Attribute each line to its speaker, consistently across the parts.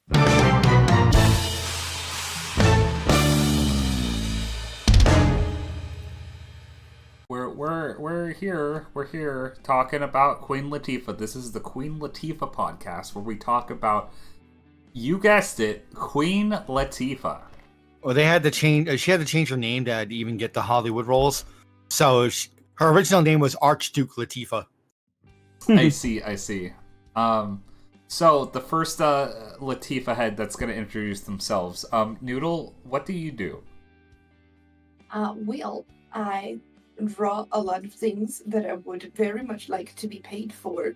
Speaker 1: We're here talking about Queen Latifah. This is the Queen Latifah podcast where we talk about, you guessed it, Queen Latifah.
Speaker 2: Well, they had to change. She had to change her name to even get the Hollywood roles. So her original name was Archduke Latifah.
Speaker 1: I see. So the first Latifah head that's going to introduce themselves. Noodle, what do you do?
Speaker 3: Well, I draw a lot of things that I would very much like to be paid for.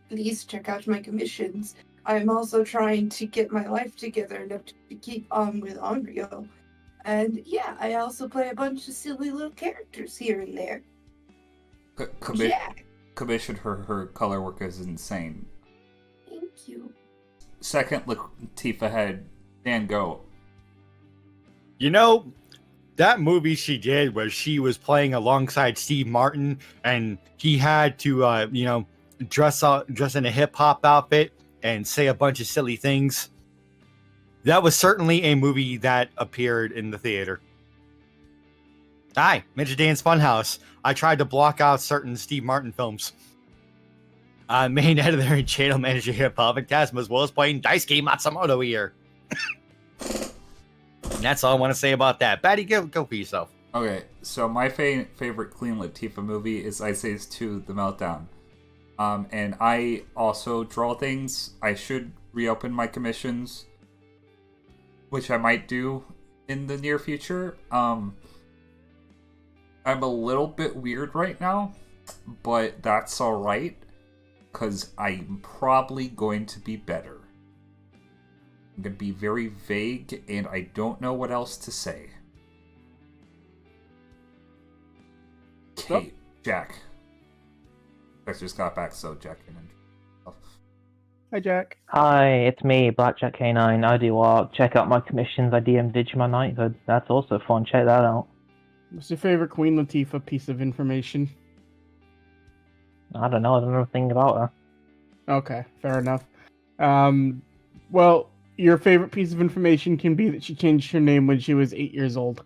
Speaker 3: Please check out my commissions. I'm also trying to get my life together enough to keep on with Onryo. And yeah, I also play a bunch of silly little characters here and there.
Speaker 1: Commission her color work is insane.
Speaker 3: Thank you.
Speaker 1: Second Latifah head, Dan, go.
Speaker 2: You know, that movie she did where she was playing alongside Steve Martin and he had to, dress in a hip hop outfit and say a bunch of silly things. That was certainly a movie that appeared in the theater. Hi, Midget Dan's Funhouse. I tried to block out certain Steve Martin films. Main editor and channel manager here at Phantasma, as well as playing Daisuke Matsumoto here. That's all I want to say about that. Batty, go for yourself.
Speaker 1: Okay, so my favorite Queen Latifah movie is Ice Age 2, The Meltdown. And I also draw things. I should reopen my commissions, which I might do in the near future. I'm a little bit weird right now, but that's alright, because I'm probably going to be better. I'm going to be very vague, and I don't know what else to say. Okay, Jack. I just got back, so Jack can introduce.
Speaker 4: Hi, Jack.
Speaker 5: Hi, it's me, Blackjack K9. I do art. Check out my commissions. I DM Digimon Knighthood. That's also fun. Check that out.
Speaker 4: What's your favorite Queen Latifah piece of information?
Speaker 5: I don't know. I don't know anything about her.
Speaker 4: Okay, fair enough. Well, your favorite piece of information can be that she changed her name when she was 8 years old.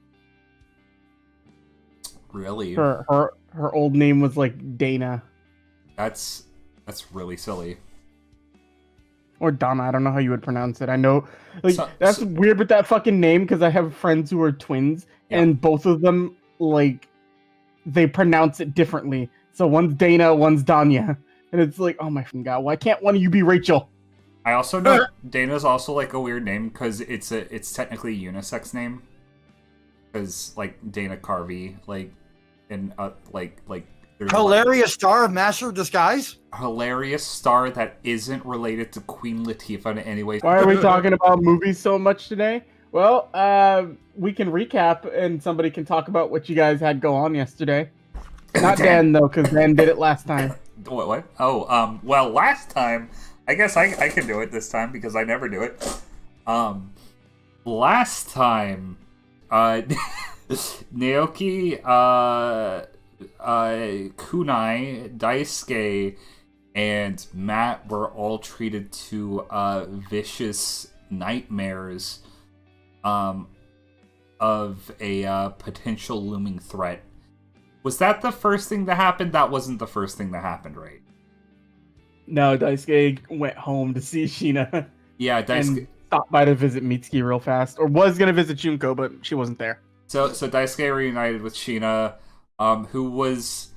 Speaker 1: Really?
Speaker 4: Her old name was like Dana.
Speaker 1: That's really silly.
Speaker 4: Or Donna, I don't know how you would pronounce it. I know, that's weird with that fucking name, because I have friends who are twins, and both of them, they pronounce it differently. So one's Dana, one's Danya. And it's like, oh my fucking god, why can't one of you be Rachel?
Speaker 1: I also know Dana's also, a weird name, because it's technically a unisex name. Because, Dana Carvey,
Speaker 2: Hilarious star of Master of Disguise?
Speaker 1: Hilarious star that isn't related to Queen Latifah in any way.
Speaker 4: Why are we talking about movies so much today? Well, we can recap and somebody can talk about what you guys had go on yesterday. Not Dan, though, because Dan did it last time.
Speaker 1: What? Oh, well, last time, I guess I can do it this time because I never do it. Last time, Naoki, Kunai, Daisuke, and Matt were all treated to vicious nightmares of a potential looming threat. Was that the first thing that happened? That wasn't the first thing that happened, right?
Speaker 4: No, Daisuke went home to see Sheena.
Speaker 1: Yeah, Daisuke...
Speaker 4: And stopped by to visit Mitsuki real fast. Or was going to visit Junko, but she wasn't there.
Speaker 1: So Daisuke reunited with Sheena, who was,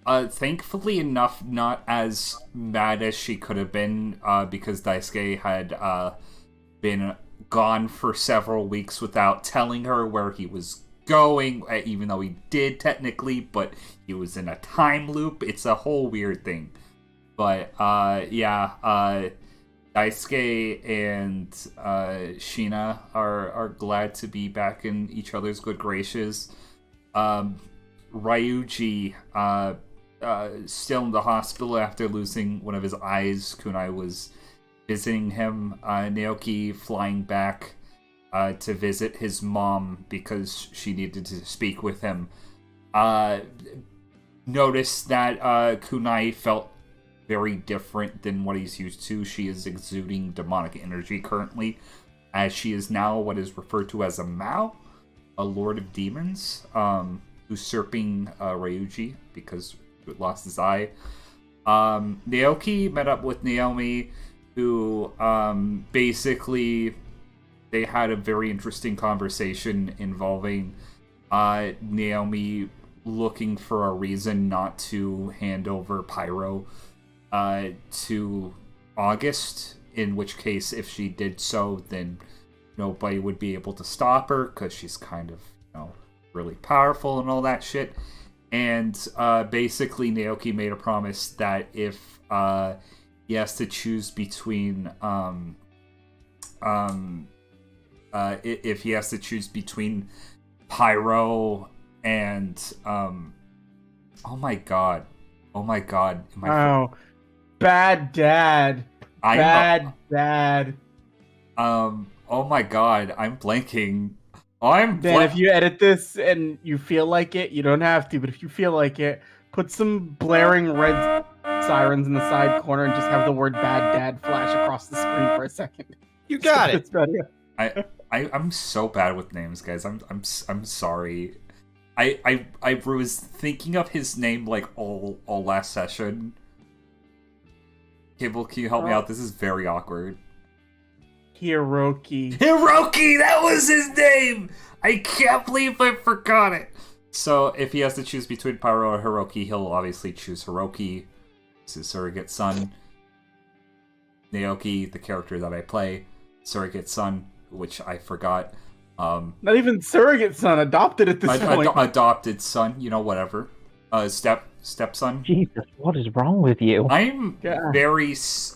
Speaker 1: thankfully enough, not as mad as she could have been, because Daisuke had been gone for several weeks without telling her where he was going, even though he did technically, but he was in a time loop. It's a whole weird thing. But, Daisuke and Sheena are glad to be back in each other's good graces. Ryuji, still in the hospital after losing one of his eyes. Kunai was visiting him. Naoki flying back to visit his mom because she needed to speak with him. Noticed that Kunai felt very different than what he's used to. She is exuding demonic energy currently, as she is now what is referred to as a Mao, a Lord of Demons, usurping Ryuji because he lost his eye. Naoki met up with Naomi, who basically they had a very interesting conversation involving Naomi looking for a reason not to hand over Pyro to August, in which case if she did so, then nobody would be able to stop her because she's kind of, really powerful and all that shit. And basically Naoki made a promise that if he has to choose between if he has to choose between Pyro and oh my god,
Speaker 4: Wow, bad dad. Bad dad.
Speaker 1: Oh my god, I'm blanking.
Speaker 4: Dan, if you edit this and you feel like it, you don't have to, but if you feel like it, put some blaring red sirens in the side corner and just have the word bad dad flash across the screen for a second.
Speaker 2: You got it.
Speaker 1: I'm so bad with names, guys. I'm sorry. I was thinking of his name like all last session. Cable, can you help me out? This is very awkward.
Speaker 4: Hiroki,
Speaker 1: that was his name! I can't believe I forgot it! So, if he has to choose between Pyro or Hiroki, he'll obviously choose Hiroki. This is surrogate son. Naoki, the character that I play. Surrogate son, which I forgot.
Speaker 4: Not even surrogate son, adopted at this point.
Speaker 1: Adopted son, whatever. Stepson.
Speaker 5: Jesus, what is wrong with you?
Speaker 1: I'm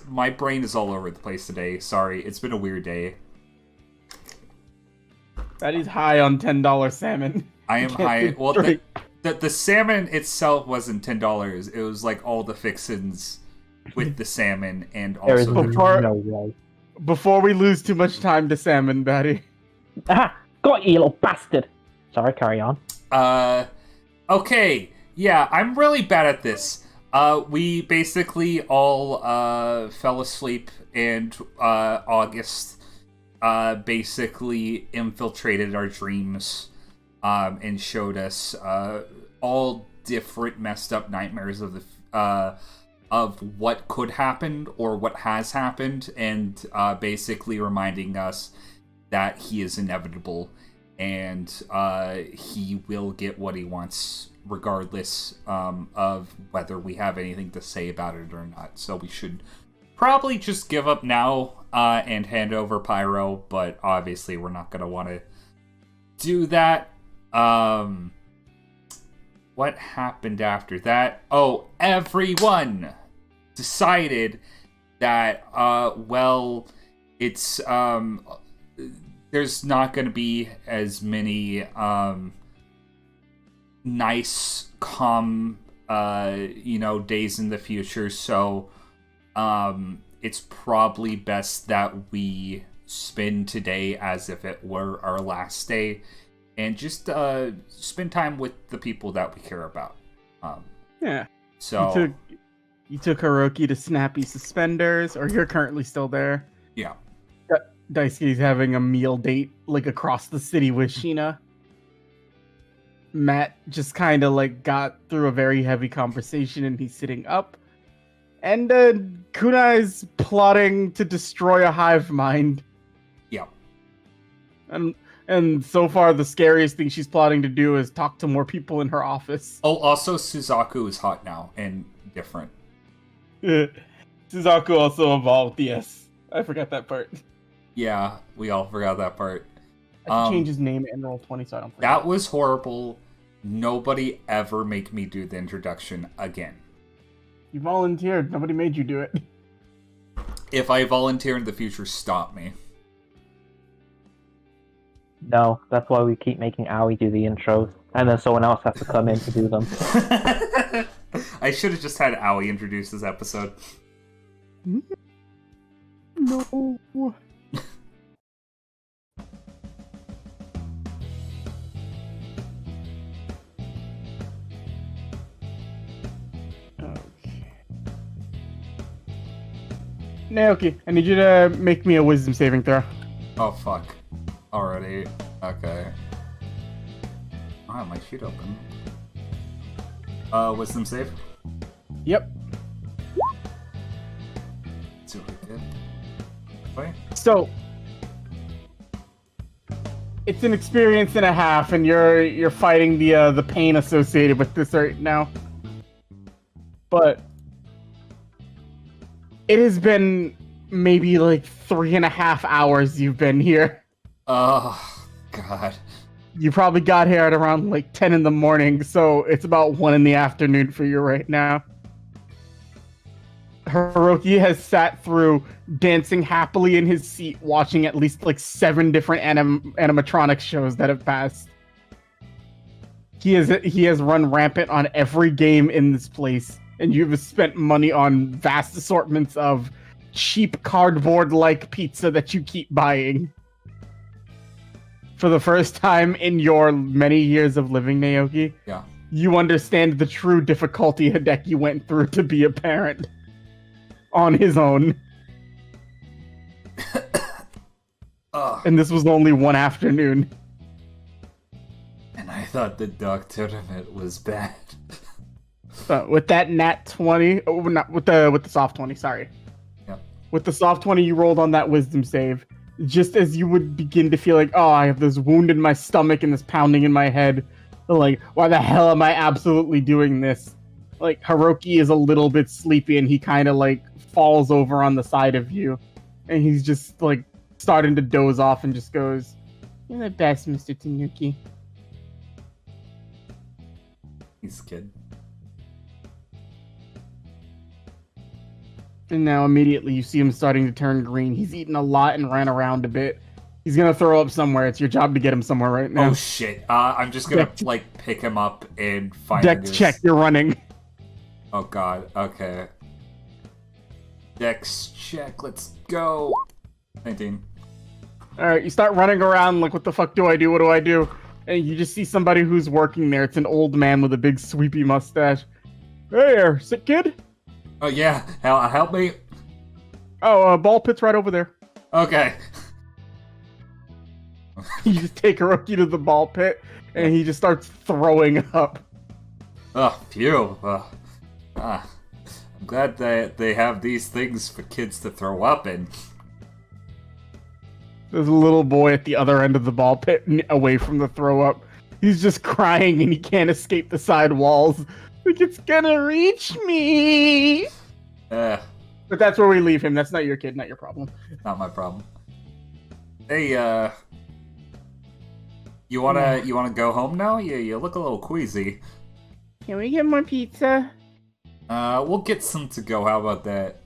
Speaker 1: my brain is all over the place today. Sorry, it's been a weird day.
Speaker 4: That is high on $10 salmon.
Speaker 1: I am high. Well, the salmon itself wasn't $10. It was like all the fixins with the salmon and also
Speaker 5: no way.
Speaker 4: Before we lose too much time to salmon, Batty.
Speaker 5: Aha! Got you, little bastard! Sorry, carry on.
Speaker 1: Okay. Yeah, I'm really bad at this. We basically all fell asleep, and August basically infiltrated our dreams and showed us all different messed up nightmares of what could happen or what has happened, and basically reminding us that he is inevitable and he will get what he wants regardless of whether we have anything to say about it or not. So we should probably just give up now and hand over Pyro, but obviously we're not going to want to do that. What happened after that? Oh, everyone decided that, it's, there's not going to be as many, nice, calm, days in the future, so, it's probably best that we spend today as if it were our last day, and just, spend time with the people that we care about.
Speaker 4: Yeah.
Speaker 1: So...
Speaker 4: You took Hiroki to Snappy Suspenders, or you're currently still there.
Speaker 1: Yeah.
Speaker 4: Daisuke's having a meal date, like, across the city with Sheena. Matt just kind of, got through a very heavy conversation, and he's sitting up. And, Kunai's plotting to destroy a hive mind.
Speaker 1: Yeah.
Speaker 4: And so far, the scariest thing she's plotting to do is talk to more people in her office.
Speaker 1: Oh, also, Suzaku is hot now, and different.
Speaker 4: Suzaku also evolved, yes. I forgot that part.
Speaker 1: Yeah, we all forgot that part.
Speaker 4: I have to change his name in Roll20 so I don't forget.
Speaker 1: That was horrible. Nobody ever make me do the introduction again.
Speaker 4: You volunteered. Nobody made you do it.
Speaker 1: If I volunteer in the future, stop me.
Speaker 5: No, that's why we keep making Aoi do the intros, and then someone else has to come in to do them.
Speaker 1: I should have just had Aoi introduce this episode.
Speaker 4: No. Okay. Naoki, I need you to make me a wisdom saving throw.
Speaker 1: Oh, fuck. Already. Okay. I have my sheet open. Wisdom save?
Speaker 4: Yep.
Speaker 1: It's really good. Wait.
Speaker 4: So, it's an experience and a half, and you're fighting the pain associated with this right now. But it has been maybe like 3.5 hours you've been here.
Speaker 1: Oh, God.
Speaker 4: You probably got here at around like 10 in the morning, so it's about 1 in the afternoon for you right now. Hiroki has sat through dancing happily in his seat, watching at least like 7 different animatronic shows that have passed. He has run rampant on every game in this place, and you've spent money on vast assortments of cheap cardboard-like pizza that you keep buying. For the first time in your many years of living, Naoki,
Speaker 1: Yeah.
Speaker 4: you understand the true difficulty Hideki went through to be a parent on his own. And this was only one afternoon.
Speaker 1: And I thought the dog tournament was bad.
Speaker 4: With that nat 20, oh, not with the soft 20, sorry.
Speaker 1: Yep.
Speaker 4: With the soft 20 you rolled on that wisdom save, just as you would begin to feel like, oh, I have this wound in my stomach and this pounding in my head. Like, why the hell am I absolutely doing this? Like, Hiroki is a little bit sleepy and he kind of like falls over on the side of you. And he's just like starting to doze off and just goes, "You're the best, Mr. Tanuki."
Speaker 1: He's a kid.
Speaker 4: And now immediately you see him starting to turn green. He's eaten a lot and ran around a bit. He's gonna throw up somewhere. It's your job to get him somewhere right now.
Speaker 1: Oh shit. I'm just gonna like pick him up and find
Speaker 4: Dex check, you're running.
Speaker 1: Oh god, okay. Dex check, let's go. 19.
Speaker 4: Alright, you start running around like, what the fuck do I do? What do I do? And you just see somebody who's working there. It's an old man with a big sweepy mustache. Hey there, sick kid?
Speaker 1: Oh yeah, help me.
Speaker 4: Oh, ball pit's right over there.
Speaker 1: Okay.
Speaker 4: You just take Hiroki to the ball pit, and he just starts throwing up.
Speaker 1: Oh, phew. I'm glad that they have these things for kids to throw up in.
Speaker 4: There's a little boy at the other end of the ball pit, away from the throw up. He's just crying, and he can't escape the side walls. Like, it's gonna reach me! But that's where we leave him. That's not your kid, not your problem.
Speaker 1: Not my problem. Hey, you wanna go home now? You look a little queasy.
Speaker 4: Can we get more pizza?
Speaker 1: We'll get some to go. How about that?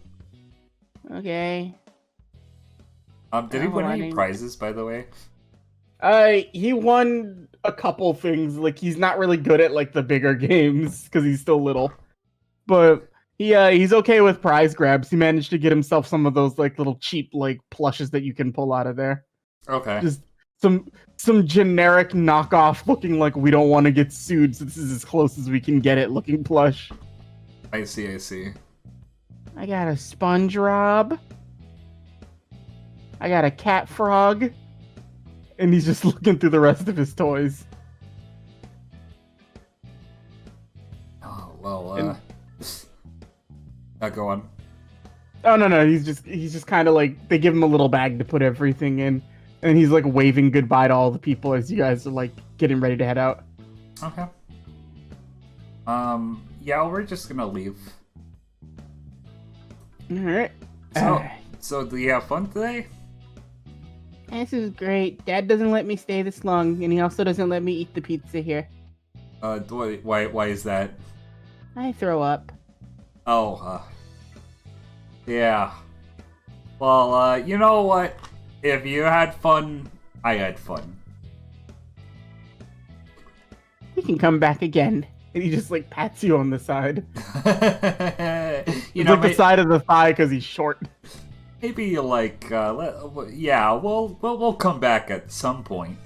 Speaker 4: Okay.
Speaker 1: Did he win any prizes, by the way?
Speaker 4: He won a couple things. Like, he's not really good at like the bigger games because he's still little, but he's okay with prize grabs. He managed to get himself some of those like little cheap like plushes that you can pull out of there.
Speaker 1: Okay.
Speaker 4: Just some generic knockoff looking like we don't want to get sued, so this is as close as we can get it looking plush.
Speaker 1: I see.
Speaker 4: I got a sponge rob. I got a cat frog. And he's just looking through the rest of his toys.
Speaker 1: Oh, well, go on.
Speaker 4: Oh, no, he's just kind of like, they give him a little bag to put everything in. And he's like waving goodbye to all the people as you guys are like getting ready to head out.
Speaker 1: Okay. Yeah, we're just gonna leave.
Speaker 4: Alright.
Speaker 1: So do you have fun today?
Speaker 4: This is great. Dad doesn't let me stay this long, and he also doesn't let me eat the pizza here.
Speaker 1: Why is that?
Speaker 4: I throw up.
Speaker 1: Oh, yeah. Well, you know what? If you had fun, I had fun.
Speaker 4: We can come back again. And he just like pats you on the side.
Speaker 1: You
Speaker 4: It's
Speaker 1: know,
Speaker 4: like the side of the thigh because he's short.
Speaker 1: Maybe like, yeah, we'll come back at some point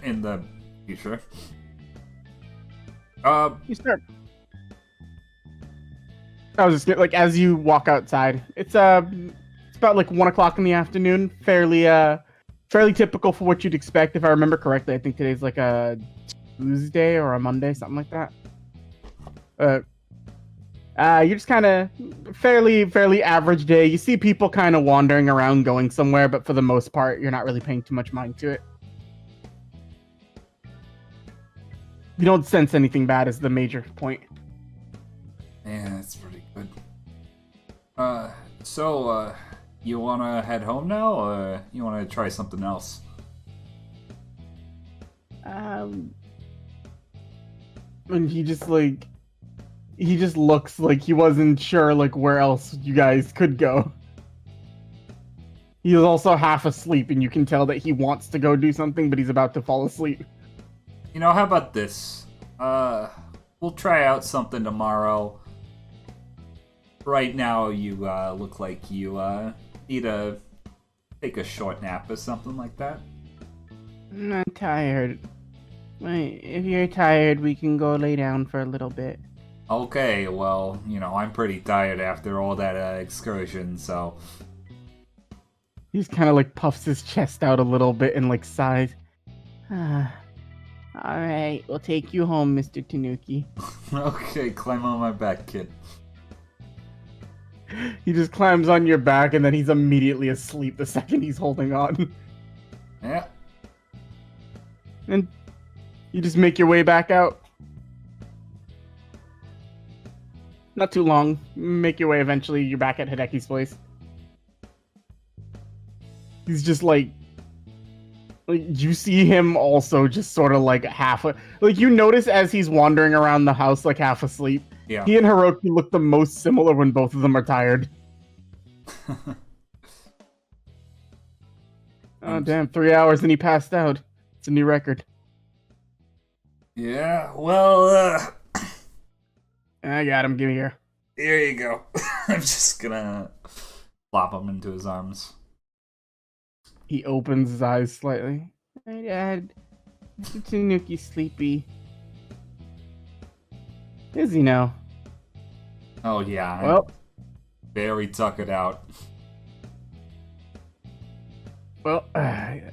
Speaker 1: in the future.
Speaker 4: You start. I was just like, as you walk outside, it's about like 1 o'clock in the afternoon. Fairly typical for what you'd expect. If I remember correctly, I think today's like a Tuesday or a Monday, something like that. You're just kind of fairly average day. You see people kind of wandering around, going somewhere, but for the most part, you're not really paying too much mind to it. You don't sense anything bad is the major point.
Speaker 1: Yeah, that's pretty good. So, you wanna head home now, or you wanna try something else?
Speaker 4: And he just looks like he wasn't sure like where else you guys could go. He is also half asleep, and you can tell that he wants to go do something, but he's about to fall asleep.
Speaker 1: You know, how about this? We'll try out something tomorrow. Right now, you look like you need to take a short nap or something like that.
Speaker 4: I'm not tired. Wait, if you're tired, we can go lay down for a little bit.
Speaker 1: Okay, well, you know, I'm pretty tired after all that excursion, so...
Speaker 4: He's kind of like puffs his chest out a little bit and like sighs. Alright, we'll take you home, Mr. Tanuki.
Speaker 1: Okay, climb on my back, kid.
Speaker 4: He just climbs on your back and then he's immediately asleep the second he's holding on.
Speaker 1: Yeah.
Speaker 4: And you just make your way back out. Not too long. Make your way eventually. You're back at Hideki's place. He's just like you see him also just sort of like like you notice as he's wandering around the house like half asleep.
Speaker 1: Yeah.
Speaker 4: He and Hiroki look the most similar when both of them are tired. Oh damn, 3 hours and he passed out. It's a new record.
Speaker 1: Yeah, well,
Speaker 4: I got him, give me here.
Speaker 1: here you go. I'm just gonna flop him into his arms.
Speaker 4: He opens his eyes slightly. Hey, Dad. Mr. Tanuki's sleepy. Is he now?
Speaker 1: Oh, yeah.
Speaker 4: Well,
Speaker 1: Very tuckered out.
Speaker 4: well,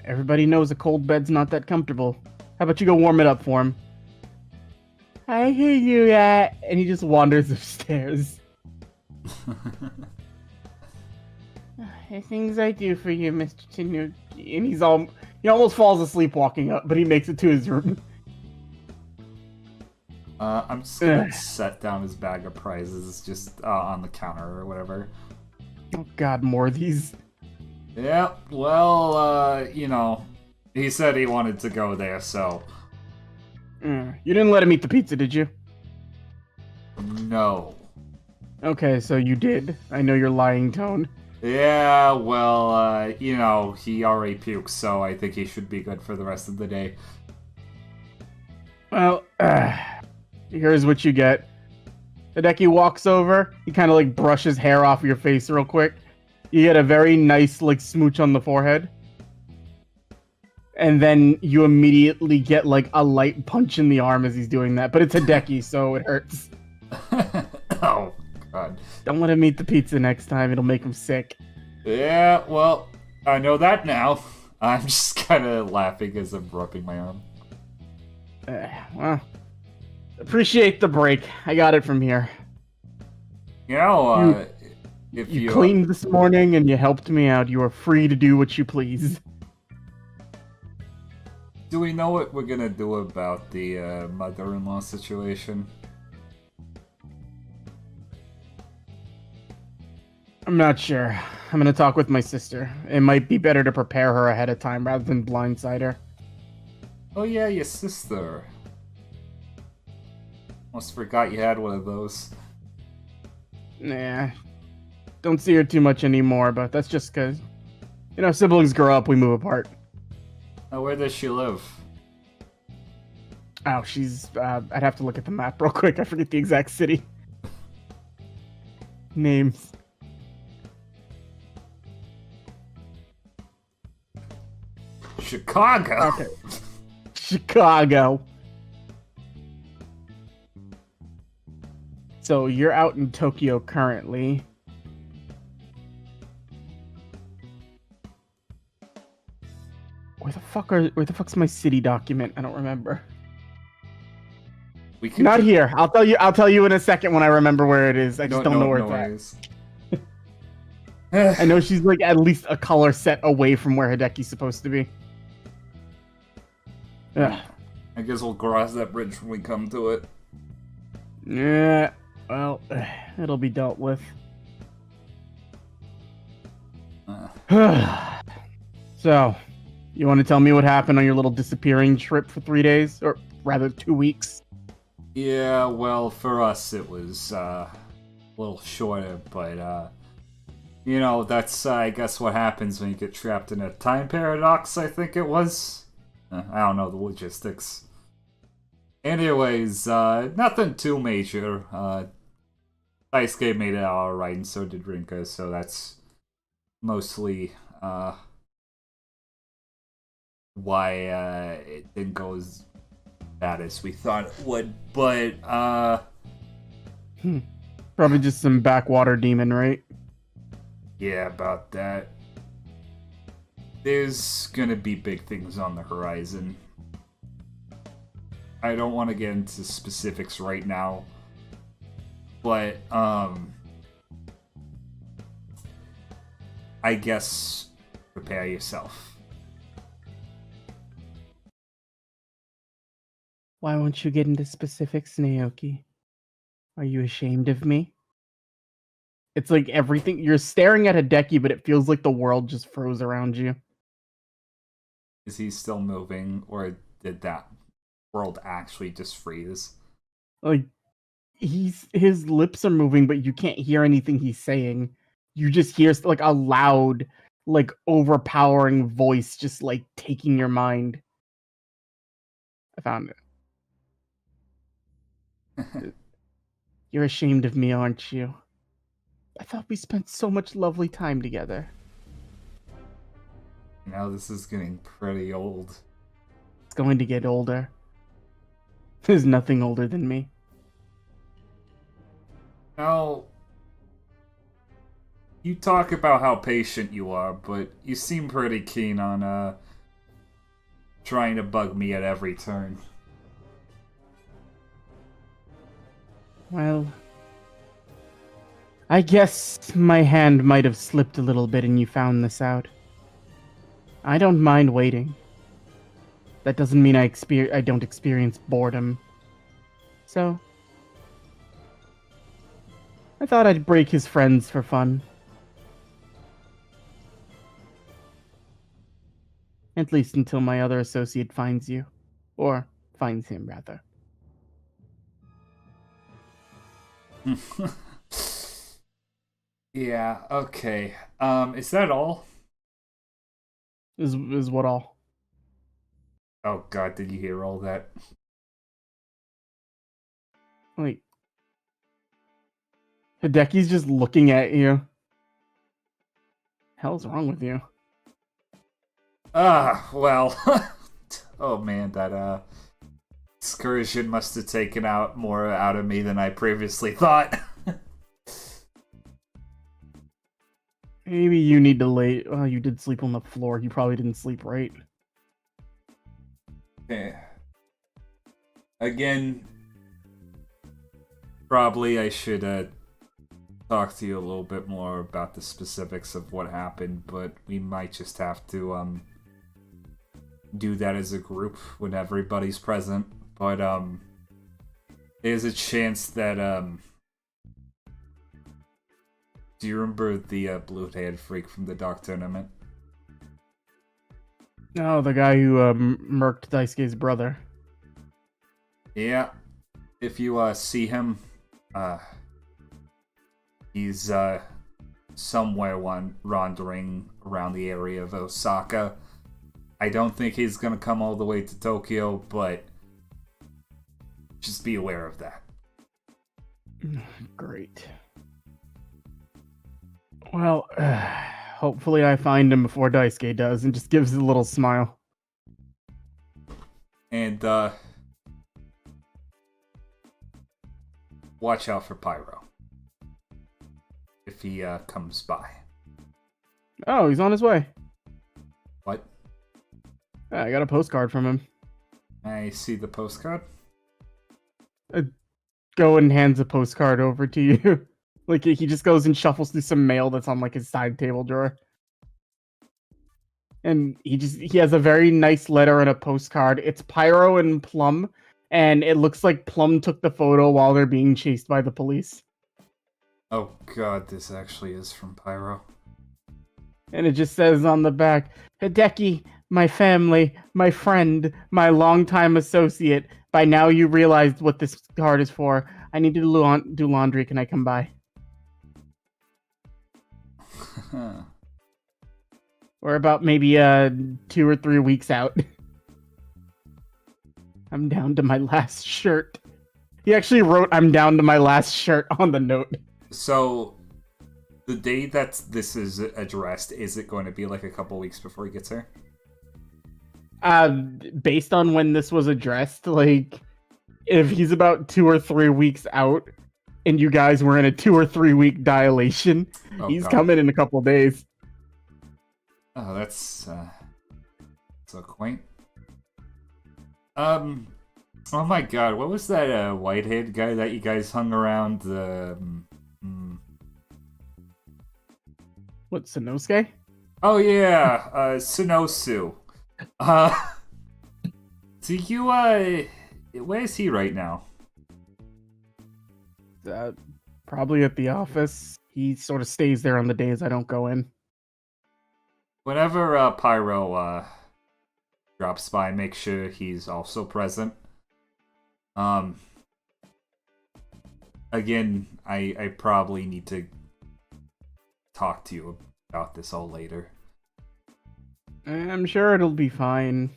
Speaker 4: everybody knows a cold bed's not that comfortable. How about you go warm it up for him? I hear you, yeah. And he just wanders upstairs. The things I do for you, Mr. Tanuki. And he almost falls asleep walking up, but he makes it to his room.
Speaker 1: I'm just gonna set down his bag of prizes just on the counter or whatever.
Speaker 4: Oh god, more of these.
Speaker 1: Yeah, well, you know, he said he wanted to go there, so...
Speaker 4: You didn't let him eat the pizza, did you?
Speaker 1: No.
Speaker 4: Okay, so you did. I know your lying tone.
Speaker 1: Yeah, well, you know, he already puked, so I think he should be good for the rest of the day.
Speaker 4: Well, here's what you get. Hideki walks over. He kind of like brushes hair off your face real quick. You get a very nice like smooch on the forehead. And then you immediately get like a light punch in the arm as he's doing that. But it's Hideki, so it hurts.
Speaker 1: Oh, God.
Speaker 4: Don't let him eat the pizza next time. It'll make him sick.
Speaker 1: Yeah, well, I know that now. I'm just kind of laughing as I'm rubbing my arm.
Speaker 4: Well, appreciate the break. I got it from here.
Speaker 1: You know, if
Speaker 4: you cleaned this morning and you helped me out. You are free to do what you please.
Speaker 1: Do we know what we're gonna do about the mother-in-law situation?
Speaker 4: I'm not sure. I'm gonna talk with my sister. It might be better to prepare her ahead of time rather than blindside her.
Speaker 1: Oh yeah, your sister. Almost forgot you had one of those.
Speaker 4: Nah. Don't see her too much anymore, but that's just because, you know, siblings grow up, we move apart.
Speaker 1: Now, where does she live?
Speaker 4: Oh, she's, I'd have to look at the map real quick. I forget the exact city. Names.
Speaker 1: Chicago!
Speaker 4: Okay. Chicago. So you're out in Tokyo currently. Where the fuck's my city document? I don't remember.
Speaker 1: We can
Speaker 4: Not here. I'll tell you in a second when I remember where it is. I just don't know where it's at. I know she's like at least a color set away from where Hideki's supposed to be. Yeah.
Speaker 1: I guess we'll cross that bridge when we come to it.
Speaker 4: Yeah. Well, it'll be dealt with. So, you want to tell me what happened on your little disappearing trip for 3 days? Or rather, 2 weeks?
Speaker 1: Yeah, well, for us it was a little shorter, but, you know, that's, I guess, what happens when you get trapped in a time paradox, I think it was. I don't know the logistics. Anyways, nothing too major. Daisuke made it alright, and so did Rinka, so that's mostly, why, it didn't go as bad as we thought it would, but,
Speaker 4: Probably just some backwater demon, right?
Speaker 1: Yeah, about that. There's gonna be big things on the horizon. I don't want to get into specifics right now, but, I guess prepare yourself.
Speaker 4: Why won't you get into specifics, Naoki? Are you ashamed of me? It's like everything... You're staring at Hideki, but it feels like the world just froze around you.
Speaker 1: Is he still moving, or did that world actually just freeze?
Speaker 4: Like, his lips are moving, but you can't hear anything he's saying. You just hear, like, a loud, like, overpowering voice just, like, taking your mind. I found it. You're ashamed of me, aren't you? I thought we spent so much lovely time together.
Speaker 1: Now this is getting pretty old.
Speaker 4: It's going to get older. There's nothing older than me.
Speaker 1: Now, you talk about how patient you are, but you seem pretty keen on, trying to bug me at every turn.
Speaker 4: Well, I guess my hand might have slipped a little bit and you found this out. I don't mind waiting. That doesn't mean I don't experience boredom. So, I thought I'd break his friends for fun. At least until my other associate finds you. Or finds him, rather.
Speaker 1: Yeah, okay. Is that all?
Speaker 4: Is what all?
Speaker 1: Oh god, did you hear all that?
Speaker 4: Wait. Hideki's just looking at you. Hell's wrong with you?
Speaker 1: Well. Oh man, that, excursion must have taken out more out of me than I previously thought.
Speaker 4: Maybe you need to lay... Oh, you did sleep on the floor. You probably didn't sleep right.
Speaker 1: Yeah. Again, probably I should, talk to you a little bit more about the specifics of what happened, but we might just have to, do that as a group when everybody's present. But, there's a chance that, do you remember the, blue-haired freak from the Dark Tournament?
Speaker 4: Oh, the guy who, murked Daisuke's brother.
Speaker 1: Yeah. If you, see him, he's, somewhere wandering around the area of Osaka. I don't think he's gonna come all the way to Tokyo, but just be aware of that.
Speaker 4: Great. Well, hopefully I find him before Daisuke does, and just gives a little smile.
Speaker 1: And, watch out for Pyro if he comes by.
Speaker 4: Oh, he's on his way.
Speaker 1: What?
Speaker 4: Yeah, I got a postcard from him.
Speaker 1: I see the postcard.
Speaker 4: Go and hands a postcard over to you. Like he just goes and shuffles through some mail that's on like his side table drawer. And he has a very nice letter and a postcard. It's Pyro and Plum, and it looks like Plum took the photo while they're being chased by the police.
Speaker 1: Oh god, this actually is from Pyro.
Speaker 4: And it just says on the back, Hideki, my family, my friend, my longtime associate. By now you realized what this card is for. I need to do laundry. Can I come by? We're about maybe 2 or 3 weeks out. I'm down to my last shirt. He actually wrote, I'm down to my last shirt on the note.
Speaker 1: So, the day that this is addressed, is it going to be like a couple weeks before he gets here?
Speaker 4: Based on when this was addressed, like, if he's about 2 or 3 weeks out, and you guys were in a 2 or 3 week dilation, he's coming in a couple days.
Speaker 1: Oh, that's so quaint. Oh my god, what was that whitehead guy that you guys hung around?
Speaker 4: What, Sanosuke?
Speaker 1: Oh yeah, Sunosu. So you, where is he right now?
Speaker 4: Probably at the office. He sort of stays there on the days I don't go in.
Speaker 1: Whenever Pyro drops by, make sure he's also present. Again, I probably need to talk to you about this all later.
Speaker 4: I'm sure it'll be fine.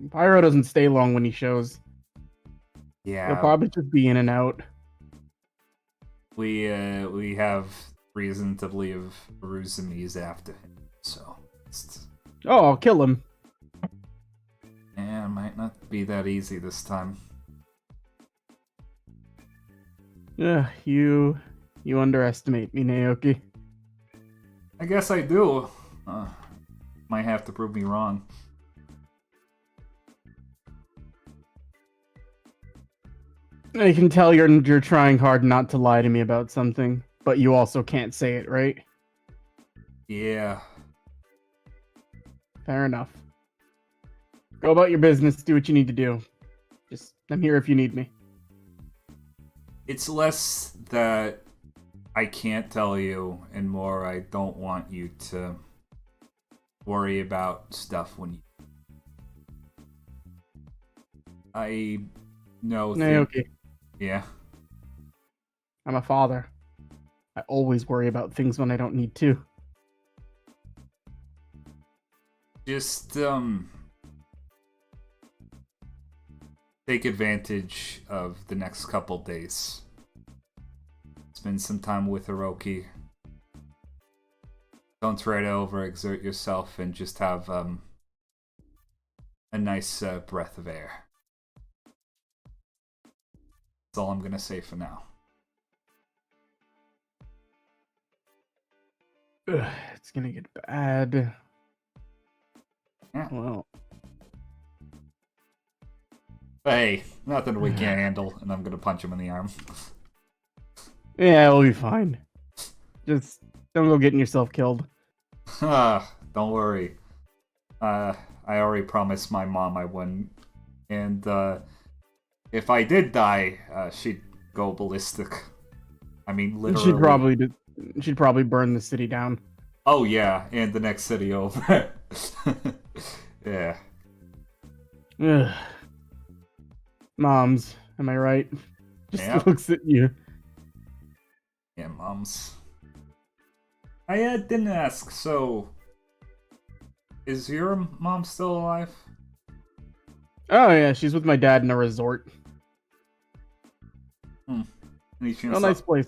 Speaker 4: Pyro doesn't stay long when he shows.
Speaker 1: Yeah.
Speaker 4: He'll probably just be in and out.
Speaker 1: We have reason to believe Uruzumi after him, so...
Speaker 4: Oh, I'll kill him.
Speaker 1: Yeah, it might not be that easy this time.
Speaker 4: Yeah, you underestimate me, Naoki.
Speaker 1: I guess I do. Might have to prove me wrong.
Speaker 4: I can tell you're trying hard not to lie to me about something, but you also can't say it, right?
Speaker 1: Yeah.
Speaker 4: Fair enough. Go about your business, do what you need to do. I'm here if you need me.
Speaker 1: It's less that I can't tell you, and more I don't want you to worry about stuff when you... I know...
Speaker 4: Naoki.
Speaker 1: Yeah?
Speaker 4: I'm a father. I always worry about things when I don't need to.
Speaker 1: Just, take advantage of the next couple days. Spend some time with Hiroki. Don't try to overexert yourself and just have, a nice, breath of air. That's all I'm gonna say for now.
Speaker 4: Ugh, it's gonna get bad.
Speaker 1: Yeah.
Speaker 4: Well.
Speaker 1: Hey, nothing we can't handle, and I'm gonna punch him in the arm.
Speaker 4: Yeah, it'll be fine. Just don't go getting yourself killed.
Speaker 1: Don't worry. I already promised my mom I wouldn't. And, if I did die, she'd go ballistic. I mean, literally.
Speaker 4: She'd probably burn the city down.
Speaker 1: Oh yeah, and the next city over. Yeah.
Speaker 4: Ugh. Moms, am I right? Just
Speaker 1: Yeah.
Speaker 4: looks at you.
Speaker 1: Yeah, moms. I didn't ask, so... Is your mom still alive?
Speaker 4: Oh yeah, she's with my dad in a resort.
Speaker 1: Any chance,
Speaker 4: Nice place.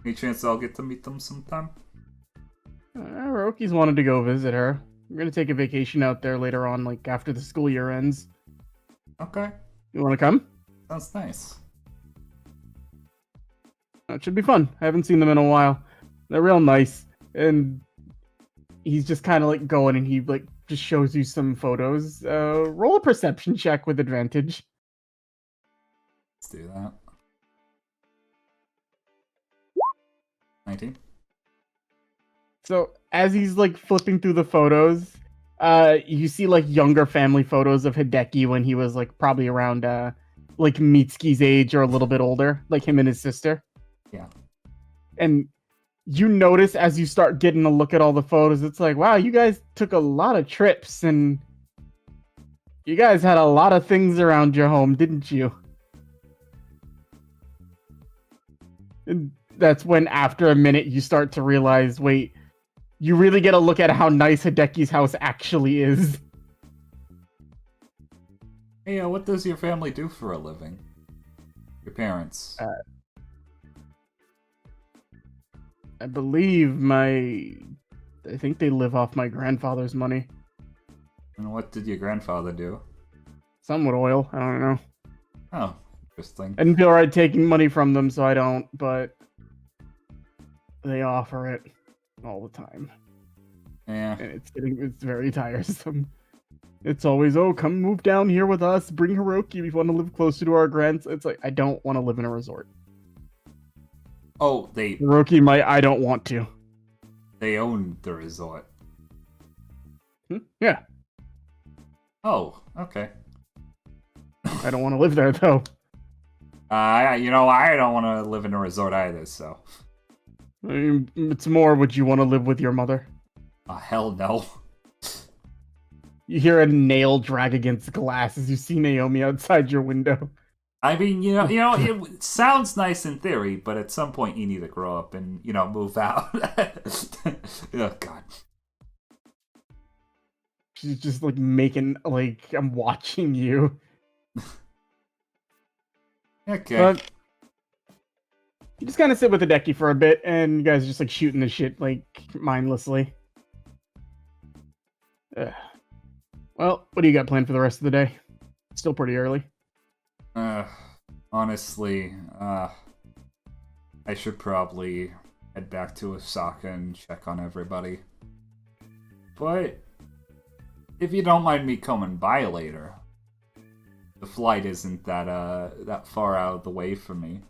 Speaker 1: any chance I'll get to meet them sometime?
Speaker 4: Roki's wanted to go visit her. We're gonna take a vacation out there later on, like after the school year ends.
Speaker 1: Okay,
Speaker 4: You wanna come?
Speaker 1: sounds nice.
Speaker 4: It should be fun. I haven't seen them in a while. They're real nice. And he's just kind of like going and he like just shows you some photos. Roll a perception check with advantage.
Speaker 1: Let's do that. 19.
Speaker 4: So as he's like flipping through the photos, you see like younger family photos of Hideki when he was like probably around like Mitsuki's age or a little bit older, like him and his sister.
Speaker 1: Yeah.
Speaker 4: And you notice as you start getting a look at all the photos, it's like, wow, you guys took a lot of trips and you guys had a lot of things around your home, didn't you? And that's when after a minute you start to realize, wait, you really get a look at how nice Hideki's house actually is.
Speaker 1: Hey, what does your family do for a living? Your parents?
Speaker 4: I believe I think they live off my grandfather's money.
Speaker 1: And what did your grandfather do?
Speaker 4: Some with oil, I don't know.
Speaker 1: Oh, interesting.
Speaker 4: I didn't feel right taking money from them, so I don't, but they offer it all the time.
Speaker 1: Yeah.
Speaker 4: And it's very tiresome. It's always, oh, come move down here with us, bring Hiroki if you want to live closer to our grands. It's like, I don't want to live in a resort.
Speaker 1: Oh,
Speaker 4: Hiroki I don't want to.
Speaker 1: They own the resort.
Speaker 4: Yeah.
Speaker 1: Oh, okay.
Speaker 4: I don't want to live there, though.
Speaker 1: I don't want to live in a resort either, so.
Speaker 4: I mean, it's more, would you want to live with your mother?
Speaker 1: Hell no.
Speaker 4: You hear a nail drag against glass as you see Naomi outside your window.
Speaker 1: I mean, it sounds nice in theory, but at some point you need to grow up and, move out. Oh, God.
Speaker 4: She's just, like, making, like, I'm watching you.
Speaker 1: Okay.
Speaker 4: But you just kind of sit with Hideki for a bit, and you guys are just, like, shooting the shit, like, mindlessly. Well, what do you got planned for the rest of the day? It's still pretty early.
Speaker 1: Honestly, I should probably head back to Osaka and check on everybody. But if you don't mind me coming by later, the flight isn't that far out of the way for me.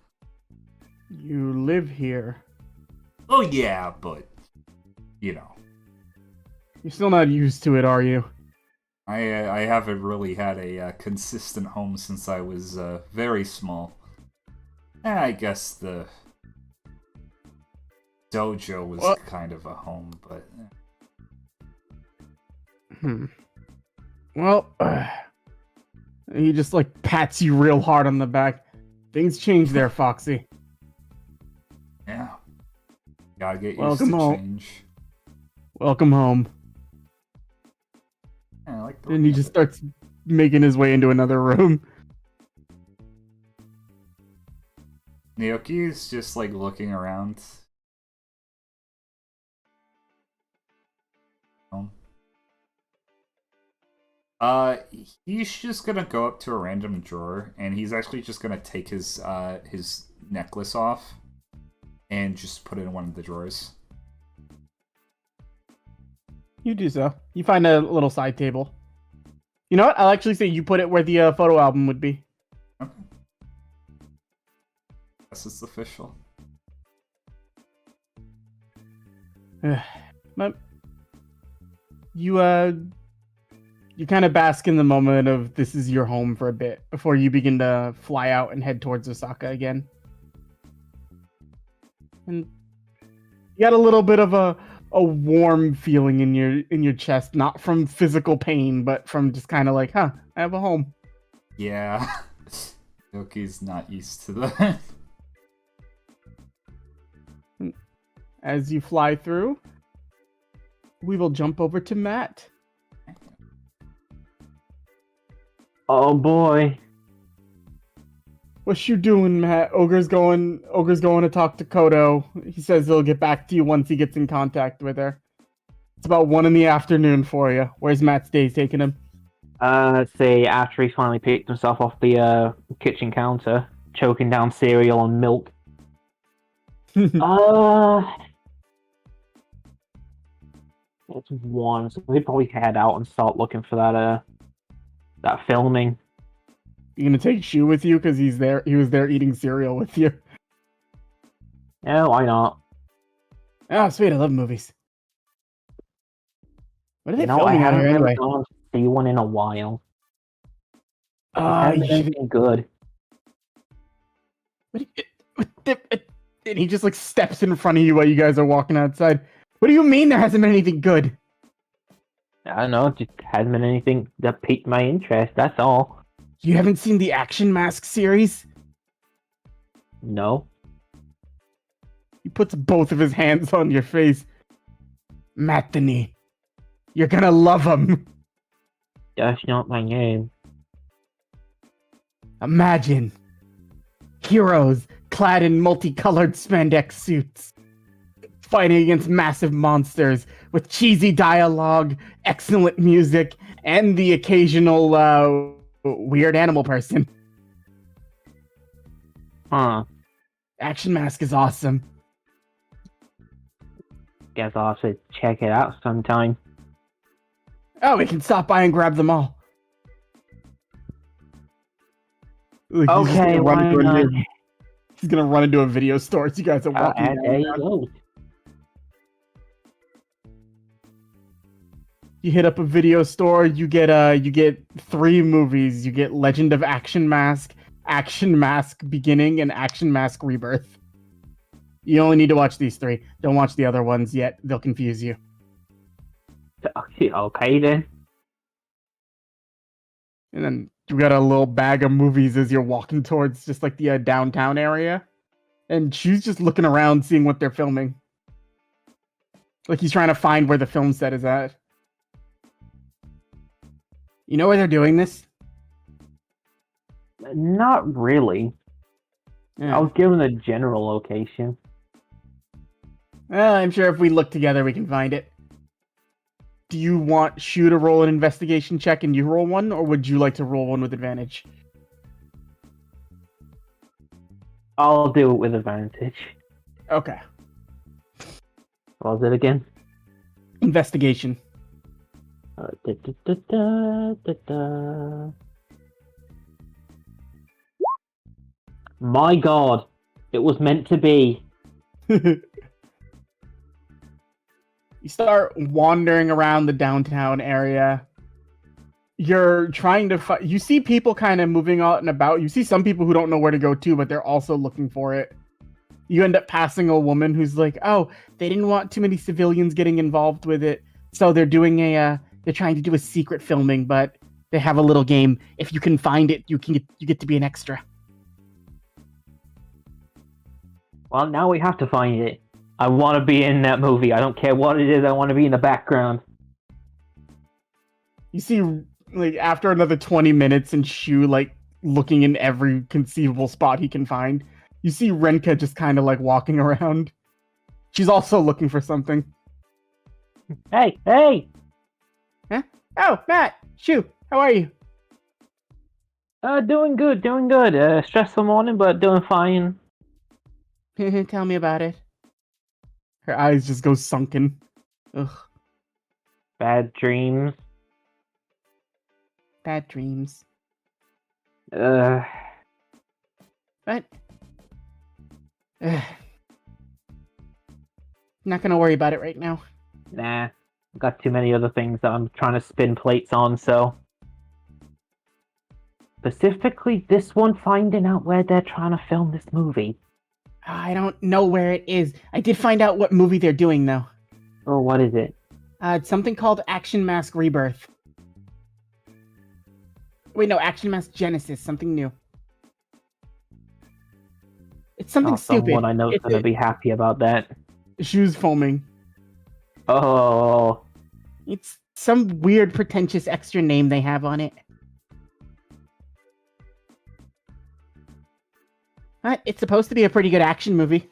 Speaker 4: You live here.
Speaker 1: Oh yeah, but
Speaker 4: You're still not used to it, are you?
Speaker 1: I haven't really had a consistent home since I was very small. I guess the dojo was kind of a home, but...
Speaker 4: Well, he just, like, pats you real hard on the back. Things change there, Foxy.
Speaker 1: Yeah. Gotta get used
Speaker 4: Welcome
Speaker 1: to
Speaker 4: home.
Speaker 1: change.
Speaker 4: Welcome home.
Speaker 1: Yeah, I like
Speaker 4: And he just starts making his way into another room.
Speaker 1: Naoki's just, like, looking around. He's just gonna go up to a random drawer, and he's actually just gonna take his necklace off and just put it in one of the drawers.
Speaker 4: You do so. You find a little side table. You know what? I'll actually say you put it where the photo album would be.
Speaker 1: Okay. Guess it's official.
Speaker 4: But you kind of bask in the moment of this is your home for a bit before you begin to fly out and head towards Osaka again. And you got a little bit of a warm feeling in your chest, not from physical pain, but from just kind of like, I have a home.
Speaker 1: Yeah. Yoki's not used to that.
Speaker 4: As you fly through, we will jump over to Matt.
Speaker 5: Oh boy.
Speaker 4: What you doing, Matt? Ogre's going to talk to Kodo. He says he'll get back to you once he gets in contact with her. It's about 1 PM for you. Where's Matt's day taking him?
Speaker 5: Say after he finally picked himself off the kitchen counter, choking down cereal and milk. It's one, so we probably head out and start looking for that filming.
Speaker 4: You gonna take Shu with you because he's there? He was there eating cereal with you.
Speaker 5: Yeah, why not?
Speaker 4: Oh, sweet! I love movies. What are they
Speaker 5: You know, I
Speaker 4: filming out
Speaker 5: haven't
Speaker 4: here
Speaker 5: really
Speaker 4: anyway?
Speaker 5: gone to see one in a while. It
Speaker 4: Uh,
Speaker 5: hasn't been
Speaker 4: you-
Speaker 5: anything good.
Speaker 4: and he just like steps in front of you while you guys are walking outside. What do you mean there hasn't been anything good?
Speaker 5: I don't know, it just hasn't been anything that piqued my interest, that's all.
Speaker 4: You haven't seen the Action Mask series?
Speaker 5: No.
Speaker 4: He puts both of his hands on your face. Mattany, you're gonna love him.
Speaker 5: That's not my name.
Speaker 4: Imagine heroes clad in multicolored spandex suits fighting against massive monsters with cheesy dialogue, excellent music, and the occasional weird animal person.
Speaker 5: Huh.
Speaker 4: Action Mask is awesome.
Speaker 5: Guess I'll have to check it out sometime.
Speaker 4: Oh, we can stop by and grab them all. Look, he's just
Speaker 5: Okay,
Speaker 4: gonna run
Speaker 5: why
Speaker 4: into a
Speaker 5: not?
Speaker 4: new- He's gonna run into a video store as you guys are walking
Speaker 5: And there you
Speaker 4: down.
Speaker 5: go.
Speaker 4: You hit up a video store, you get 3 movies. You get Legend of Action Mask, Action Mask Beginning, and Action Mask Rebirth. You only need to watch these 3. Don't watch the other ones yet. They'll confuse you.
Speaker 5: Okay then.
Speaker 4: And then you got a little bag of movies as you're walking towards just like the downtown area. And she's just looking around seeing what they're filming. Like he's trying to find where the film set is at. You know where they're doing this?
Speaker 5: Not really.
Speaker 4: Yeah.
Speaker 5: I was given a general location.
Speaker 4: Well, I'm sure if we look together, we can find it. Do you want Shu to roll an investigation check and you roll one, or would you like to roll one with advantage?
Speaker 5: I'll do it with advantage.
Speaker 4: Okay.
Speaker 5: What was it again?
Speaker 4: Investigation.
Speaker 5: My God, it was meant to be.
Speaker 4: You start wandering around the downtown area. You're trying to you see people kind of moving out and about. You see some people who don't know where to go to, but they're also looking for it. You end up passing a woman who's like, "Oh, they didn't want too many civilians getting involved with it, so they're doing they're trying to do a secret filming, but they have a little game. If you can find it, you get to be an extra."
Speaker 5: Well, now we have to find it. I want to be in that movie. I don't care what it is. I want to be in the background.
Speaker 4: You see, like, after another 20 minutes and Shu, like, looking in every conceivable spot he can find, you see Renka just kind of, like, walking around. She's also looking for something.
Speaker 5: Hey, hey!
Speaker 4: Huh? Oh, Matt! Shu, how are you?
Speaker 5: Doing good, doing good. Stressful morning, but doing fine.
Speaker 4: Tell me about it. Her eyes just go sunken. Ugh,
Speaker 5: Bad dreams.
Speaker 4: bad dreams.
Speaker 5: Uh,
Speaker 4: What? Ugh. Not gonna worry about it right now.
Speaker 5: nah. Got too many other things that I'm trying to spin plates on, so... Specifically, this one, finding out where they're trying to film this movie.
Speaker 4: I don't know where it is. I did find out what movie they're doing, though.
Speaker 5: Oh, what is it?
Speaker 4: It's something called Action Mask Rebirth. Wait, no, Action Mask Genesis, something new. It's something stupid.
Speaker 5: Someone I know is
Speaker 4: It's
Speaker 5: going to be happy about that.
Speaker 4: Shoes foaming.
Speaker 5: Oh,
Speaker 4: It's some weird, pretentious extra name they have on it. But it's supposed to be a pretty good action movie.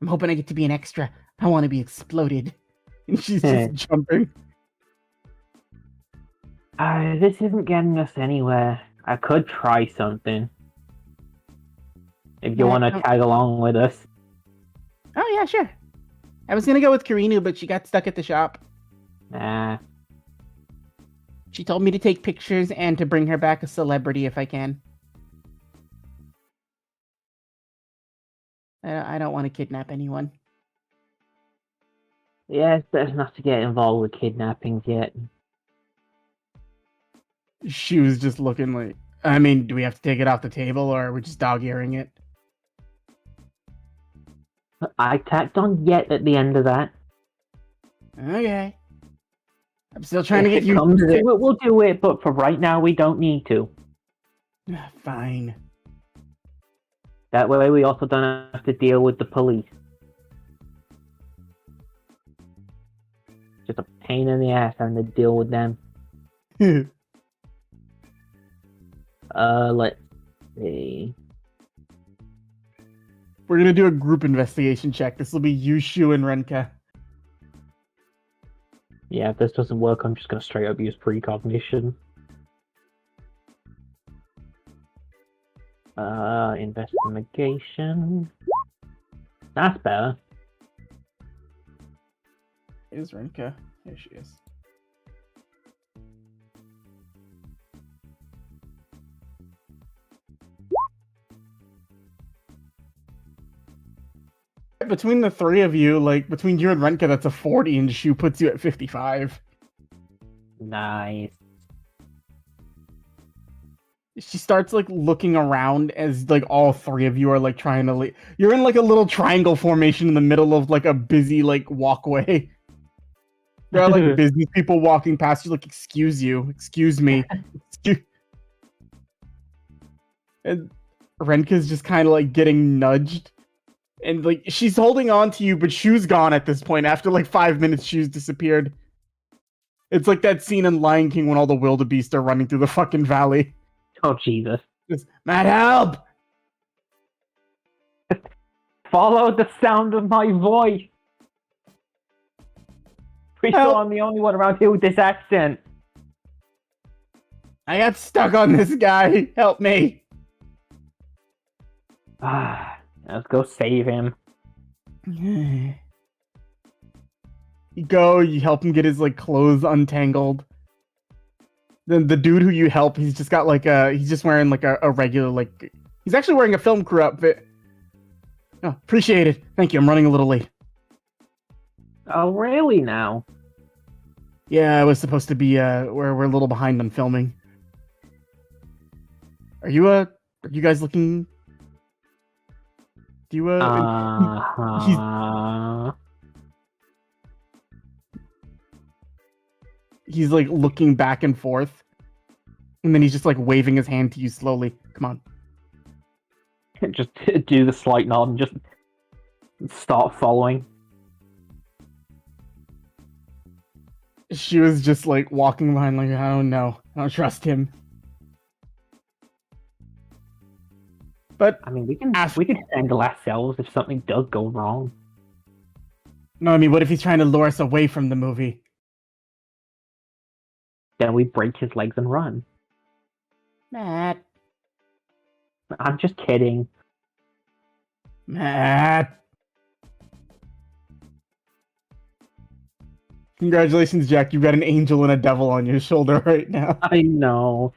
Speaker 4: I'm hoping I get to be an extra. I want to be exploded. And she's just jumping.
Speaker 5: this isn't getting us anywhere. I could try something. If you want to tag along with us.
Speaker 4: Oh, yeah, sure. I was gonna go with Karinu, but she got stuck at the shop.
Speaker 5: Nah.
Speaker 4: She told me to take pictures and to bring her back a celebrity if I can. I don't want to kidnap anyone.
Speaker 5: Yeah, it's better not to get involved with kidnappings yet.
Speaker 4: She was just looking like, I mean, do we have to take it off the table or are we just dog-earing it?
Speaker 5: I tacked on yet at the end of that.
Speaker 4: Okay. I'm still trying to
Speaker 5: If
Speaker 4: get
Speaker 5: it
Speaker 4: you
Speaker 5: comes
Speaker 4: to
Speaker 5: to it, we'll do it, but for right now, we don't need to.
Speaker 4: Fine.
Speaker 5: That way, we also don't have to deal with the police. Just a pain in the ass having to deal with them. Let's see.
Speaker 4: We're gonna do a group investigation check. This will be you, Shu, and Renka.
Speaker 5: Yeah, if this doesn't work, I'm just gonna straight up use precognition. Investigation. That's better.
Speaker 4: Is Renka? There she is. Between the three of you, like between you and Renka, that's a 40, and Shu puts you at 55.
Speaker 5: Nice.
Speaker 4: She starts like looking around as like all three of you are like trying to you're in like a little triangle formation in the middle of like a busy like walkway. There are like business people walking past you, like, excuse me. And Renka's just kind of like getting nudged. And like she's holding on to you, but Shu's gone at this point. After like 5 minutes, Shu's disappeared. It's like that scene in Lion King when all the wildebeest are running through the fucking valley.
Speaker 5: Oh, Jesus.
Speaker 4: Just, Matt, help!
Speaker 5: Follow the sound of my voice! Pretty sure I'm the only one around here with this accent.
Speaker 4: I got stuck on this guy. Help me.
Speaker 5: Let's go save him.
Speaker 4: You go, you help him get his like clothes untangled. Then the dude who you help, he's just got like he's just wearing like a regular like, he's actually wearing a film crew outfit. Oh, appreciate it. Thank you. I'm running a little late.
Speaker 5: Oh, really now?
Speaker 4: Yeah, I was supposed to be we're a little behind on filming. Are you guys looking? Do you he's like looking back and forth, and then he's just like waving his hand to you slowly. Come on.
Speaker 5: Just do the slight nod and just start following.
Speaker 4: She was just like walking behind, like, I don't know, I don't trust him. But
Speaker 5: I mean, we can handle ourselves if something does go wrong.
Speaker 4: No, I mean, what if he's trying to lure us away from the movie?
Speaker 5: Then we break his legs and run.
Speaker 4: Matt.
Speaker 5: I'm just kidding.
Speaker 4: Matt. Congratulations, Jack. You've got an angel and a devil on your shoulder right now.
Speaker 5: I know.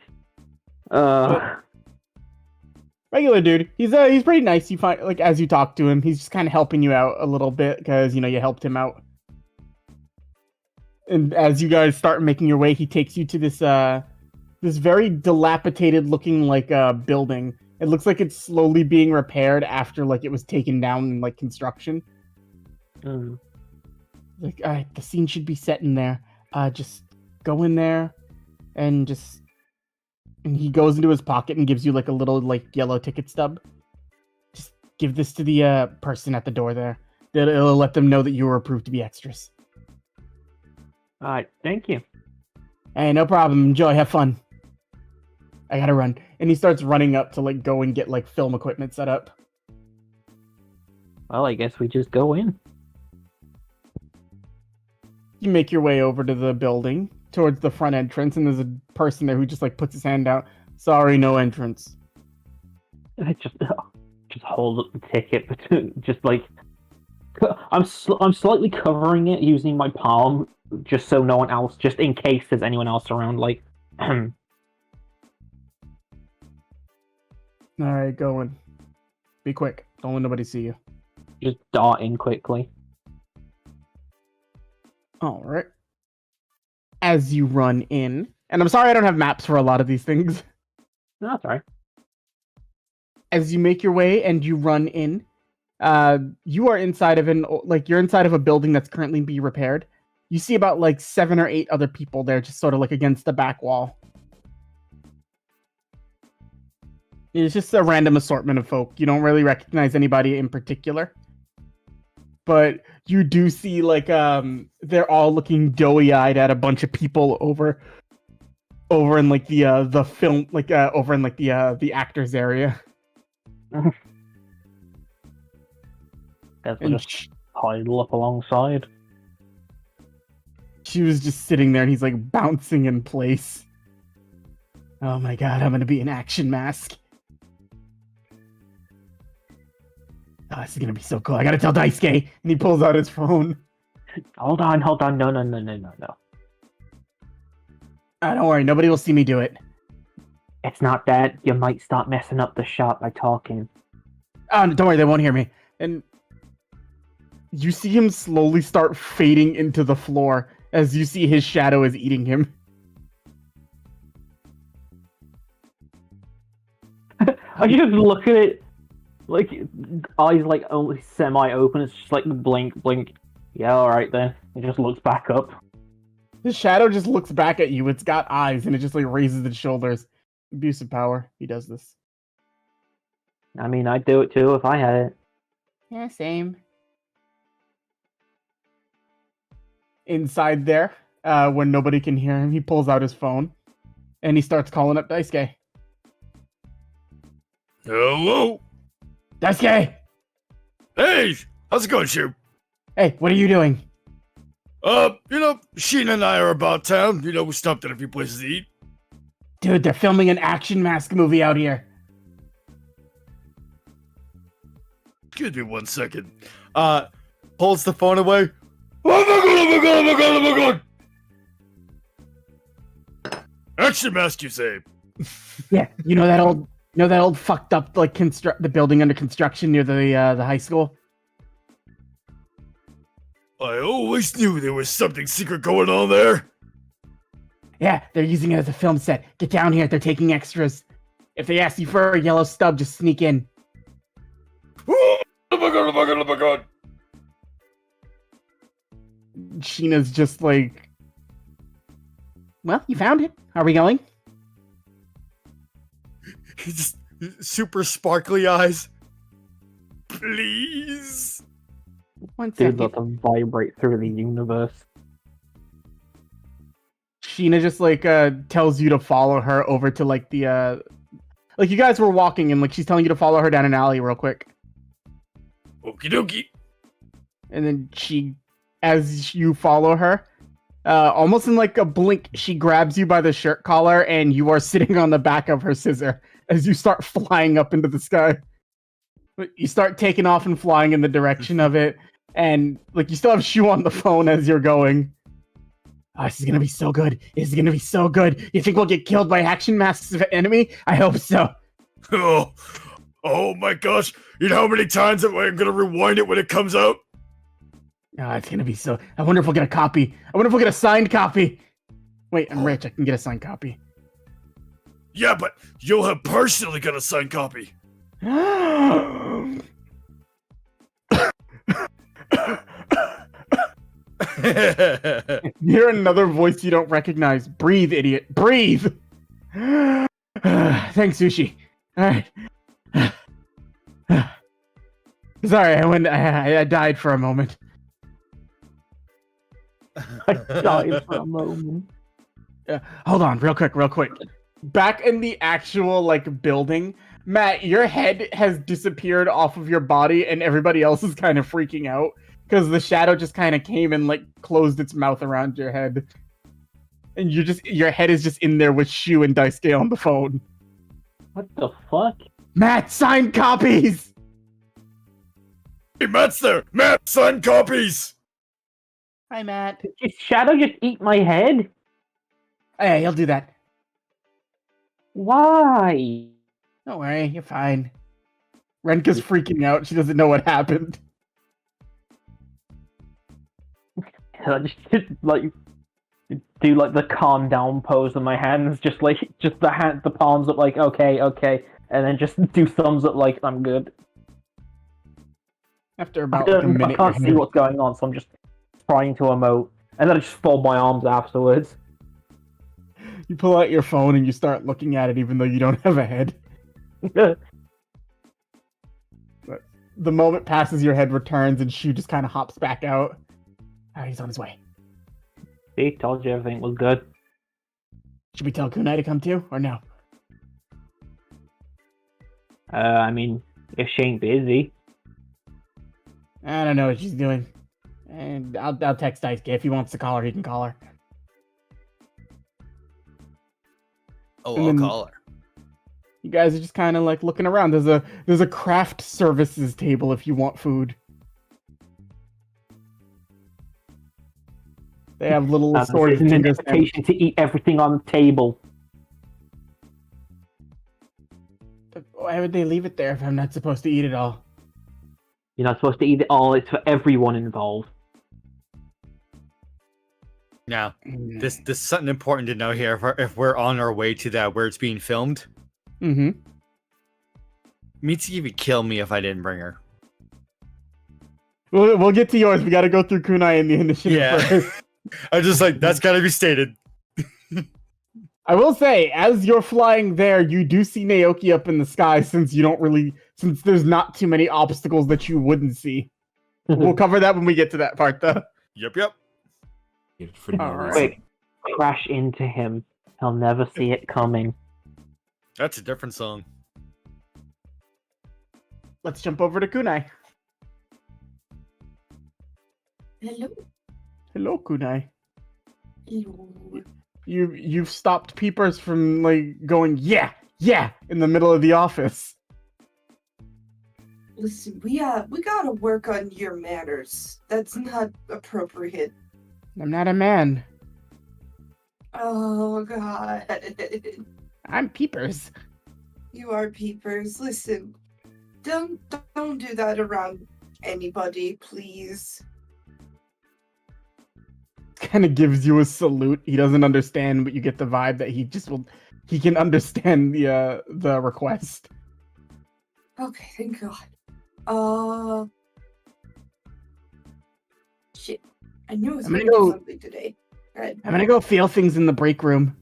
Speaker 4: Regular dude. He's pretty nice. You find, like, as you talk to him, he's just kind of helping you out a little bit because, you know, you helped him out. And as you guys start making your way, he takes you to this this very dilapidated looking like building. It looks like it's slowly being repaired after like it was taken down in like construction. Like, all right, the scene should be set in there. Just go in there and just. And he goes into his pocket and gives you like a little like yellow ticket stub. Just give this to the person at the door there. It'll let them know that you were approved to be extras.
Speaker 5: Alright, thank you.
Speaker 4: Hey, no problem. Enjoy. Have fun. I gotta run. And he starts running up to like go and get like film equipment set up.
Speaker 5: Well, I guess we just go in.
Speaker 4: You make your way over to the building towards the front entrance, and there's a person there who just like puts his hand out. Sorry, no entrance.
Speaker 5: just hold up the ticket, but just like I'm slightly covering it using my palm, just so no one else, just in case there's anyone else around. Like,
Speaker 4: All right, go in. Be quick. Don't let nobody see you.
Speaker 5: just dart in quickly.
Speaker 4: All right. As you run in, and I'm sorry I don't have maps for a lot of these things.
Speaker 5: No, that's all right.
Speaker 4: As you make your way and you run in, you are inside of you're inside of a building that's currently being repaired. You see about like 7 or 8 other people there, just sort of like against the back wall. It's just a random assortment of folk. You don't really recognize anybody in particular. But you do see like they're all looking doughy-eyed at a bunch of people over in like the film, like over in like the actors area.
Speaker 5: Guess we'll just huddle up alongside.
Speaker 4: She was just sitting there and he's like bouncing in place. Oh my god, I'm gonna be an action mask. Oh, this is gonna be so cool. I gotta tell Daisuke. And he pulls out his phone.
Speaker 5: Hold on. No.
Speaker 4: Don't worry, nobody will see me do it.
Speaker 5: It's not that. You might start messing up the shot by talking.
Speaker 4: Oh, don't worry, they won't hear me. And you see him slowly start fading into the floor as you see his shadow is eating him.
Speaker 5: I just look at it, like, eyes like only semi-open. It's just like blink. Yeah, alright then. It just looks back up.
Speaker 4: The shadow just looks back at you. It's got eyes and it just like raises its shoulders. Abuse of power. He does this.
Speaker 5: I mean, I'd do it too if I had it.
Speaker 4: Yeah, same. Inside there, when nobody can hear him, he pulls out his phone and he starts calling up Daisuke.
Speaker 2: Hello?
Speaker 4: Daisuke!
Speaker 2: Hey! How's it going, Shu?
Speaker 4: Hey, what are you doing?
Speaker 2: Sheena and I are about town. We stopped at a few places to eat.
Speaker 4: Dude, they're filming an action mask movie out here.
Speaker 2: Give me 1 second. Pulls the phone away. Oh my god! Action mask, you say?
Speaker 4: Yeah, you know that old fucked up like the building under construction near the high school?
Speaker 2: I always knew there was something secret going on there.
Speaker 4: Yeah, they're using it as a film set. Get down here, they're taking extras. If they ask you for a yellow stub, just sneak in.
Speaker 2: Oh my god.
Speaker 4: Sheena's just like, well, you found it. Are we going?
Speaker 2: He's just super sparkly eyes. Please.
Speaker 4: 1
Speaker 5: Dude,
Speaker 4: second.
Speaker 5: let them vibrate through the universe.
Speaker 4: Sheena just like tells you to follow her over to like the like you guys were walking and like she's telling you to follow her down an alley real quick.
Speaker 2: Okie dokie.
Speaker 4: And then as you follow her, almost in like a blink, she grabs you by the shirt collar and you are sitting on the back of her scissor as you start flying up into the sky. You start taking off and flying in the direction of it, and like you still have Shu on the phone as you're going. Oh, this is gonna be so good. This is gonna be so good. You think we'll get killed by action masks of enemy? I hope so.
Speaker 2: Oh my gosh. You know how many times I'm gonna rewind it when it comes out?
Speaker 4: Oh, it's gonna be so... I wonder if we'll get a copy. I wonder if we'll get a signed copy. Wait, I'm rich. I can get a signed copy.
Speaker 2: Yeah, but you'll have personally got a signed copy.
Speaker 4: You hear another voice you don't recognize. Breathe, idiot. Breathe! Thanks, Sushi. Alright. Sorry, I died for a moment.
Speaker 5: I died for a moment.
Speaker 4: Hold on, real quick. Back in the actual, like, building, Matt, your head has disappeared off of your body and everybody else is kind of freaking out because the shadow just kind of came and, like, closed its mouth around your head. And your head is just in there with Shu and Daisuke on the phone.
Speaker 5: What the fuck?
Speaker 4: Matt, signed copies!
Speaker 2: Hey, Matt's there! Matt, sign copies!
Speaker 4: Hi, Matt.
Speaker 5: Did Shadow just eat my head?
Speaker 4: Hey, he'll do that.
Speaker 5: Why?
Speaker 4: Don't worry, you're fine. Renka's freaking out. She doesn't know what happened.
Speaker 5: I just like do like the calm down pose with my hands, just the palms up, like okay, and then just do thumbs up, like I'm good.
Speaker 4: After about a minute,
Speaker 5: I can't see what's going on, so I'm just trying to emote, and then I just fold my arms afterwards.
Speaker 4: You pull out your phone and you start looking at it, even though you don't have a head. But the moment passes, your head returns, and Shu just kind of hops back out. He's on his way.
Speaker 5: See, told you everything was good.
Speaker 4: Should we tell Kunai to come too, or no?
Speaker 5: I mean, if she ain't busy.
Speaker 4: I don't know what she's doing. And I'll text Daisuke. If he wants to call her, he can call her.
Speaker 2: Oh,
Speaker 4: And
Speaker 2: I'll
Speaker 4: then-
Speaker 2: call her.
Speaker 4: You guys are just kind of like looking around. There's a craft services table if you want food. They have little assorted
Speaker 5: This is an
Speaker 4: finger
Speaker 5: invitation to eat everything on the table.
Speaker 4: sandwiches. Why would they leave it there if I'm not supposed to eat it all?
Speaker 5: You're not supposed to eat it all. It's for everyone involved.
Speaker 2: Now, this is something important to know here. If we're on our way to that where it's being filmed,
Speaker 4: Mm-hmm.
Speaker 2: Mitsuki would kill me if I didn't bring her.
Speaker 4: We'll get to yours. We got to go through Kunai and the initiative first.
Speaker 2: I'm just like, that's gotta be stated.
Speaker 4: I will say, as you're flying there, you do see Naoki up in the sky since there's not too many obstacles that you wouldn't see. We'll cover that when we get to that part, though.
Speaker 2: Yep.
Speaker 1: For no
Speaker 4: Alright.
Speaker 1: reason.
Speaker 5: Wait, crash into him. He'll never see it coming.
Speaker 2: That's a different song.
Speaker 4: Let's jump over to Kunai.
Speaker 3: Hello.
Speaker 4: Hello, Kunai.
Speaker 3: Hello.
Speaker 4: You've stopped Peepers from like going yeah in the middle of the office.
Speaker 3: Listen, we gotta work on your manners. That's not appropriate.
Speaker 4: I'm not a man.
Speaker 3: Oh God.
Speaker 4: I'm Peepers.
Speaker 3: You are Peepers. Listen, don't do that around anybody, please.
Speaker 4: Kind of gives you a salute. He doesn't understand, but you get the vibe that he can understand the request.
Speaker 3: Okay, thank God. Shit. I knew I was
Speaker 4: I'm
Speaker 3: gonna
Speaker 4: gonna
Speaker 3: do
Speaker 4: go-
Speaker 3: something today. Right.
Speaker 4: I'm gonna go feel things in the break room.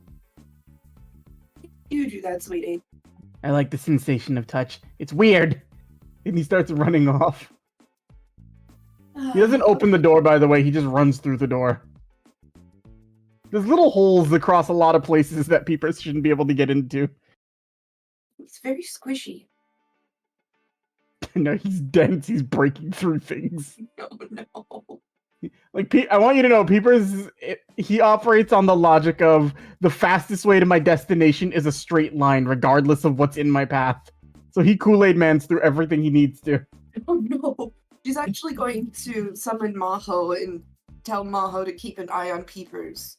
Speaker 3: You do that, sweetie.
Speaker 4: I like the sensation of touch. It's weird. And he starts running off. He doesn't open the door, by the way. He just runs through the door. There's little holes across a lot of places that Peepers shouldn't be able to get into.
Speaker 3: It's very squishy.
Speaker 4: No, he's dense. He's breaking through things.
Speaker 3: No, no.
Speaker 4: Like, I want you to know, Peepers, he operates on the logic of the fastest way to my destination is a straight line, regardless of what's in my path. So he Kool-Aid Mans through everything he needs to.
Speaker 3: Oh no. She's actually going to summon Maho and tell Maho to keep an eye on Peepers.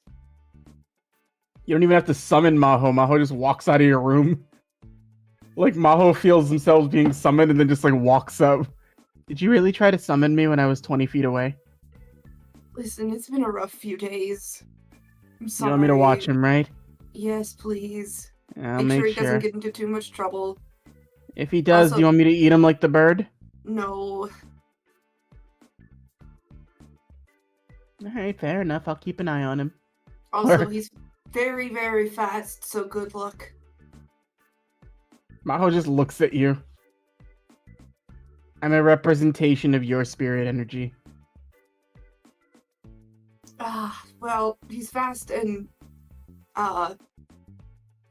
Speaker 4: You don't even have to summon Maho. Maho just walks out of your room. Like, Maho feels themselves being summoned and then just, like, walks up. Did you really try to summon me when I was 20 feet away?
Speaker 3: Listen, it's been a rough few days. I'm
Speaker 4: You
Speaker 3: sorry.
Speaker 4: want me to watch him, right?
Speaker 3: Yes, please.
Speaker 4: I'll
Speaker 3: Make sure
Speaker 4: make
Speaker 3: he doesn't
Speaker 4: sure.
Speaker 3: get into too much trouble.
Speaker 4: If he does, do
Speaker 3: Also-
Speaker 4: you want me to eat him like the bird?
Speaker 3: No.
Speaker 4: Alright, fair enough. I'll keep an eye on him.
Speaker 3: Also,
Speaker 4: Or-
Speaker 3: he's very, very fast, so good luck.
Speaker 4: Maho just looks at you. I'm a representation of your spirit energy.
Speaker 3: Well, he's fast and,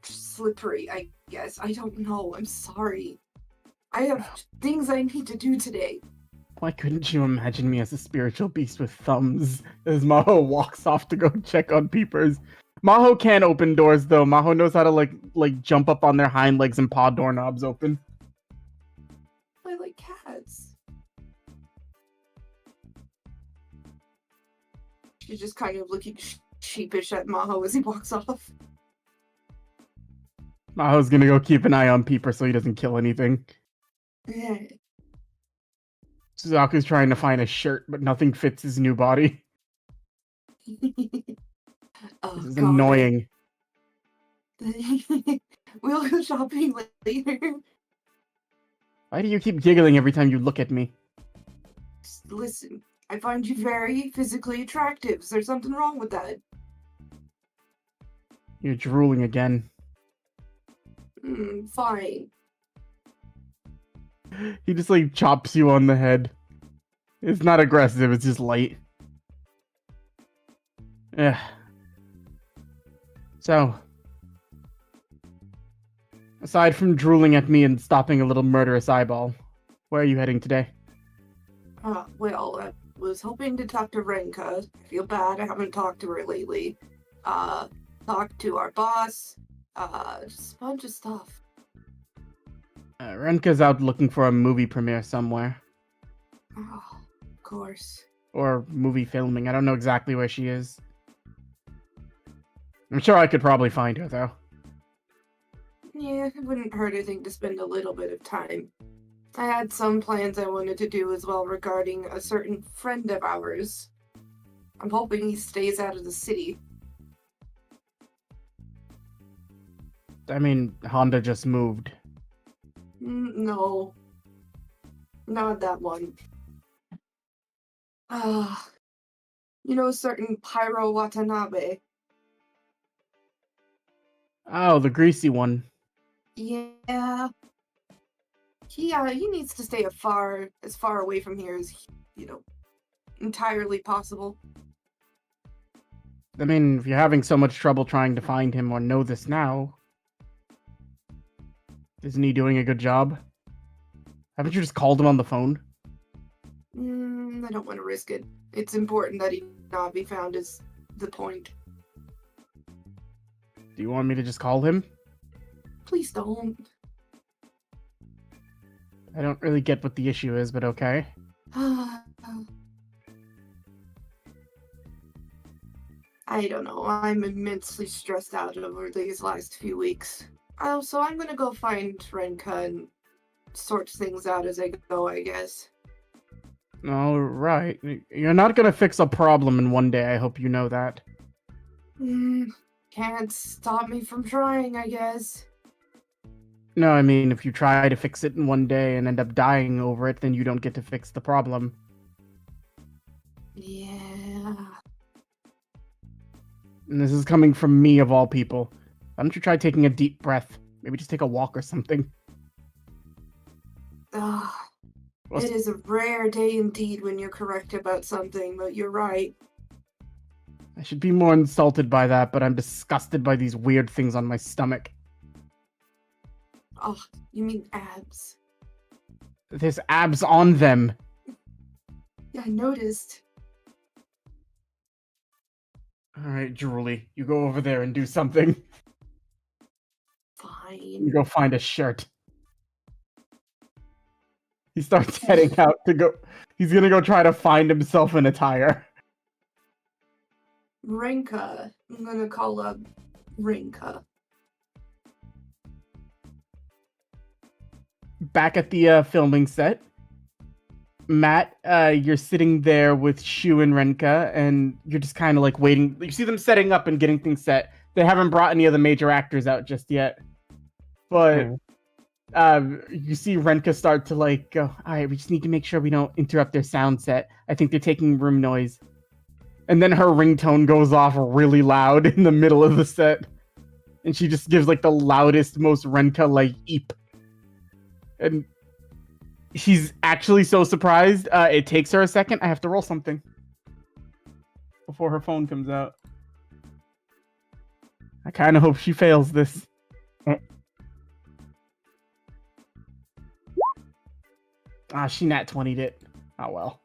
Speaker 3: slippery, I guess. I don't know. I'm sorry. I have things I need to do today.
Speaker 4: Why couldn't you imagine me as a spiritual beast with thumbs? As Maho walks off to go check on Peepers. Maho can't open doors though. Maho knows how to like jump up on their hind legs and paw doorknobs open.
Speaker 3: I like cats. She's just kind of looking sheepish at Maho as he walks off.
Speaker 4: Maho's gonna go keep an eye on Peeper so he doesn't kill anything.
Speaker 3: Yeah.
Speaker 4: Suzaku's trying to find a shirt, but nothing fits his new body.
Speaker 3: Oh,
Speaker 4: This is
Speaker 3: God.
Speaker 4: annoying.
Speaker 3: We'll go shopping later.
Speaker 4: Why do you keep giggling every time you look at me?
Speaker 3: Just listen, I find you very physically attractive. Is there something wrong with that?
Speaker 4: You're drooling again.
Speaker 3: Fine.
Speaker 4: He just like chops you on the head. It's not aggressive, it's just light. Yeah. So, aside from drooling at me and stopping a little murderous eyeball, where are you heading today?
Speaker 3: Well, I was hoping to talk to Renka. I feel bad, I haven't talked to her lately. Talk to our boss. Just a bunch of stuff.
Speaker 4: Renka's out looking for a movie premiere somewhere.
Speaker 3: Oh, of course.
Speaker 4: Or movie filming. I don't know exactly where she is. I'm sure I could probably find her, though.
Speaker 3: Yeah, it wouldn't hurt, I think, to spend a little bit of time. I had some plans I wanted to do as well regarding a certain friend of ours. I'm hoping he stays out of the city.
Speaker 4: I mean, Honda just moved.
Speaker 3: No. Not that one. You know, a certain Pyro Watanabe.
Speaker 4: Oh, the greasy one.
Speaker 3: Yeah. He needs to stay as far away from here as, entirely possible.
Speaker 4: I mean, if you're having so much trouble trying to find him or know this now, isn't he doing a good job? Haven't you just called him on the phone?
Speaker 3: I don't want to risk it. It's important that he not be found is the point.
Speaker 4: Do you want me to just call him?
Speaker 3: Please don't.
Speaker 4: I don't really get what the issue is, but okay.
Speaker 3: I don't know. I'm immensely stressed out over these last few weeks. So I'm gonna go find Renka and sort things out as I go, I guess.
Speaker 4: All right. You're not gonna fix a problem in one day. I hope you know that.
Speaker 3: Can't stop me from trying, I guess.
Speaker 4: No, I mean, if you try to fix it in one day and end up dying over it, then you don't get to fix the problem.
Speaker 3: Yeah.
Speaker 4: And this is coming from me, of all people. Why don't you try taking a deep breath? Maybe just take a walk or something.
Speaker 3: It is a rare day indeed when you're correct about something, but you're right.
Speaker 4: I should be more insulted by that, but I'm disgusted by these weird things on my stomach.
Speaker 3: Oh, you mean abs?
Speaker 4: There's abs on them.
Speaker 3: Yeah, I noticed.
Speaker 4: Alright, Drooly, you go over there and do something.
Speaker 3: Fine.
Speaker 4: You go find a shirt. He starts heading out to go. He's gonna go try to find himself an attire.
Speaker 3: Renka. I'm gonna call up Renka.
Speaker 4: Back at the filming set, Matt, you're sitting there with Shu and Renka, and you're just kind of like waiting. You see them setting up and getting things set. They haven't brought any of the major actors out just yet, but you see Renka start to like go, all right, we just need to make sure we don't interrupt their sound set. I think they're taking room noise. And then her ringtone goes off really loud in the middle of the set. And she just gives like the loudest, most Renka like eep. And she's actually so surprised. It takes her a second. I have to roll something before her phone comes out. I kind of hope she fails this. She nat 20'd it. Oh well.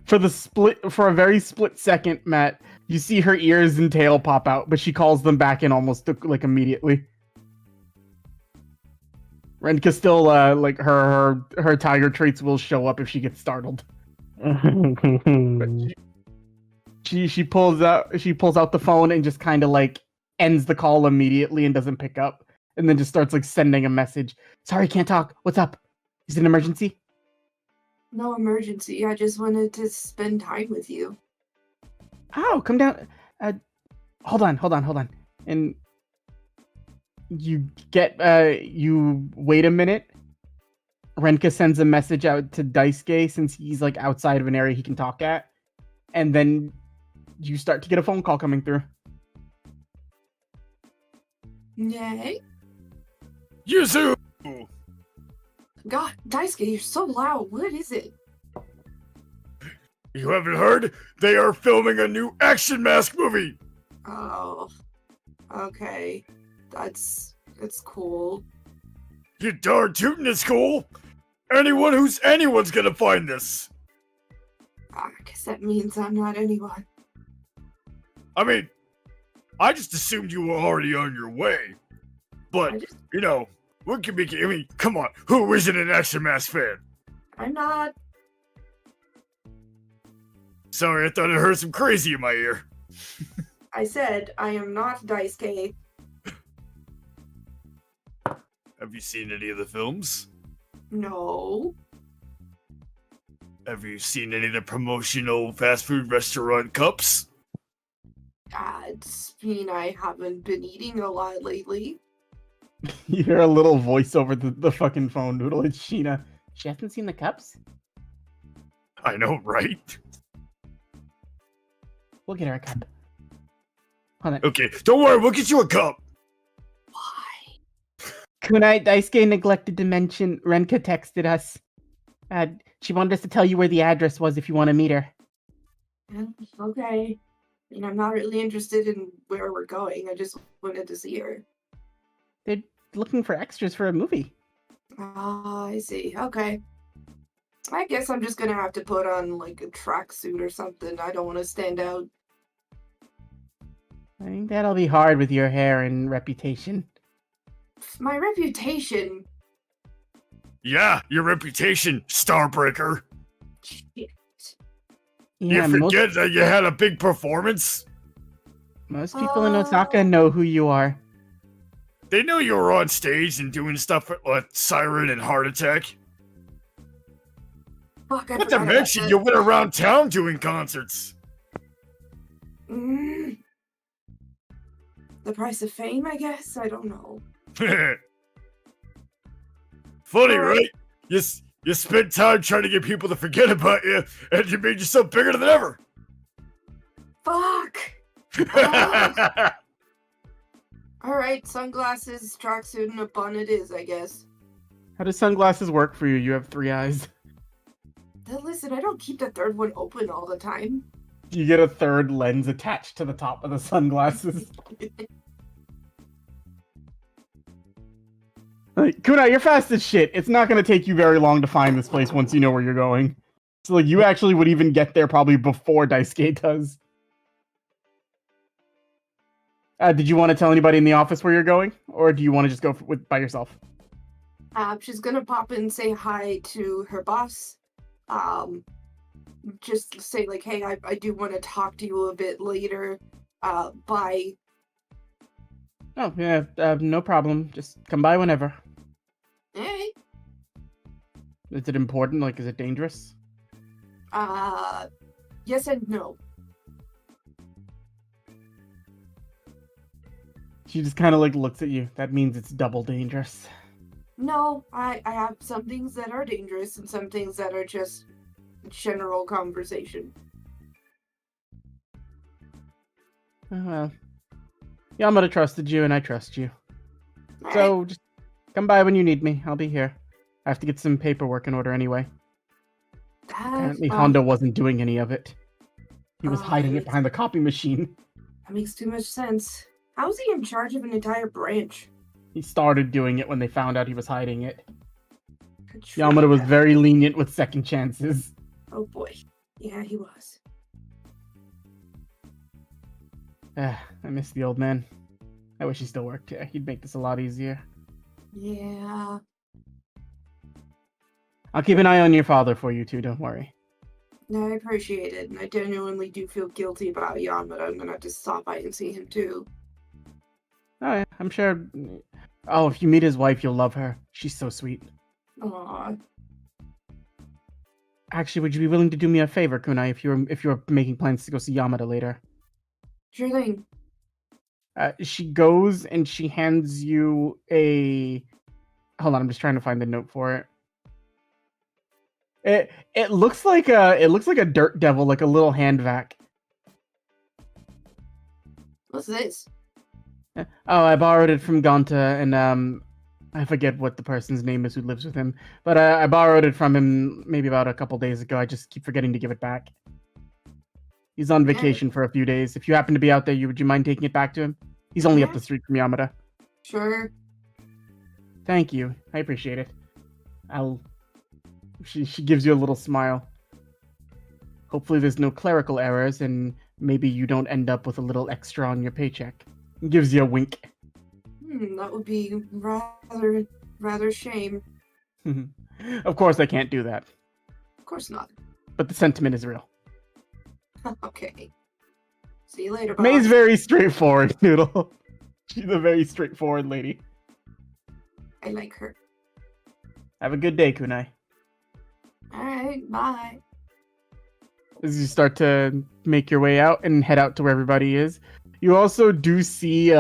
Speaker 4: For a very split second, Matt, you see her ears and tail pop out, but she calls them back in almost like immediately. Renka still like her tiger traits will show up if she gets startled. She pulls out the phone and just kind of like ends the call immediately and doesn't pick up, and then just starts like sending a message. Sorry, can't talk. What's up? Is it an emergency?
Speaker 3: No emergency. I just wanted to spend time with you.
Speaker 4: Oh, come down. Hold on. And you wait a minute. Renka sends a message out to Daisuke since he's like outside of an area he can talk at, and then you start to get a phone call coming through.
Speaker 3: Yay.
Speaker 2: Yuzu!
Speaker 3: God, Daisuke, you're so loud. What is it?
Speaker 2: You haven't heard? They are filming a new Action Mask movie!
Speaker 3: Oh. Okay. It's cool.
Speaker 2: You darn tootin' it's cool! Anyone's gonna find this!
Speaker 3: I guess that means I'm not anyone.
Speaker 2: I mean, I just assumed you were already on your way. But, what can make it? I mean, come on, who isn't an Action Mask fan?
Speaker 3: I'm not.
Speaker 2: Sorry, I thought I heard some crazy in my ear.
Speaker 3: I said I am not Daisuke.
Speaker 2: Have you seen any of the films?
Speaker 3: No.
Speaker 2: Have you seen any of the promotional fast food restaurant cups?
Speaker 3: I haven't been eating a lot lately.
Speaker 4: You hear a little voice over the fucking phone, Noodle. It's Sheena. She hasn't seen the cups?
Speaker 2: I know, right?
Speaker 4: We'll get her a cup. Hold on.
Speaker 2: Okay, don't worry, we'll get you a cup.
Speaker 3: Why?
Speaker 4: Kunai, Daisuke neglected to mention Renka texted us. She wanted us to tell you where the address was if you want to meet her.
Speaker 3: Okay. I mean, I'm not really interested in where we're going. I just wanted to see her.
Speaker 4: They're looking for extras for a movie.
Speaker 3: Ah, I see. Okay. I guess I'm just gonna have to put on, like, a tracksuit or something. I don't want to stand out.
Speaker 4: I think that'll be hard with your hair and reputation.
Speaker 3: My reputation?
Speaker 2: Yeah, your reputation, Starbreaker.
Speaker 3: Shit.
Speaker 4: Yeah,
Speaker 2: you forget that you had a big performance?
Speaker 4: Most people in Osaka know who you are.
Speaker 2: They know you were on stage and doing stuff with Siren and Heart Attack.
Speaker 3: Fuck, I
Speaker 2: Not to
Speaker 3: forgot about
Speaker 2: mention,
Speaker 3: that.
Speaker 2: you went around town doing concerts.
Speaker 3: The price of fame, I guess? I don't know.
Speaker 2: Funny, right? You spent time trying to get people to forget about you, and you made yourself bigger than ever.
Speaker 3: Fuck! Oh. Alright, sunglasses, tracksuit, and a bun it is, I guess.
Speaker 4: How do sunglasses work for you? You have 3 eyes.
Speaker 3: Listen, I don't keep the third one open all the time.
Speaker 4: You get a third lens attached to the top of the sunglasses. Like, Kunai, you're fast as shit. It's not going to take you very long to find this place once you know where you're going. So, like, you actually would even get there probably before Daisuke does. Did you want to tell anybody in the office where you're going? Or do you want to just go by yourself?
Speaker 3: She's gonna pop in and say hi to her boss. Just say, like, hey, I do want to talk to you a bit later. Bye.
Speaker 4: Oh, yeah, no problem. Just come by whenever.
Speaker 3: Hey.
Speaker 4: Is it important? Like, is it dangerous?
Speaker 3: Yes and no.
Speaker 4: She just kind of, like, looks at you. That means it's double dangerous.
Speaker 3: No, I have some things that are dangerous and some things that are just general conversation.
Speaker 4: Oh, well. Yamada trusted you, and I trust you. So, just come by when you need me. I'll be here. I have to get some paperwork in order anyway. Apparently, Honda wasn't doing any of it. He was hiding it behind the copy machine.
Speaker 3: That makes too much sense. How is he in charge of an entire branch?
Speaker 4: He started doing it when they found out he was hiding it. Yamada was very lenient with second chances.
Speaker 3: Oh boy. Yeah, he was.
Speaker 4: I miss the old man. I wish he still worked here. He'd make this a lot easier.
Speaker 3: Yeah.
Speaker 4: I'll keep an eye on your father for you too, don't worry.
Speaker 3: I appreciate it, and I genuinely do feel guilty about Jan, but I'm gonna have to stop by and see him too.
Speaker 4: Oh, yeah, I'm sure. Oh, if you meet his wife, you'll love her. She's so sweet.
Speaker 3: Aw.
Speaker 4: Actually, would you be willing to do me a favor, Kunai, if you're making plans to go see Yamada later?
Speaker 3: Sure thing.
Speaker 4: She goes and she hands you a. Hold on, I'm just trying to find the note for it. It looks like a dirt devil, like a little hand vac.
Speaker 3: What's this?
Speaker 4: Oh, I borrowed it from Gonta, and I forget what the person's name is who lives with him, but I borrowed it from him maybe about a couple days ago. I just keep forgetting to give it back. He's on vacation for a few days. If you happen to be out there, would you mind taking it back to him? He's only up the street from Yamada.
Speaker 3: Sure.
Speaker 4: Thank you. I appreciate it. She gives you a little smile. Hopefully there's no clerical errors, and maybe you don't end up with a little extra on your paycheck. Gives you a wink.
Speaker 3: That would be rather shame.
Speaker 4: Of course I can't do that.
Speaker 3: Of course not.
Speaker 4: But the sentiment is real.
Speaker 3: Okay. See you later, boss.
Speaker 4: May's very straightforward, Noodle. She's a very straightforward lady.
Speaker 3: I like her.
Speaker 4: Have a good day, Kunai.
Speaker 3: Alright, bye.
Speaker 4: As you start to make your way out and head out to where everybody is, you also do see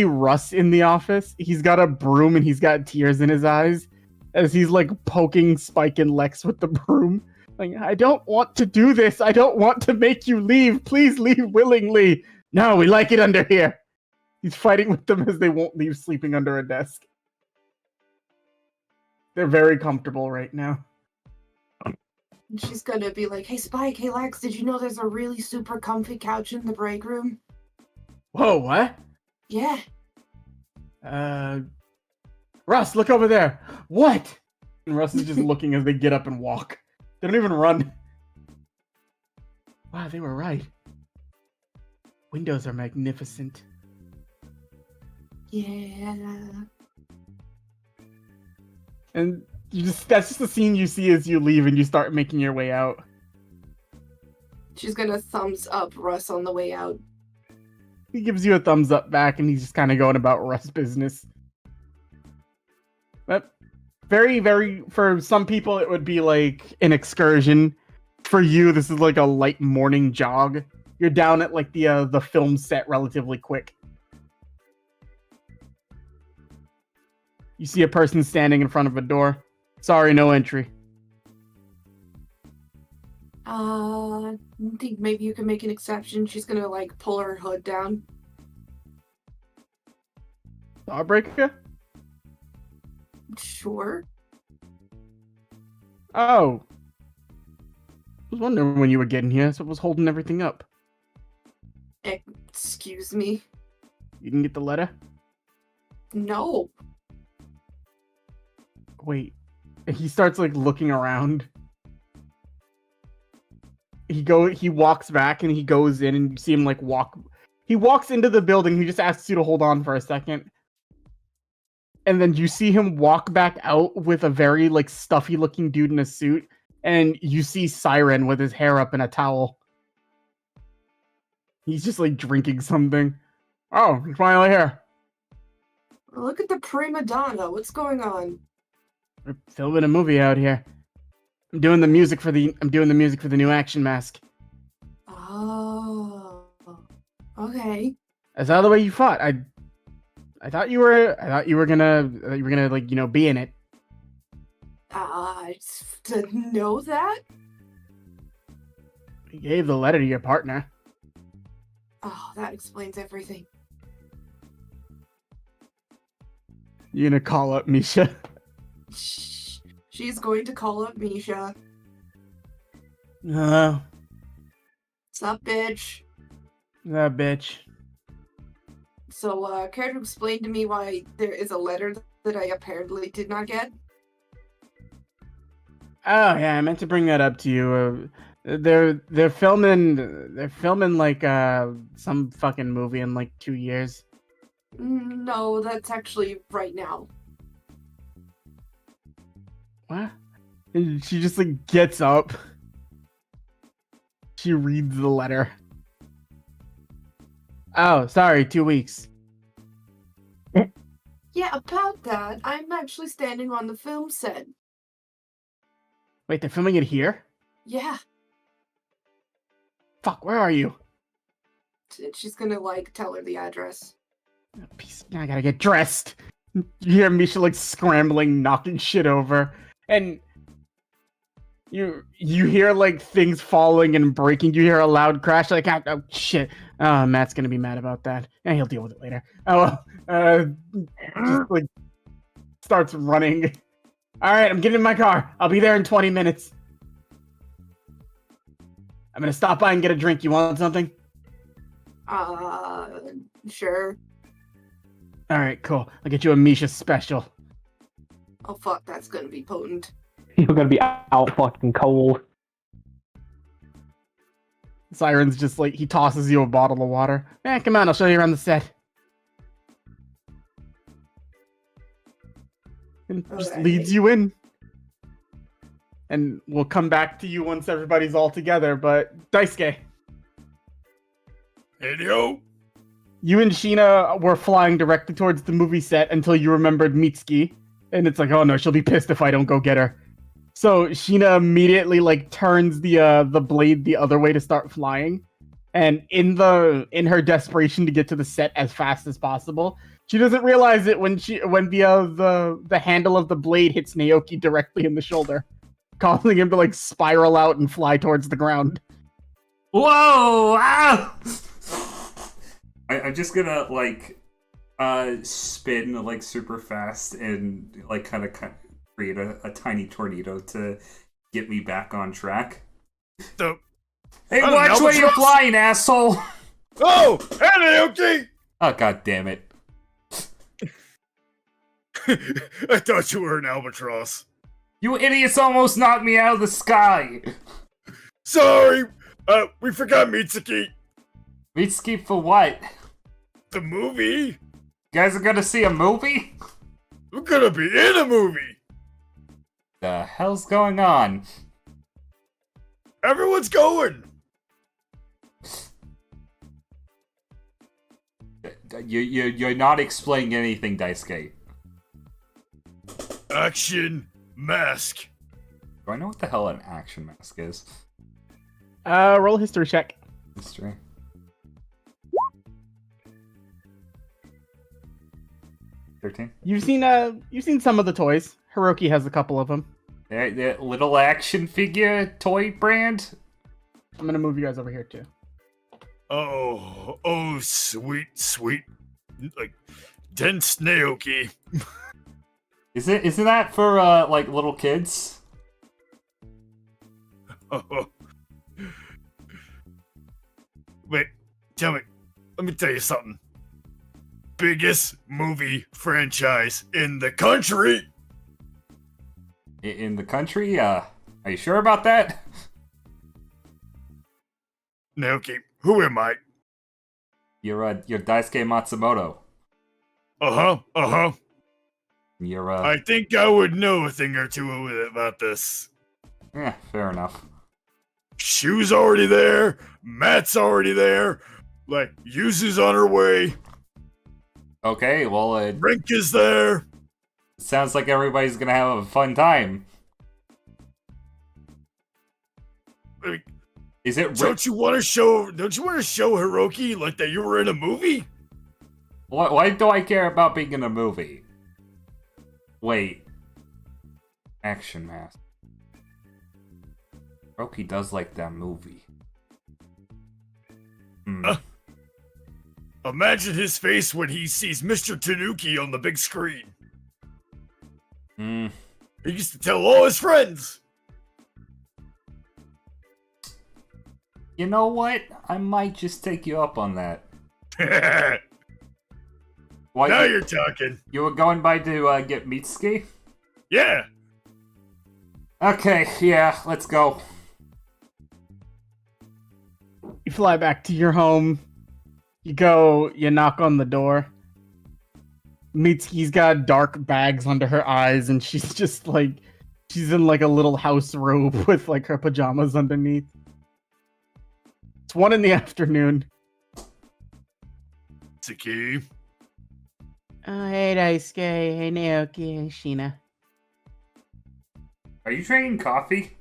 Speaker 4: Russ in the office. He's got a broom and he's got tears in his eyes as he's like poking Spike and Lex with the broom. Like, I don't want to do this. I don't want to make you leave. Please leave willingly. No, we like it under here. He's fighting with them as they won't leave sleeping under a desk. They're very comfortable right now.
Speaker 3: She's gonna be like, hey Spike, hey Lex, did you know there's a really super comfy couch in the break room?
Speaker 4: Whoa, what?
Speaker 3: Yeah.
Speaker 4: Russ, look over there. What? And Russ is just looking as they get up and walk. They don't even run. Wow, they were right. Windows are magnificent.
Speaker 3: Yeah.
Speaker 4: And that's just the scene you see as you leave and you start making your way out.
Speaker 3: She's gonna thumbs up Russ on the way out.
Speaker 4: He gives you a thumbs up back and he's just kind of going about Russ business. But very, very, for some people it would be like an excursion. For you, this is like a light morning jog. You're down at like the film set relatively quick. You see a person standing in front of a door. Sorry, no entry.
Speaker 3: I think maybe you can make an exception. She's gonna like pull her hood down.
Speaker 4: Starbreaker?
Speaker 3: Sure.
Speaker 4: Oh. I was wondering when you were getting here, so it was holding everything up.
Speaker 3: Excuse me?
Speaker 4: You didn't get the letter?
Speaker 3: No.
Speaker 4: Wait. He starts like looking around. He walks back and he goes in and you see him like walk. He walks into the building. He just asks you to hold on for a second. And then you see him walk back out with a very like stuffy looking dude in a suit. And you see Siren with his hair up in a towel. He's just like drinking something. Oh, you're finally here.
Speaker 3: Look at the prima donna. What's going on?
Speaker 4: We're filming a movie out here. I'm doing the music for the new action mask.
Speaker 3: Oh. Okay.
Speaker 4: I saw the way you fought. I thought you were gonna like, you know, be in it.
Speaker 3: To know that?
Speaker 4: You gave the letter to your partner.
Speaker 3: Oh, that explains everything.
Speaker 4: You gonna call up Misha?
Speaker 3: She's going to call up Misha.
Speaker 4: Hello.
Speaker 3: What's up, bitch?
Speaker 4: That bitch.
Speaker 3: So, care to explain to me why there is a letter that I apparently did not get?
Speaker 4: Oh yeah, I meant to bring that up to you. They're filming like some fucking movie in like 2 years.
Speaker 3: No, that's actually right now.
Speaker 4: What? And she just like gets up. She reads the letter. Oh, sorry, 2 weeks.
Speaker 3: Yeah, about that, I'm actually standing on the film set.
Speaker 4: Wait, they're filming it here?
Speaker 3: Yeah.
Speaker 4: Fuck, where are you?
Speaker 3: She's gonna, like, tell her the address.
Speaker 4: I gotta get dressed. You hear Misha like scrambling, knocking shit over, and you hear like things falling and breaking. You hear a loud crash, like oh shit. Matt's gonna be mad about that, and he'll deal with it later. Just like starts running. All right, I'm getting in my car. I'll be there in 20 minutes. I'm gonna stop by and get a drink. You want something?
Speaker 3: Sure.
Speaker 4: All right, cool. I'll get you a Misha special.
Speaker 3: Oh fuck, that's gonna be potent.
Speaker 5: You're gonna be out fucking cold.
Speaker 4: Siren's just like, he tosses you a bottle of water. Come on, I'll show you around the set. And just
Speaker 3: Okay.
Speaker 4: leads you in. And we'll come back to you once everybody's all together, but Daisuke.
Speaker 2: Hey, yo.
Speaker 4: You and Sheena were flying directly towards the movie set until you remembered Mitsuki. And it's like, oh no, she'll be pissed if I don't go get her. So Sheena immediately like turns the blade the other way to start flying. And in her desperation to get to the set as fast as possible, she doesn't realize it when the handle of the blade hits Naoki directly in the shoulder, causing him to like spiral out and fly towards the ground.
Speaker 1: Whoa! Ah! I'm just gonna like spin like super fast and like kind of create a tiny tornado to get me back on track. Hey, watch where you're flying, asshole!
Speaker 2: Oh, hey, Naoki!
Speaker 1: Oh, god damn it.
Speaker 2: I thought you were an albatross.
Speaker 1: You idiots almost knocked me out of the sky!
Speaker 2: Sorry, we forgot Mitsuki.
Speaker 1: Mitsuki for what?
Speaker 2: The movie?
Speaker 1: You guys are gonna see a movie?
Speaker 2: We're gonna be in a movie.
Speaker 1: The hell's going on?
Speaker 2: Everyone's going.
Speaker 1: You're not explaining anything, Daisuke.
Speaker 2: Action mask.
Speaker 1: Do I know what the hell an action mask is?
Speaker 4: Roll a history check.
Speaker 1: History.
Speaker 4: You've seen some of the toys. Hiroki has a couple of them.
Speaker 1: The little action figure toy brand?
Speaker 4: I'm gonna move you guys over here too.
Speaker 2: Oh, sweet, like dense Naoki.
Speaker 1: Isn't that for like little kids?
Speaker 2: Oh. Wait, tell me. Let me tell you something. Biggest movie franchise in the country.
Speaker 1: In the country? Are you sure about that?
Speaker 2: Naoki, who am I?
Speaker 1: You're Daisuke Matsumoto.
Speaker 2: Uh-huh.
Speaker 1: You're
Speaker 2: I think I would know a thing or two about this.
Speaker 1: Yeah, fair enough.
Speaker 2: Shu's already there. Matt's already there. Like, Yuzu's on her way.
Speaker 1: Okay, well,
Speaker 2: Rink is there.
Speaker 1: sounds like everybody's gonna have a fun time.
Speaker 2: Like,
Speaker 1: Is it?
Speaker 2: don't you want to show Hiroki like that you were in a movie?
Speaker 1: Why do I care about being in a movie? Wait. Action mask. Hiroki does like that movie.
Speaker 2: Imagine his face when he sees Mr. Tanuki on the big screen. He used to tell all his friends.
Speaker 1: You know what? I might just take you up on that. Why?
Speaker 2: Now you're talking.
Speaker 1: You were going by to get Mitsuki?
Speaker 2: Yeah.
Speaker 1: Okay, yeah, let's go.
Speaker 4: You fly back to your home. You knock on the door. Mitsuki's got dark bags under her eyes, and she's just like, She's in like a little house robe with like her pajamas underneath. It's 1 PM.
Speaker 2: Siki.
Speaker 4: Oh, hey, Daisuke. Hey, Naoki. Hey, Sheena.
Speaker 1: Are you drinking coffee?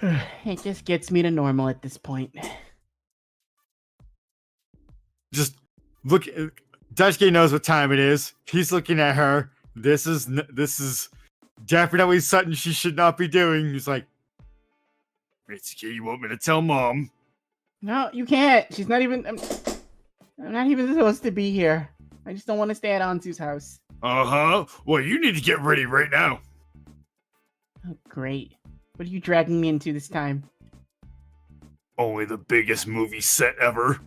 Speaker 4: It just gets me to normal at this point.
Speaker 2: Just look. Daisuke knows what time it is. He's looking at her. This is definitely something she should not be doing. He's like, Mitsuki, you want me to tell Mom?
Speaker 4: No, you can't. She's not even. I'm not even supposed to be here. I just don't want to stay at Ansu's house.
Speaker 2: Uh-huh. Well, you need to get ready right now.
Speaker 4: Oh, great. What are you dragging me into this time?
Speaker 2: Only the biggest movie set ever.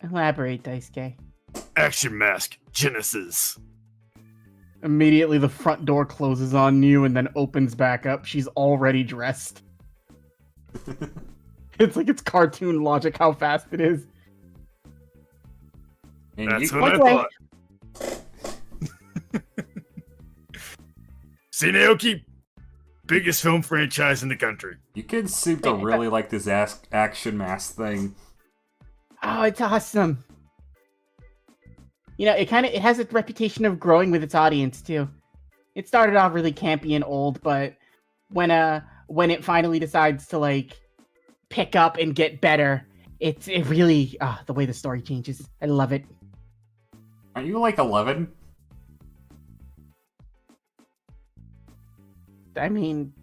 Speaker 4: Elaborate, Daisuke.
Speaker 2: Action Mask Genesis.
Speaker 4: Immediately, the front door closes on you and then opens back up. She's already dressed. It's like it's cartoon logic how fast it is.
Speaker 1: And
Speaker 2: That's
Speaker 1: you,
Speaker 2: what I thought. See, Naoki, biggest film franchise in the country.
Speaker 1: you kids seem to really like this action mask thing.
Speaker 4: Oh, it's awesome. You know, it has a reputation of growing with its audience too. It started off really campy and old, but when it finally decides to like pick up and get better, it really the way the story changes. I love it.
Speaker 1: Aren't you like 11?
Speaker 4: I mean,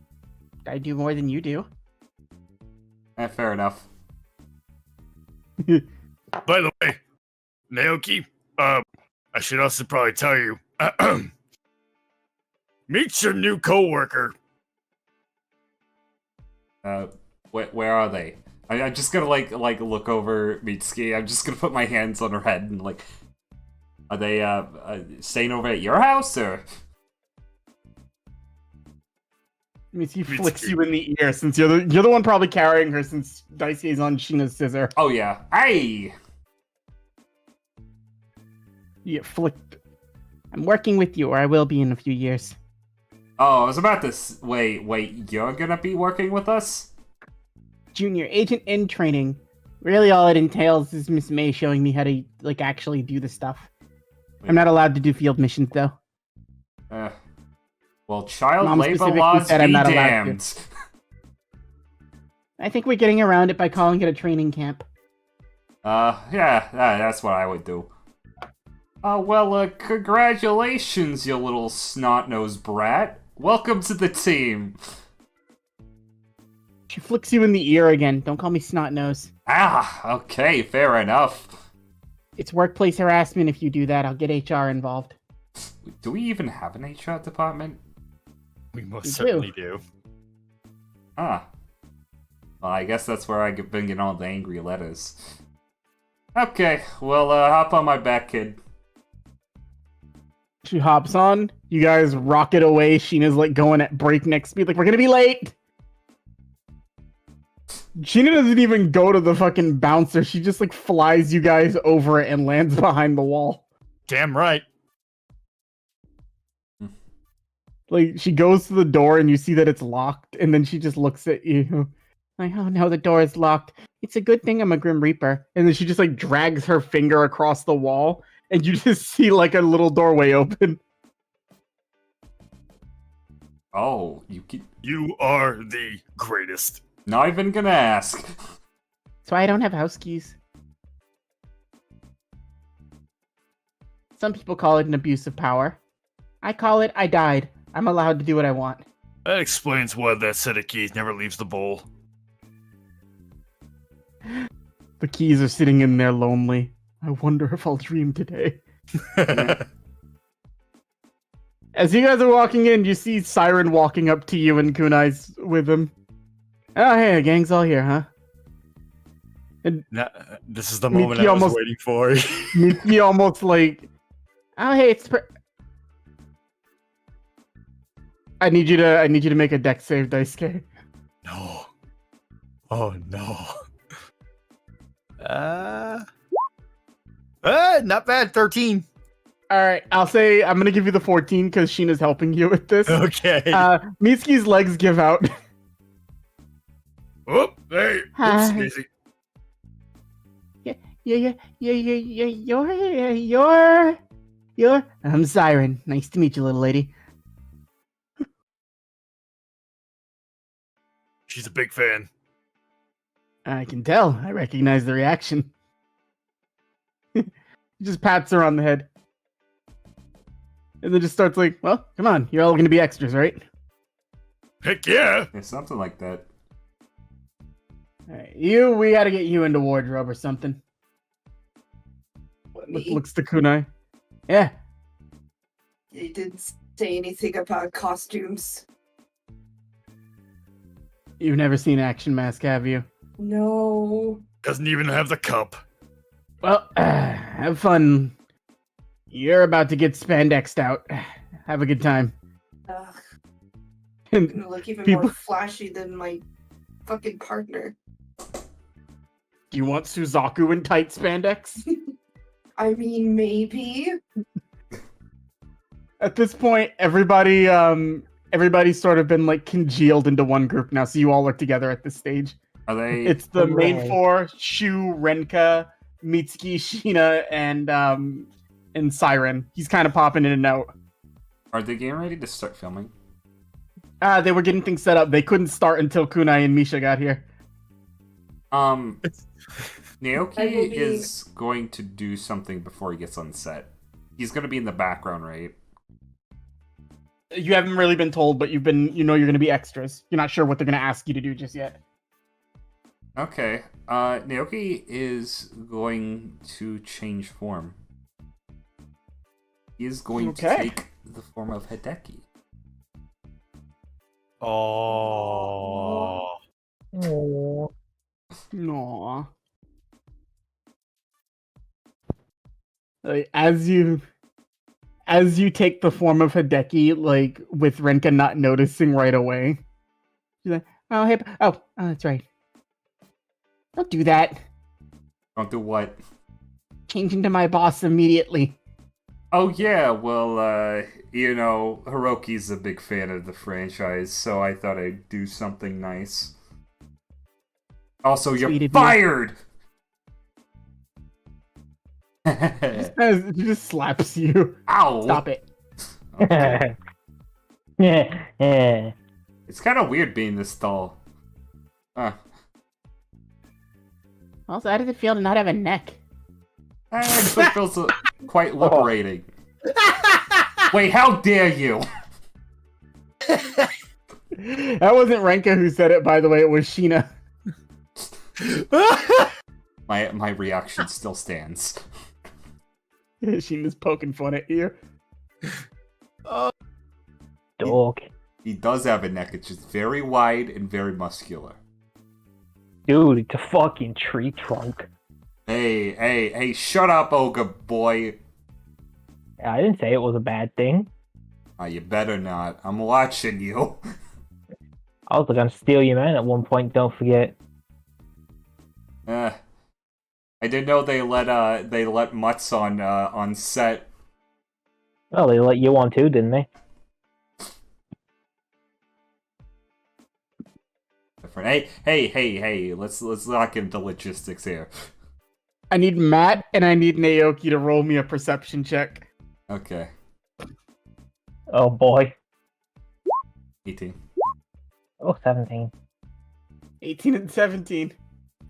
Speaker 4: I do more than you do.
Speaker 1: Fair enough.
Speaker 2: By the way, Naoki, I should also probably tell you, meet your new coworker.
Speaker 1: Where are they? I'm just gonna like look over Mitsuki. I'm just gonna put my hands on her head and like, are they staying over at your house or?
Speaker 4: I mean, he flicks you in the ear since you're the one probably carrying her since Daisuke's on Sheena's scissor.
Speaker 1: Oh yeah, hey!
Speaker 4: You get flicked. I'm working with you, or I will be in a few years.
Speaker 1: Oh, I was about to wait. You're gonna be working with us?
Speaker 4: Junior agent in training. Really, all it entails is Miss May showing me how to like actually do the stuff. I'm not allowed to do field missions though.
Speaker 1: Well, child
Speaker 4: Mom
Speaker 1: labor
Speaker 4: specifically
Speaker 1: laws
Speaker 4: said
Speaker 1: be
Speaker 4: I'm not allowed
Speaker 1: damned.
Speaker 4: I think we're getting around it by calling it a training camp.
Speaker 1: Yeah, that's what I would do. Well, congratulations, you little snot-nosed brat. Welcome to the team.
Speaker 4: She flicks you in the ear again. Don't call me snot nose.
Speaker 1: Ah, okay, fair enough.
Speaker 4: It's workplace harassment. If you do that, I'll get HR involved.
Speaker 1: Do we even have an HR department?
Speaker 2: We most
Speaker 4: We
Speaker 2: certainly do.
Speaker 1: Ah. Well, I guess that's where I've been getting all the angry letters. Okay, well, hop on my back, kid.
Speaker 4: She hops on. You guys rocket away. Sheena's like going at breakneck speed. Like, we're gonna be late. Sheena doesn't even go to the fucking bouncer. She just like flies you guys over it and lands behind the wall.
Speaker 2: Damn right.
Speaker 4: Like, she goes to the door and you see that it's locked, and then she just looks at you. Like, oh no, the door is locked. It's a good thing I'm a Grim Reaper. And then she just like drags her finger across the wall, and you just see like a little doorway open.
Speaker 1: Oh,
Speaker 2: You are the greatest.
Speaker 1: not even gonna ask.
Speaker 4: That's why I don't have house keys. Some people call it an abuse of power. I call it I died. I'm allowed to do what I want.
Speaker 2: That explains why that set of keys never leaves the bowl.
Speaker 4: The keys are sitting in there lonely. I wonder if I'll dream today. As you guys are walking in, you see Siren walking up to you and Kunai's with him. Oh, hey, the gang's all here, huh?
Speaker 2: This is the moment
Speaker 4: Miki
Speaker 2: I was
Speaker 4: almost-
Speaker 2: waiting for.
Speaker 4: He almost like, oh, hey, it's. I need you to make a deck save, Daisuke.
Speaker 2: No. Oh no. Not bad. 13.
Speaker 4: All right, I'll say I'm gonna give you the 14 because Sheena's helping you with this.
Speaker 2: Okay.
Speaker 4: Mitsuki's legs give out.
Speaker 2: Oh, hey.
Speaker 4: Hi.
Speaker 2: Oops, Daisy.
Speaker 4: You're. I'm Siren. Nice to meet you, little lady.
Speaker 2: She's a big fan.
Speaker 4: I can tell. I recognize the reaction. He just pats her on the head. And then just starts like, well, come on. You're all gonna be extras, right?
Speaker 2: Heck yeah.
Speaker 1: Yeah, something like that.
Speaker 4: All right, we gotta get you into wardrobe or something. Looks to Kunai. Yeah.
Speaker 3: They didn't say anything about costumes.
Speaker 4: You've never seen Action Mask, have you?
Speaker 3: No.
Speaker 2: Doesn't even have the cup.
Speaker 4: Well, have fun. You're about to get spandexed out. Have a good time.
Speaker 3: Ugh,
Speaker 4: And
Speaker 3: gonna look even
Speaker 4: people-
Speaker 3: more flashy than my fucking partner.
Speaker 4: do you want Suzaku in tight spandex?
Speaker 3: I mean, maybe.
Speaker 4: At this point, everybody's sort of been like congealed into one group now, so you all are together at this stage.
Speaker 1: Are they?
Speaker 4: It's the main
Speaker 5: Hooray.
Speaker 4: four: Shu, Renka, Mitsuki, Sheena, and Siren. He's kind of popping in and out.
Speaker 1: Are they getting ready to start filming?
Speaker 4: They were getting things set up. They couldn't start until Kunai and Misha got here.
Speaker 1: Naoki
Speaker 3: I will be-
Speaker 1: is going to do something before he gets on set. He's going to be in the background, right?
Speaker 4: You haven't really been told, but you're going to be extras. You're not sure what they're going to ask you to do just yet.
Speaker 1: Okay. Naoki is going to change form. He is going to
Speaker 4: Okay.
Speaker 1: take the form of Hideki.
Speaker 2: Oh.
Speaker 5: Oh.
Speaker 4: Aww. Like, as you take the form of Hideki, like with Renka not noticing right away, she's like, "Oh hey, oh that's right. Don't do that.
Speaker 1: Don't do what?
Speaker 4: Change into my boss immediately."
Speaker 1: Oh yeah, well, Hiroki's a big fan of the franchise, so I thought I'd do something nice. Also,
Speaker 4: Sweet
Speaker 1: you're
Speaker 4: of you.
Speaker 1: fired!
Speaker 4: She just slaps you.
Speaker 1: Ow!
Speaker 4: Stop it.
Speaker 1: Okay.
Speaker 5: Yeah.
Speaker 1: It's kind of weird being this tall.
Speaker 4: Also, how does it feel to not have a neck?
Speaker 1: It actually feels quite liberating. Wait, how dare you?
Speaker 4: That wasn't Renka who said it, by the way. It was Sheena.
Speaker 1: My reaction still stands.
Speaker 4: Sheena's poking fun at you.
Speaker 5: Dog.
Speaker 1: He does have a neck. It's just very wide and very muscular.
Speaker 5: Dude, it's a fucking tree trunk.
Speaker 1: Hey, shut up, Ogre boy.
Speaker 5: I didn't say it was a bad thing.
Speaker 1: You better not. I'm watching you.
Speaker 5: I was gonna steal your man at one point, don't forget.
Speaker 1: I didn't know they let Mutts on set.
Speaker 5: Well, they let you on too, didn't they?
Speaker 1: Different. Hey, let's not get into logistics here.
Speaker 4: I need Matt and I need Naoki to roll me a perception check.
Speaker 1: Okay.
Speaker 5: Oh boy.
Speaker 1: 18.
Speaker 5: Oh, 17.
Speaker 4: 18 and 17.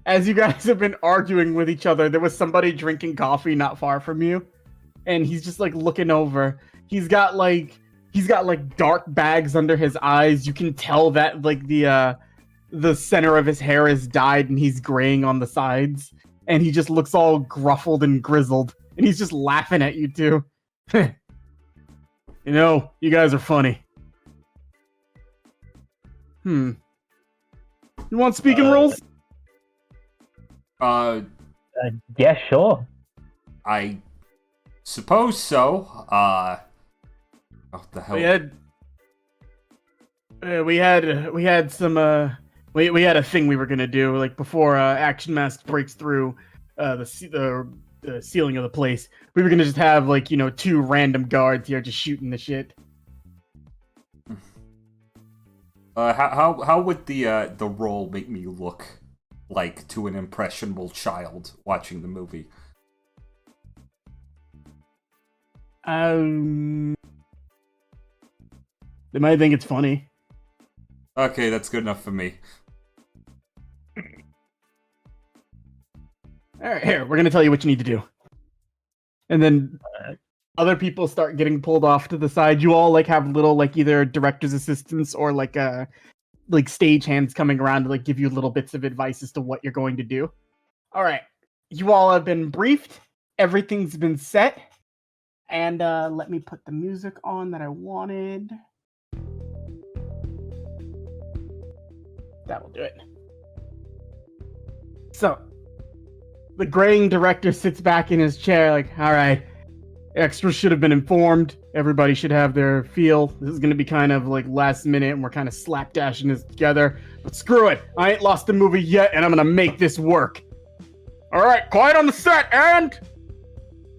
Speaker 4: As you guys have been arguing with each other, there was somebody drinking coffee not far from you. And he's just like looking over. He's got like dark bags under his eyes. You can tell that like the center of his hair is dyed and he's graying on the sides. And he just looks all gruffled and grizzled. And he's just laughing at you two. You guys are funny. You want speaking roles?
Speaker 5: Yeah, sure.
Speaker 1: I suppose so. What the hell?
Speaker 4: We had a thing we were gonna do like before Action Mask breaks through. The the ceiling of the place. We were gonna just have like, you know, 2 random guards here just shooting the shit.
Speaker 1: How would the role make me look like to an impressionable child watching the movie?
Speaker 4: They might think it's funny.
Speaker 1: Okay, that's good enough for me.
Speaker 4: Alright, here, we're gonna tell you what you need to do. And then other people start getting pulled off to the side. You all like have little like either director's assistants or like stage hands coming around to like give you little bits of advice as to what you're going to do. Alright. You all have been briefed. Everything's been set. And let me put the music on that I wanted. That will do it. So, the graying director sits back in his chair like, all right, extras should have been informed. Everybody should have their feel. This is going to be kind of like last minute and we're kind of slapdashing this together. But screw it. I ain't lost the movie yet and I'm going to make this work. All right, quiet on the set and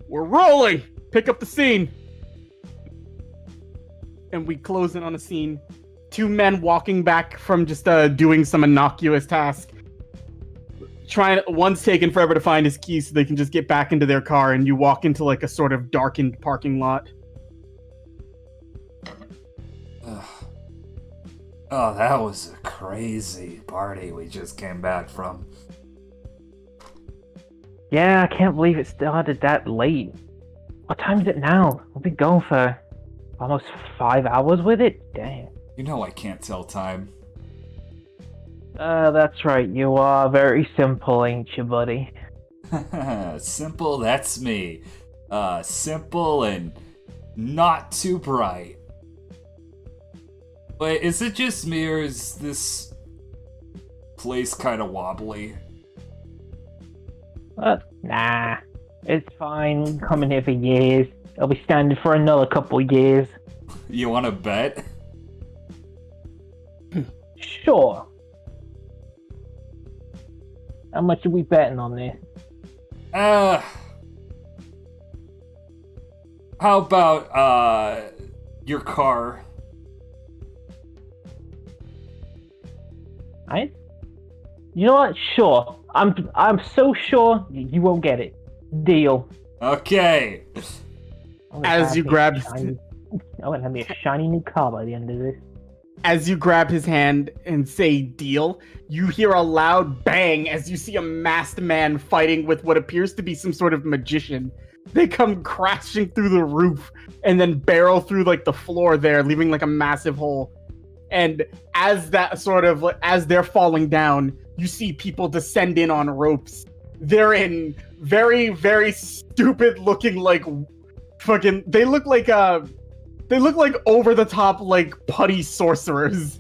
Speaker 4: we're rolling. Pick up the scene. And we close in on a scene. 2 men walking back from just doing some innocuous task. One's taken forever to find his keys so they can just get back into their car, and you walk into like a sort of darkened parking lot.
Speaker 1: Oh, that was a crazy party we just came back from.
Speaker 5: Yeah, I can't believe it started that late. What time is it now? We've been going for almost 5 hours with it? Damn.
Speaker 1: You know I can't tell time.
Speaker 5: That's right. You are very simple, ain't you, buddy?
Speaker 1: Simple, that's me. Simple and not too bright. But is it just me or is this place kind of wobbly?
Speaker 5: Nah. It's fine. Coming here for years. I'll be standing for another couple years.
Speaker 1: You want to bet?
Speaker 5: Sure. How much are we betting on this?
Speaker 1: How about, your car?
Speaker 5: You know what? Sure. I'm so sure you won't get it. Deal.
Speaker 1: Okay.
Speaker 4: As you grab...
Speaker 5: I'm gonna have me a shiny new car by the end of this.
Speaker 4: As you grab his hand and say deal, you hear a loud bang as you see a masked man fighting with what appears to be some sort of magician. They come crashing through the roof and then barrel through like the floor there, leaving like a massive hole. And as that sort of, as they're falling down, you see people descend in on ropes. They're in very, very stupid looking like fucking, they look like over the top like putty sorcerers.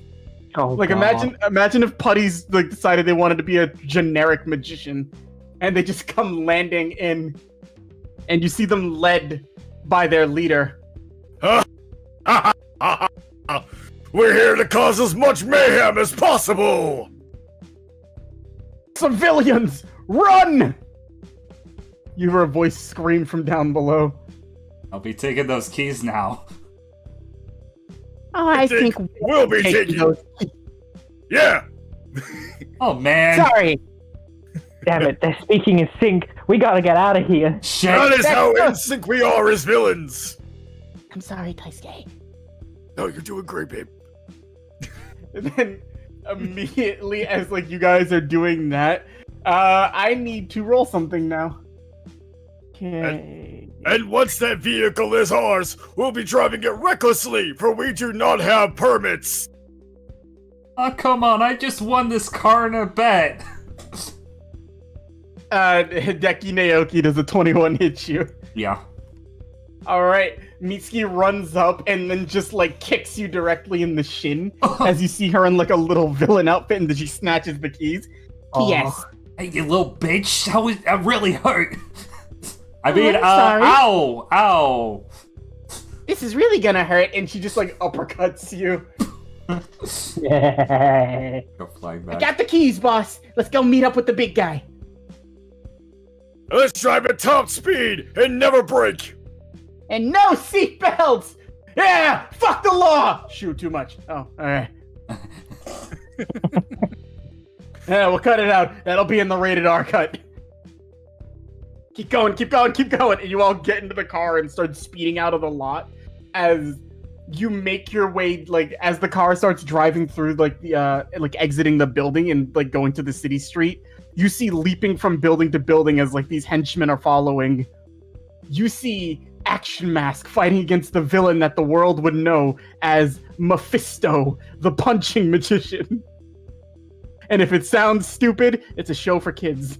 Speaker 5: Oh,
Speaker 4: like
Speaker 5: God.
Speaker 4: imagine if putties like decided they wanted to be a generic magician and they just come landing in and you see them led by their leader.
Speaker 2: We're here to cause as much mayhem as possible!
Speaker 4: Civilians, run! You hear a voice scream from down below.
Speaker 1: I'll be taking those keys now.
Speaker 4: Oh, I think
Speaker 2: we'll be taking those. Yeah!
Speaker 1: Oh, man.
Speaker 5: Sorry! Damn it, they're speaking in sync. We gotta get out of here.
Speaker 1: Shit.
Speaker 2: That is how in sync we are as villains!
Speaker 4: I'm sorry, Taisuke.
Speaker 2: No, you're doing great, babe.
Speaker 4: And then immediately as like you guys are doing that, I need to roll something now. Okay.
Speaker 2: And once that vehicle is ours, we'll be driving it recklessly, for we do not have permits.
Speaker 1: Oh, come on, I just won this car in a bet.
Speaker 4: Hideki Naoki, does a 21 hit you?
Speaker 1: Yeah.
Speaker 4: Alright, Mitsuki runs up and then just like kicks you directly in the shin as you see her in like a little villain outfit and then she snatches the keys. Yes.
Speaker 1: Hey, you little bitch, that really hurt. I mean,
Speaker 4: I'm sorry.
Speaker 1: Ow.
Speaker 4: This is really gonna hurt, and she just like uppercuts you.
Speaker 5: Yeah.
Speaker 1: Go flying back.
Speaker 4: I got the keys, boss. Let's go meet up with the big guy.
Speaker 2: Let's drive at top speed and never brake.
Speaker 4: And no seatbelts! Yeah! Fuck the law! Shoot, too much. Oh, alright. Yeah, we'll cut it out. That'll be in the rated R cut. Keep going, keep going, keep going. And you all get into the car and start speeding out of the lot as you make your way, like, as the car starts driving through, like, the, like, exiting the building and, like, going to the city street. You see leaping from building to building as, like, these henchmen are following. You see Action Mask fighting against the villain that the world would know as Mephisto, the punching magician. And if it sounds stupid, it's a show for kids.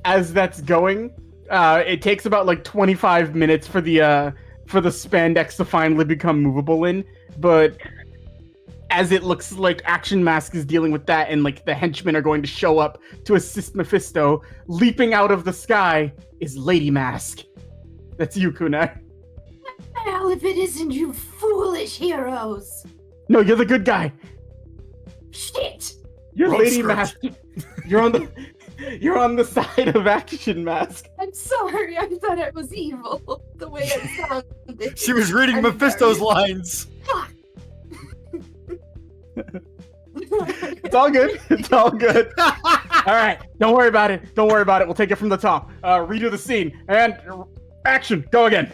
Speaker 4: As that's going, it takes about like 25 minutes for the spandex to finally become movable in, but as it looks like Action Mask is dealing with that and like the henchmen are going to show up to assist Mephisto, leaping out of the sky is Lady Mask. That's you, Kunai.
Speaker 3: Well, if it isn't you foolish heroes.
Speaker 4: No, you're the good guy.
Speaker 3: Shit!
Speaker 4: You're
Speaker 2: Wrong
Speaker 4: Lady
Speaker 2: script.
Speaker 4: Mask. You're on the side of Action Mask.
Speaker 3: I'm sorry, I thought I was evil. The way it sounded.
Speaker 2: She was reading
Speaker 3: I'm
Speaker 2: Mephisto's
Speaker 3: sorry.
Speaker 2: lines.
Speaker 3: Fuck!
Speaker 4: It's all good. It's all good. All right, don't worry about it. Don't worry about it. We'll take it from the top. Redo the scene and action. Go again.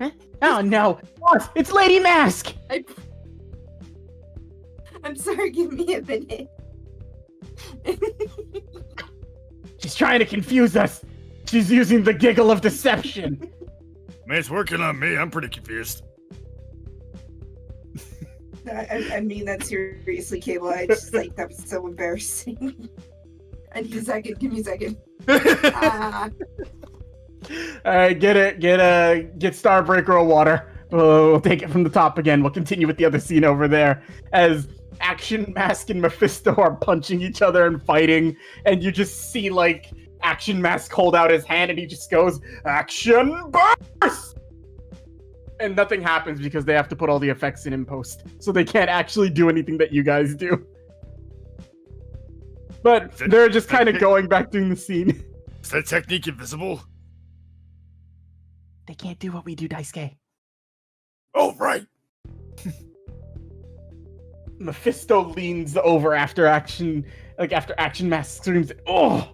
Speaker 4: Huh? Oh no! What? It's Lady Mask.
Speaker 3: I'm sorry, give me a minute.
Speaker 4: She's trying to confuse us. She's using the giggle of deception.
Speaker 2: Man, it's working on me. I'm pretty confused.
Speaker 3: I mean that seriously, Cable. I just like that was so embarrassing. I need a second. Give me a second.
Speaker 4: All right, get Starbreaker a water. We'll take it from the top again. We'll continue with the other scene over there as Action Mask and Mephisto are punching each other and fighting, and you just see like Action Mask hold out his hand and he just goes, "Action Burst!" And nothing happens because they have to put all the effects in post, so they can't actually do anything that you guys do. But they're just kind of going back doing the scene.
Speaker 2: Is that technique invisible?
Speaker 4: They can't do what we do, Daisuke.
Speaker 2: Oh, right.
Speaker 4: Mephisto leans over after Action Mask screams, "Oh!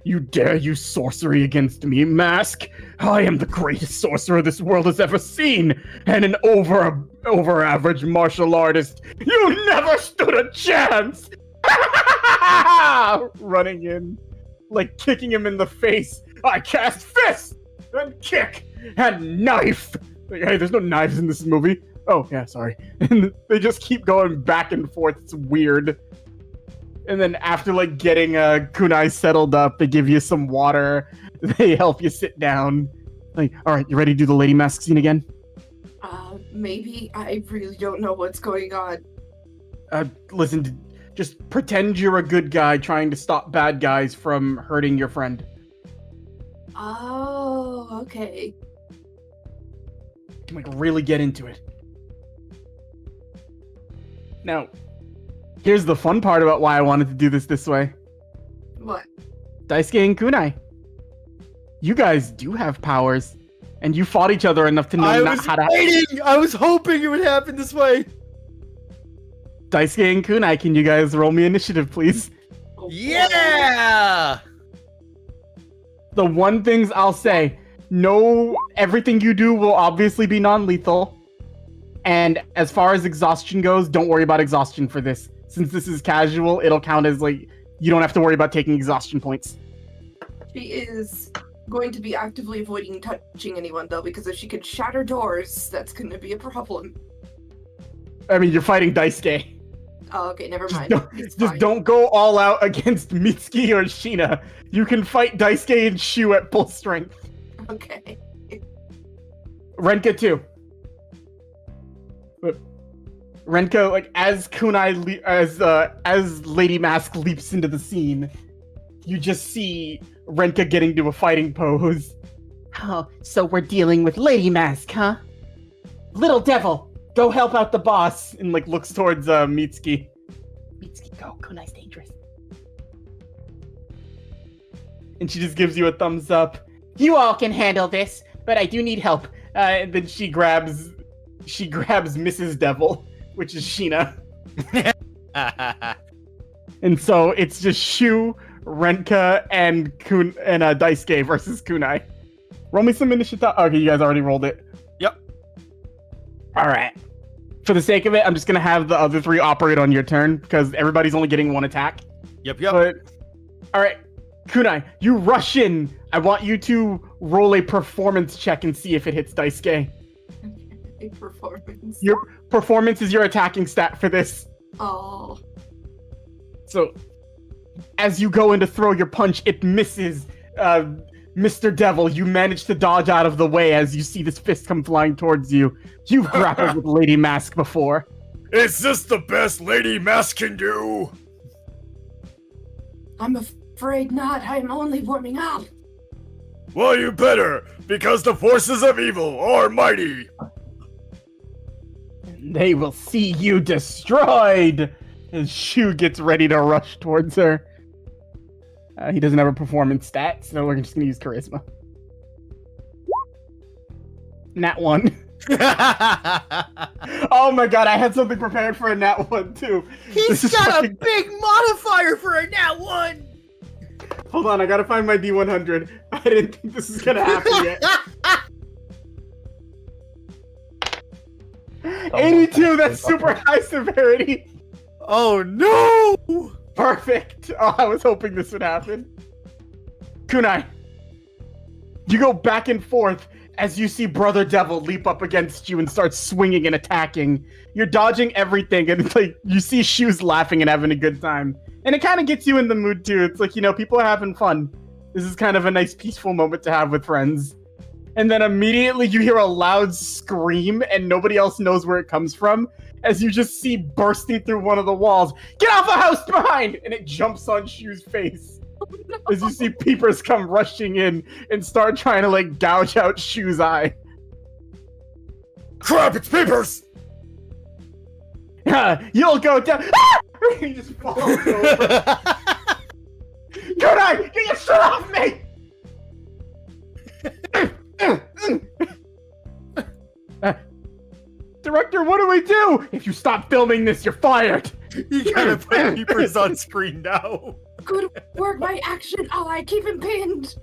Speaker 4: You dare use sorcery against me, Mask? I am the greatest sorcerer this world has ever seen, and an over-average martial artist. You never stood a chance!" Running in, like kicking him in the face. I cast fist, and kick, and knife. Like, hey, there's no knives in this movie. Oh, yeah, sorry. And they just keep going back and forth. It's weird. And then after, like, getting Kunai settled up, they give you some water. They help you sit down. Like, all right, you ready to do the Lady Mask scene again?
Speaker 3: Maybe. I really don't know what's going on.
Speaker 4: Listen, just pretend you're a good guy trying to stop bad guys from hurting your friend.
Speaker 3: Oh, okay.
Speaker 4: Like, really get into it. Now, here's the fun part about why I wanted to do this way.
Speaker 3: What?
Speaker 4: Daisuke and Kunai, you guys do have powers, and you fought each other enough to know how to.
Speaker 2: Waiting! I was hoping it would happen this way.
Speaker 4: Daisuke and Kunai, can you guys roll me initiative, please?
Speaker 3: Oh,
Speaker 2: Yeah!
Speaker 4: The one things I'll say, everything you do will obviously be non-lethal. And as far as exhaustion goes, don't worry about exhaustion for this. Since this is casual, it'll count as, like, you don't have to worry about taking exhaustion points.
Speaker 3: She is going to be actively avoiding touching anyone, though, because if she could shatter doors, that's going to be a problem.
Speaker 4: I mean, you're fighting Daisuke.
Speaker 3: Oh, okay, never mind. It's fine.
Speaker 4: Don't go all out against Mitsuki or Shina. You can fight Daisuke and Shu at full strength.
Speaker 3: Okay.
Speaker 4: Renka too. But Renka, like, as Kunai, as Lady Mask leaps into the scene, you just see Renka getting to a fighting pose. Oh, so we're dealing with Lady Mask, huh? Little devil, go help out the boss, and like looks towards Mitsuki. Mitsuki, go. Kunai's dangerous. And she just gives you a thumbs up. You all can handle this, but I do need help. And then she grabs Mrs. Devil, which is Sheena. And so it's just Shu, Renka, and Daisuke versus Kunai. Roll me some initiative. Okay, you guys already rolled it.
Speaker 2: Yep.
Speaker 4: All right. For the sake of it, I'm just gonna have the other three operate on your turn because everybody's only getting one attack.
Speaker 2: Yep.
Speaker 4: But all right, Kunai, you rush in. I want you to roll a performance check and see if it hits Daisuke.
Speaker 3: A performance.
Speaker 4: Your performance is your attacking stat for this.
Speaker 3: Oh.
Speaker 4: So, as you go in to throw your punch, it misses. Mr. Devil, you manage to dodge out of the way as you see this fist come flying towards you. You've grappled with Lady Mask before.
Speaker 2: Is this the best Lady Mask can do?
Speaker 3: I'm afraid not. I'm only warming up.
Speaker 2: Well, you better, because the forces of evil are mighty.
Speaker 4: They will see you destroyed! As Shu gets ready to rush towards her. He doesn't have a performance stat, so we're just gonna use charisma. Nat 1. Oh my god, I had something prepared for a nat 1 too.
Speaker 2: He's got a big modifier for a nat 1!
Speaker 4: Hold on, I gotta find my D100. I didn't think this was gonna happen yet. 82, that's super high severity.
Speaker 2: Oh no!
Speaker 4: Perfect. Oh, I was hoping this would happen. Kunai, you go back and forth as you see Brother Devil leap up against you and start swinging and attacking. You're dodging everything, and it's like you see Shoes laughing and having a good time. And it kind of gets you in the mood too. It's like, you know, people are having fun. This is kind of a nice peaceful moment to have with friends. And then immediately you hear a loud scream and nobody else knows where it comes from as you just see bursting through one of the walls, "Get off the house behind!" And it jumps on Shu's face.
Speaker 3: Oh, no.
Speaker 4: As you see peepers come rushing in and start trying to like gouge out Shu's eye.
Speaker 2: Crap, it's peepers!
Speaker 4: You'll go down. Ah! He just falls over. Kunai, get your shit off me! Director, what do we do? If you stop filming this, you're fired.
Speaker 2: You gotta put peepers on screen now.
Speaker 3: Good work, my action ally. Keep him pinned.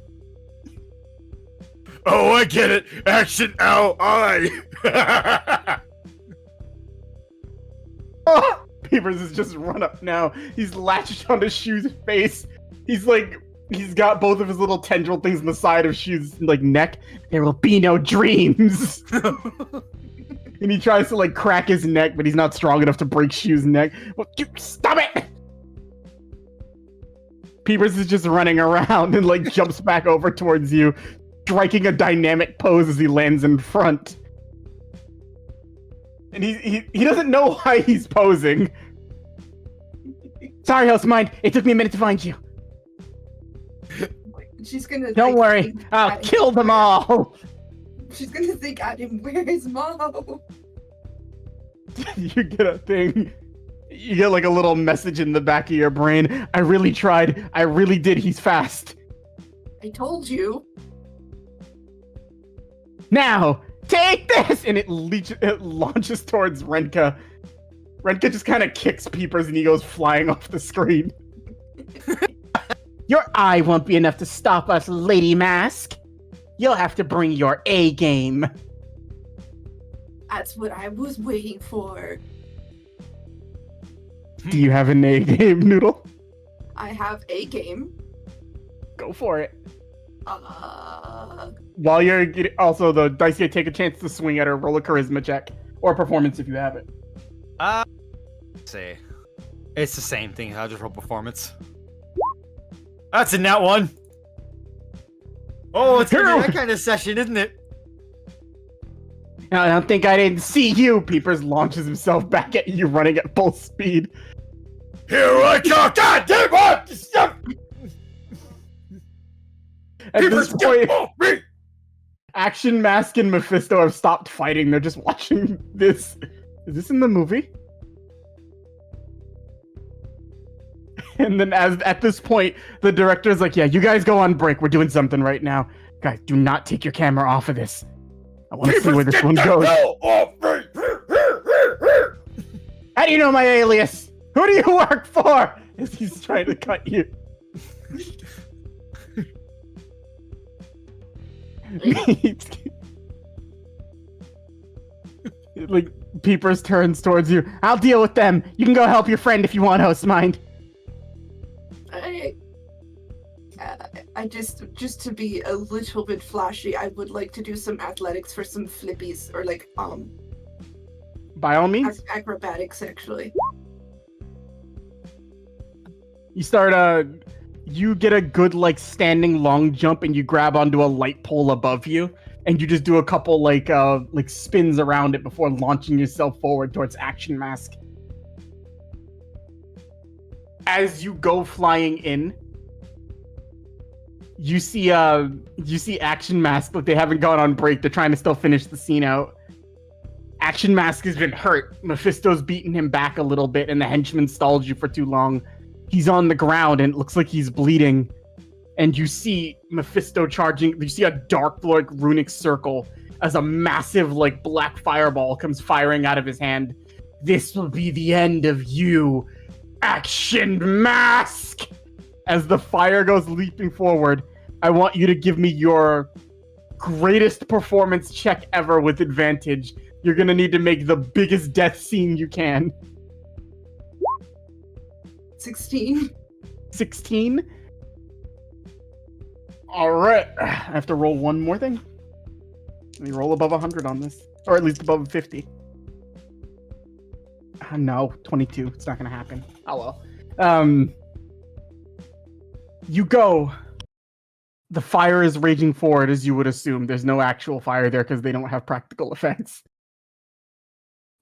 Speaker 2: Oh, I get it. Action ow eye.
Speaker 4: Oh, Peepers has just run up now. He's latched onto Shu's face. He's got both of his little tendril things on the side of Shu's like neck. There will be no dreams. And he tries to like crack his neck, but he's not strong enough to break Shu's neck. Well, stop it! Peepers is just running around and like jumps back over towards you, striking a dynamic pose as he lands in front. And he doesn't know why he's posing. Sorry, house mind. It took me a minute to find you.
Speaker 3: She's gonna.
Speaker 4: Don't worry, I'll kill them all.
Speaker 3: She's gonna think at him. Where is Mom?
Speaker 4: You get a thing. You get like a little message in the back of your brain. I really tried. I really did. He's fast.
Speaker 3: I told you.
Speaker 4: Now, take this! And it launches towards Renka. Renka just kind of kicks Peepers and he goes flying off the screen. Your eye won't be enough to stop us, Lady Mask. You'll have to bring your A game.
Speaker 3: That's what I was waiting for.
Speaker 4: Do you have an A game, Noodle?
Speaker 3: I have a game.
Speaker 4: Go for it.
Speaker 3: Uh,
Speaker 4: While you're getting, also the dice get take a chance to swing at her, roll a charisma check or performance if you have it.
Speaker 2: Let's see. It's the same thing. I'll just roll performance. That's a nat 1. Oh, it's gonna be that kind of session, isn't it?
Speaker 4: I don't think I didn't see you. Peepers launches himself back at you, running at full speed.
Speaker 2: Here I come! God damn it!
Speaker 4: At this point, Action Mask and Mephisto have stopped fighting. They're just watching this. Is this in the movie? And then at this point, the director's like, yeah, you guys go on break. We're doing something right now. Guys, do not take your camera off of this. I want to see where this one goes. How do you know my alias? Who do you work for? As he's trying to cut you. Like, Peepers turns towards you. I'll deal with them. You can go help your friend if you want, host mind.
Speaker 3: I just to be a little bit flashy, I would like to do some athletics for some flippies, or like,
Speaker 4: By all means.
Speaker 3: acrobatics, actually.
Speaker 4: You start, you get a good, like, standing long jump, and you grab onto a light pole above you, and you just do a couple, like spins around it before launching yourself forward towards Action Mask. As you go flying in, you see Action Mask, but they haven't gone on break. They're trying to still finish the scene out. Action Mask has been hurt. Mephisto's beaten him back a little bit, and the henchman stalled you for too long. He's on the ground, and it looks like he's bleeding. And you see Mephisto charging. You see a dark, like, runic circle as a massive, like, black fireball comes firing out of his hand. This will be the end of you, Action Mask! As the fire goes leaping forward, I want you to give me your greatest performance check ever with advantage. You're gonna need to make the biggest death scene you can.
Speaker 3: 16.
Speaker 4: 16? Alright. I have to roll one more thing. Let me roll above 100 on this. Or at least above 50. No, 22. It's not gonna happen. Oh well. You go. The fire is raging forward, as you would assume. There's no actual fire there because they don't have practical effects.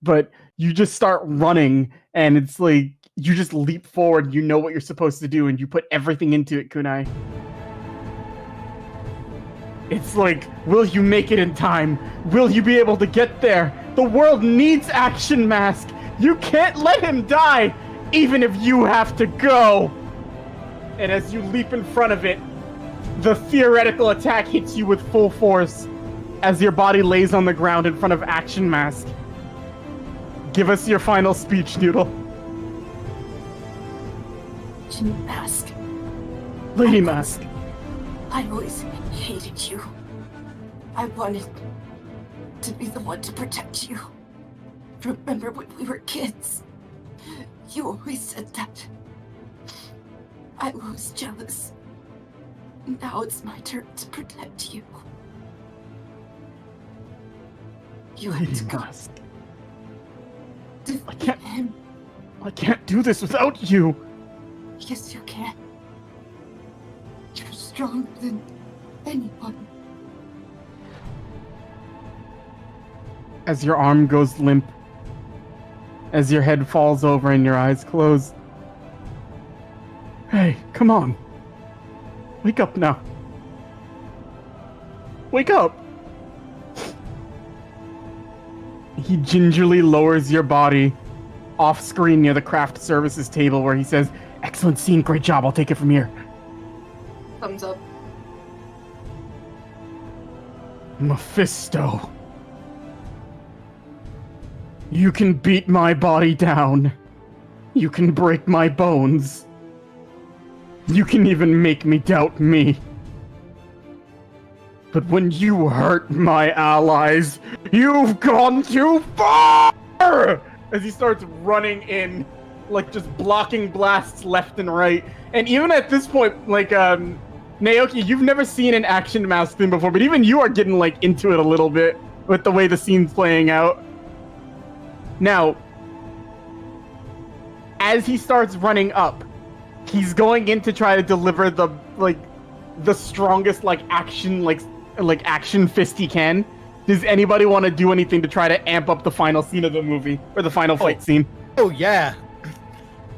Speaker 4: But you just start running, and it's like, you just leap forward, you know what you're supposed to do, and you put everything into it, Kunai. It's like, will you make it in time? Will you be able to get there? The world needs Action Mask! You can't let him die, even if you have to go! And as you leap in front of it, the theoretical attack hits you with full force as your body lays on the ground in front of Action Mask. Give us your final speech, Noodle.
Speaker 3: Action Mask.
Speaker 4: Lady Mask.
Speaker 3: I always hated you. I wanted to be the one to protect you. Remember when we were kids? You always said that. I was jealous. Now it's my turn to protect you. You have to go.
Speaker 4: Mask.
Speaker 3: Defeat him.
Speaker 4: I can't do this without you.
Speaker 3: Yes, you can. You're stronger than anyone.
Speaker 4: As your arm goes limp, as your head falls over and your eyes close. Hey, come on. Wake up now. Wake up! He gingerly lowers your body off screen near the craft services table where he says, "Excellent scene, great job, I'll take it from here."
Speaker 3: Thumbs up.
Speaker 4: Mephisto. You can beat my body down. You can break my bones. You can even make me doubt me. But when you hurt my allies, you've gone too far! As he starts running in, like just blocking blasts left and right. And even at this point, like, Naoki, you've never seen an Action Mask thing before, but even you are getting, like, into it a little bit with the way the scene's playing out. Now, as he starts running up, he's going in to try to deliver the strongest, action fist he can. Does anybody want to do anything to try to amp up the final scene of the movie, or the final fight scene?
Speaker 2: Oh, yeah.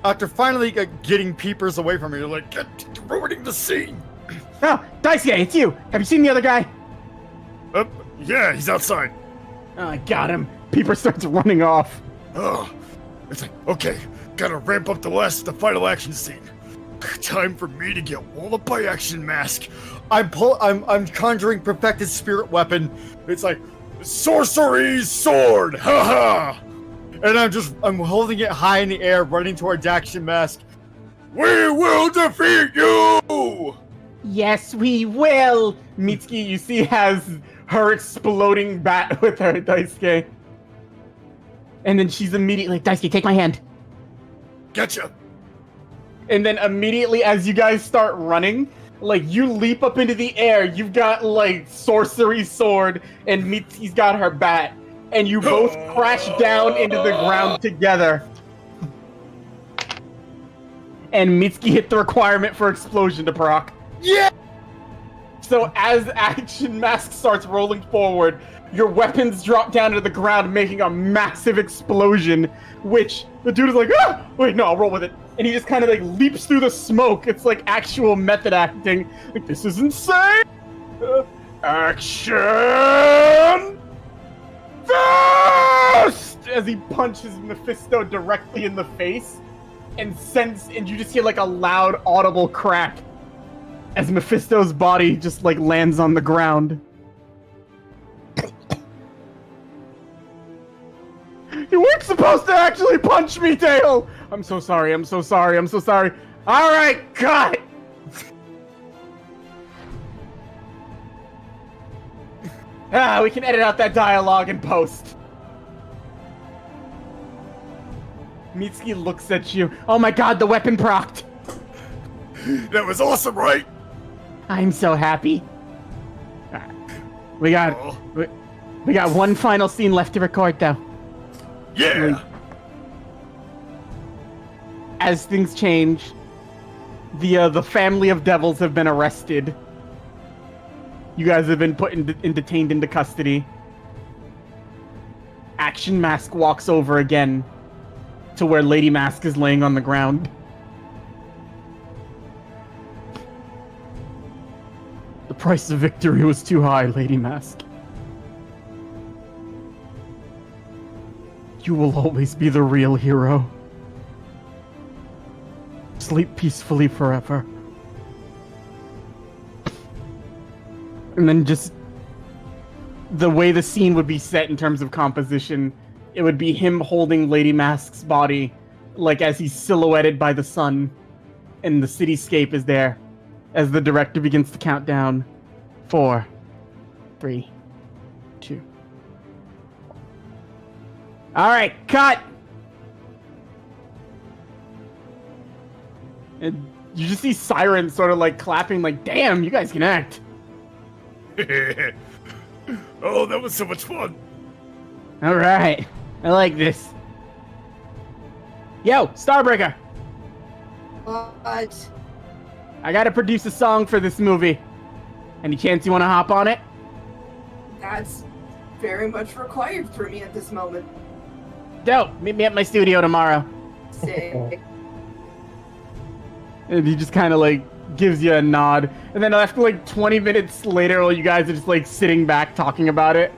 Speaker 2: After finally getting Peepers away from me, you're like, get ruining the scene.
Speaker 4: Oh, Daisuke, it's you. Have you seen the other guy?
Speaker 2: Yeah, he's outside.
Speaker 4: Oh, I got him. Peeper starts running off.
Speaker 2: Oh, it's like, okay, gotta ramp up the final action scene. Time for me to get walloped by Action Mask. I'm conjuring perfected spirit weapon. It's like sorcery's sword, haha! And I'm holding it high in the air, running towards Action Mask. We will defeat you!
Speaker 4: Yes, we will! Mitsuki, you see, has her exploding bat with her, Daisuke. And then she's immediately like, Daisuke, take my hand.
Speaker 2: Getcha!
Speaker 4: And then immediately as you guys start running, like, you leap up into the air, you've got, like, sorcery sword, and Mitsuki's got her bat. And you both crash down into the ground together. And Mitsuki hit the requirement for explosion to proc.
Speaker 2: Yeah!
Speaker 4: So as Action Mask starts rolling forward, your weapons drop down to the ground, making a massive explosion, which the dude is like, ah! Wait, no, I'll roll with it. And he just kind of like leaps through the smoke. It's like actual method acting. Like, this is insane! Action! Fast! As he punches Mephisto directly in the face, and you just hear like a loud audible crack as Mephisto's body just like lands on the ground. You weren't supposed to actually punch me, Dale! I'm so sorry, I'm so sorry, I'm so sorry. Alright, cut! We can edit out that dialogue in post. Mitsuki looks at you. Oh my god, the weapon procced!
Speaker 2: That was awesome, right?
Speaker 4: I'm so happy. We got one final scene left to record, though.
Speaker 2: Yeah!
Speaker 4: As things change, the family of devils have been arrested. You guys have been put detained into custody. Action Mask walks over again to where Lady Mask is laying on the ground. The price of victory was too high, Lady Mask. You will always be the real hero. Sleep peacefully forever. And then just the way the scene would be set in terms of composition, it would be him holding Lady Mask's body, like as he's silhouetted by the sun, and the cityscape is there as the director begins to count down. 4, 3, 2. All right, cut. And you just see Sirens sort of like clapping, like, "Damn, you guys can act."
Speaker 2: Oh, that was so much fun.
Speaker 4: All right, I like this. Yo, Starbreaker.
Speaker 3: What?
Speaker 4: I gotta produce a song for this movie. Any chance you want to hop on it?
Speaker 3: That's very much required for me at this moment.
Speaker 4: Dope. Meet me at my studio tomorrow.
Speaker 3: Sick.
Speaker 4: And he just kind of like gives you a nod. And then after like 20 minutes later, while you guys are just like sitting back talking about it,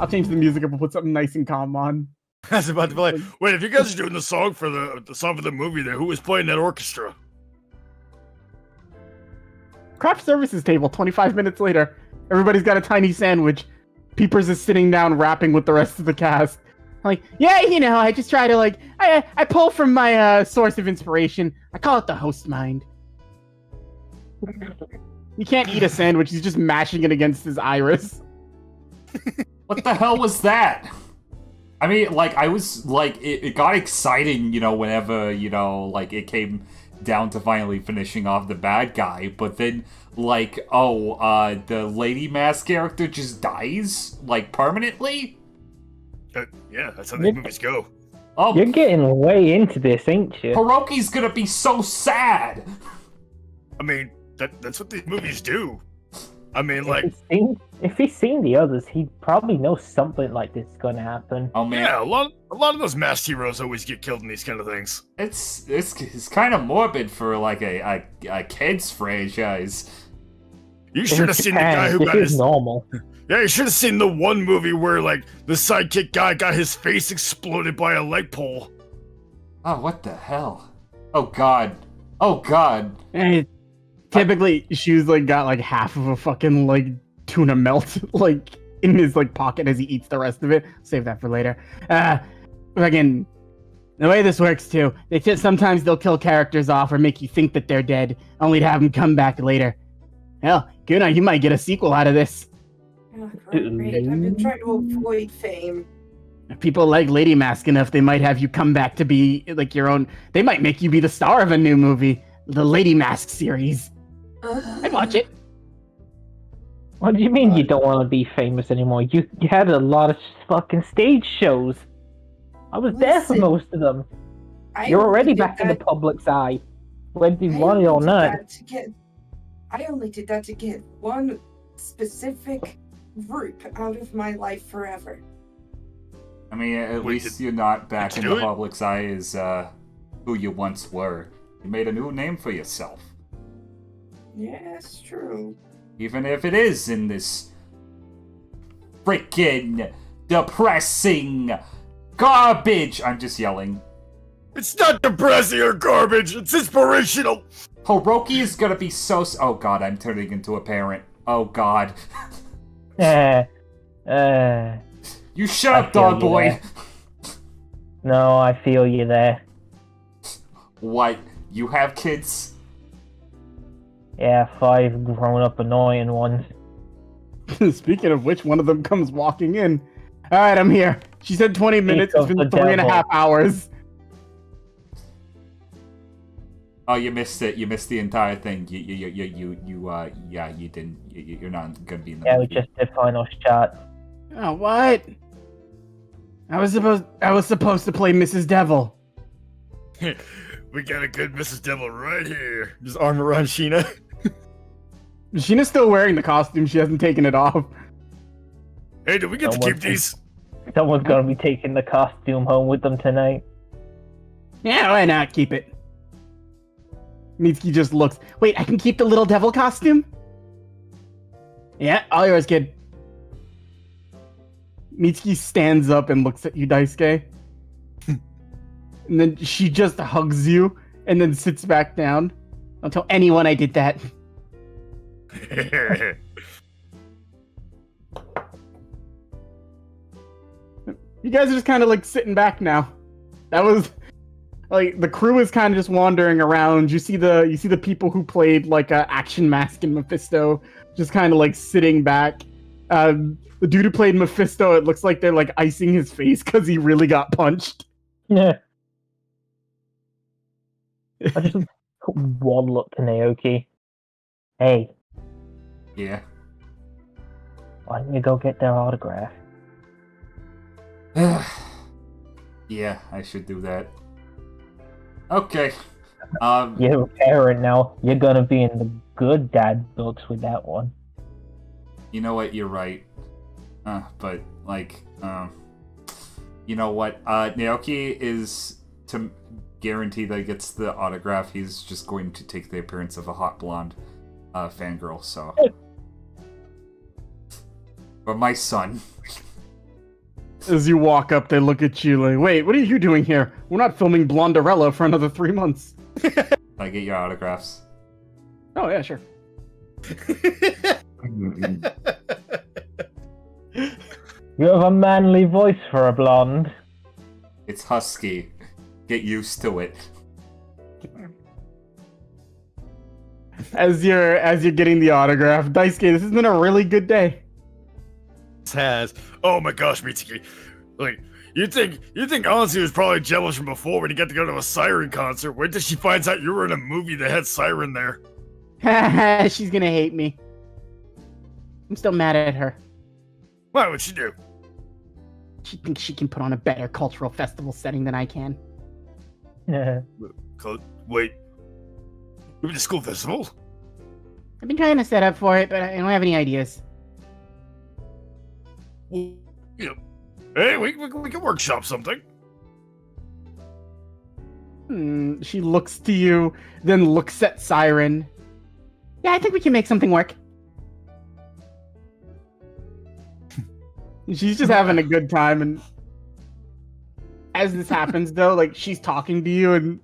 Speaker 4: I'll change the music up and put something nice and calm on.
Speaker 2: I was about to be like, wait, if you guys are doing the song for the movie there, who was playing that orchestra?
Speaker 4: Craft services table, 25 minutes later. Everybody's got a tiny sandwich. Peepers is sitting down rapping with the rest of the cast. I'm like, yeah, you know, I just try to like, I pull from my source of inspiration. I call it the host mind. You can't eat a sandwich, he's just mashing it against his iris.
Speaker 1: What the hell was that? I mean, like, I was, like, it got exciting, you know, whenever, you know, like, it came down to finally finishing off the bad guy, but then, like, the Lady Mask character just dies, like, permanently?
Speaker 2: Yeah, that's how these movies go.
Speaker 1: Oh,
Speaker 5: You're getting way into this, ain't you?
Speaker 1: Hiroki's gonna be so sad!
Speaker 2: I mean, that's what these movies do. I mean, like...
Speaker 5: If he's seen the others, he probably knows something like this is gonna happen.
Speaker 1: Oh, man.
Speaker 2: Yeah, a lot of those masked heroes always get killed in these kind of things.
Speaker 1: It's kind of morbid for, like, a kid's franchise.
Speaker 2: You should have seen the guy who
Speaker 5: this
Speaker 2: got
Speaker 5: is
Speaker 2: his.
Speaker 5: normal.
Speaker 2: Yeah, you should have seen the one movie where like the sidekick guy got his face exploded by a light pole.
Speaker 1: Oh, what the hell? Oh god. Oh god.
Speaker 4: And typically, Shu's like got like half of a fucking like tuna melt like in his like pocket as he eats the rest of it. Save that for later. Fucking the way this works too, sometimes they'll kill characters off or make you think that they're dead, only to have them come back later. Hell, Guna, you might get a sequel out of this.
Speaker 3: Oh, great. I've been trying to avoid fame.
Speaker 4: If people like Lady Mask enough, they might have you come back to be like your own. They might make you be the star of a new movie, the Lady Mask series. I'd watch it.
Speaker 5: What do you mean you don't want to be famous anymore? You had a lot of fucking stage shows. I was there for most of them. You're already back in the public's eye. Whether you want it or not.
Speaker 3: I only did that to get one specific group out of my life forever.
Speaker 1: I mean, at least you're not back in the public's eye as who you once were. You made a new name for yourself.
Speaker 3: Yes, true.
Speaker 1: Even if it is in this freaking depressing garbage. I'm just yelling.
Speaker 2: It's not depressing or garbage. It's inspirational.
Speaker 1: Hiroki is gonna be so. Oh god, I'm turning into a parent. Oh god. You shut up, dog boy.
Speaker 5: No, I feel you there.
Speaker 1: What? You have kids?
Speaker 5: Yeah, 5 grown-up annoying ones.
Speaker 4: Speaking of which, one of them comes walking in. Alright, I'm here. She said 20 minutes. It's been 3.5 hours.
Speaker 1: Oh, you missed it. You missed the entire thing. You didn't. You're not gonna be in the movie.
Speaker 5: We just did final shot.
Speaker 4: Oh, what? I was supposed to play Mrs. Devil.
Speaker 2: We got a good Mrs. Devil right here. Just arm around Sheena.
Speaker 4: Sheena's still wearing the costume. She hasn't taken it off.
Speaker 2: Hey, do we get to keep these?
Speaker 5: Someone's gonna be taking the costume home with them tonight.
Speaker 4: Yeah, why not? Keep it. Mitsuki just looks. Wait, I can keep the little devil costume? Yeah, all yours, kid. Mitsuki stands up and looks at you, Daisuke. And then she just hugs you and then sits back down. Don't tell anyone I did that. You guys are just kind of like sitting back now. That was like the crew is kind of just wandering around. You see the people who played like Action Mask and Mephisto just kind of like sitting back. The dude who played Mephisto, it looks like they're like icing his face because he really got punched.
Speaker 5: Yeah. I just one look to Naoki. Hey.
Speaker 1: Yeah.
Speaker 5: Why don't you go get their autograph?
Speaker 1: Yeah, I should do that. Okay.
Speaker 5: You're a parent now. You're gonna be in the good dad books with that one.
Speaker 1: You know what? You're right. But like, you know what? Naoki is to guarantee that he gets the autograph. He's just going to take the appearance of a hot blonde fangirl. So, but my son.
Speaker 4: As you walk up, they look at you like, "Wait, what are you doing here? We're not filming Blonderella for another 3 months."
Speaker 1: I get your autographs.
Speaker 4: Oh yeah, sure.
Speaker 5: You have a manly voice for a blonde.
Speaker 1: It's husky. Get used to it.
Speaker 4: As you're getting the autograph, Daisuke, this has been a really good day.
Speaker 2: Has. Oh my gosh, Mitsuki. Like, you think Anzu was probably jealous from before when he got to go to a Siren concert. Wait till she finds out you were in a movie that had Siren there.
Speaker 4: She's gonna hate me. I'm still mad at her.
Speaker 2: Why would she do?
Speaker 4: She thinks she can put on a better cultural festival setting than I can.
Speaker 2: Wait. You mean the school festival?
Speaker 4: I've been trying to set up for it, but I don't have any ideas.
Speaker 2: Well, you know, hey, we can workshop something.
Speaker 4: She looks to you, then looks at Siren. Yeah, I think we can make something work. She's just having a good time, and as this happens, though, like, she's talking to you, and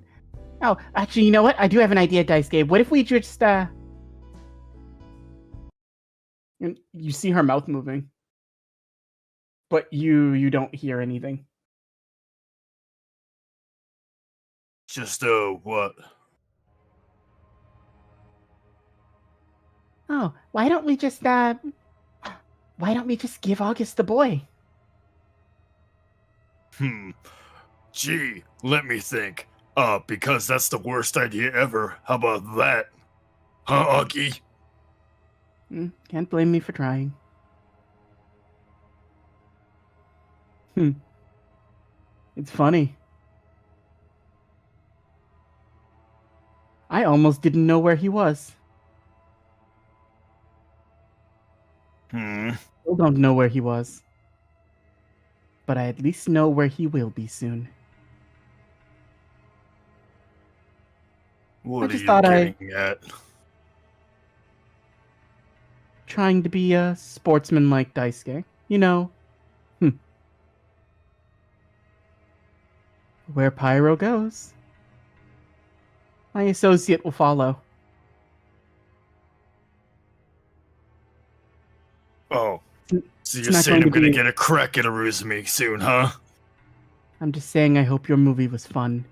Speaker 4: oh, actually, you know what? I do have an idea, Daisuke. What if we just and you see her mouth moving, but you don't hear anything.
Speaker 2: Just what?
Speaker 4: Oh, why don't we just give August the boy?
Speaker 2: Gee, let me think. Because that's the worst idea ever. How about that? Huh, Augie?
Speaker 4: Can't blame me for trying. It's funny. I almost didn't know where he was. Still don't know where he was. But I at least know where he will be soon.
Speaker 2: What
Speaker 4: just
Speaker 2: are
Speaker 4: thought
Speaker 2: you getting at?
Speaker 4: Trying to be a sportsman-like Daisuke. You know. Where Pyro goes, my associate will follow.
Speaker 2: Oh, so you're
Speaker 4: not
Speaker 2: saying
Speaker 4: going
Speaker 2: I'm
Speaker 4: to
Speaker 2: gonna
Speaker 4: be-
Speaker 2: get a crack at Aruzumi soon, huh?
Speaker 4: I'm just saying I hope your movie was fun.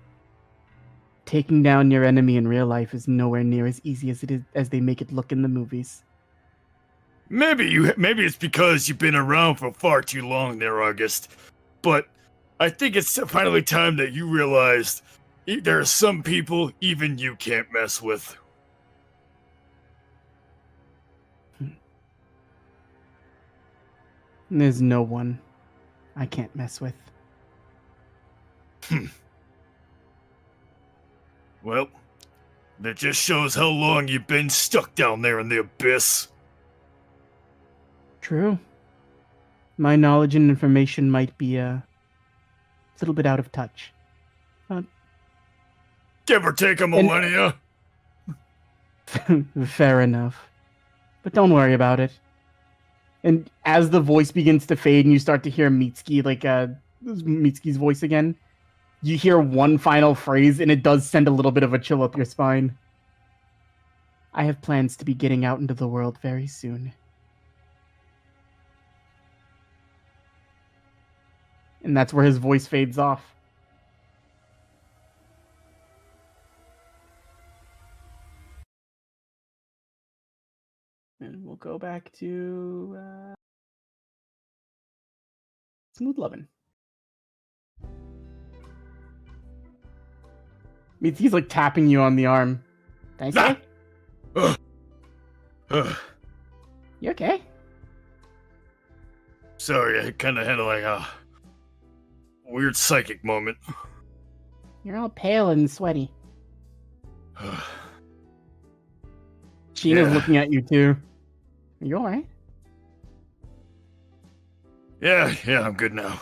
Speaker 4: Taking down your enemy in real life is nowhere near as easy as they make it look in the movies.
Speaker 2: Maybe it's because you've been around for far too long there, August. But I think it's finally time that you realized there are some people even you can't mess with.
Speaker 4: There's no one I can't mess with.
Speaker 2: Well, that just shows how long you've been stuck down there in the abyss.
Speaker 4: True. My knowledge and information might be a little bit out of touch.
Speaker 2: Give or take a millennia.
Speaker 4: Fair enough. But don't worry about it. And as the voice begins to fade and you start to hear Mitsuki, Mitsuki's voice again, you hear one final phrase and it does send a little bit of a chill up your spine. I have plans to be getting out into the world very soon. And that's where his voice fades off. And we'll go back to Smooth Lovin'. He's like tapping you on the arm. Daisuke? You okay?
Speaker 2: Sorry, I kind of had like a weird psychic moment.
Speaker 4: You're all pale and sweaty. Sheena's looking at you too. Are you alright?
Speaker 2: Yeah, I'm good now.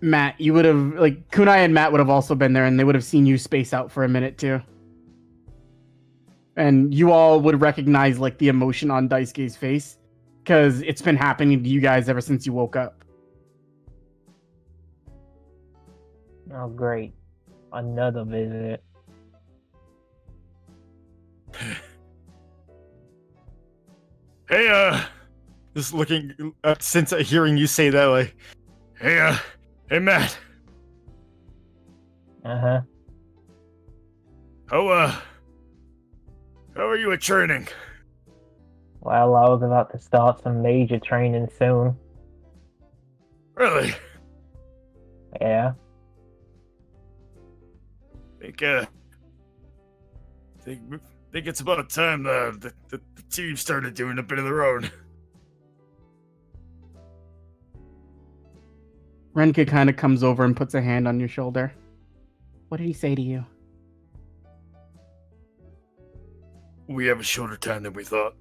Speaker 4: Matt, you would have, Kunai and Matt would have also been there and they would have seen you space out for a minute too. And you all would recognize, the emotion on Daisuke's face because it's been happening to you guys ever since you woke up.
Speaker 5: Oh, great. Another visit.
Speaker 2: Hey, just looking, since hearing you say that, hey, Matt.
Speaker 5: Uh-huh.
Speaker 2: How are you at training?
Speaker 5: Well, I was about to start some major training soon.
Speaker 2: Really?
Speaker 5: Yeah.
Speaker 2: Think it's about time the team started doing a bit of their own.
Speaker 4: Renka kind of comes over and puts a hand on your shoulder. What did he say to you?
Speaker 2: We have a shorter time than we thought.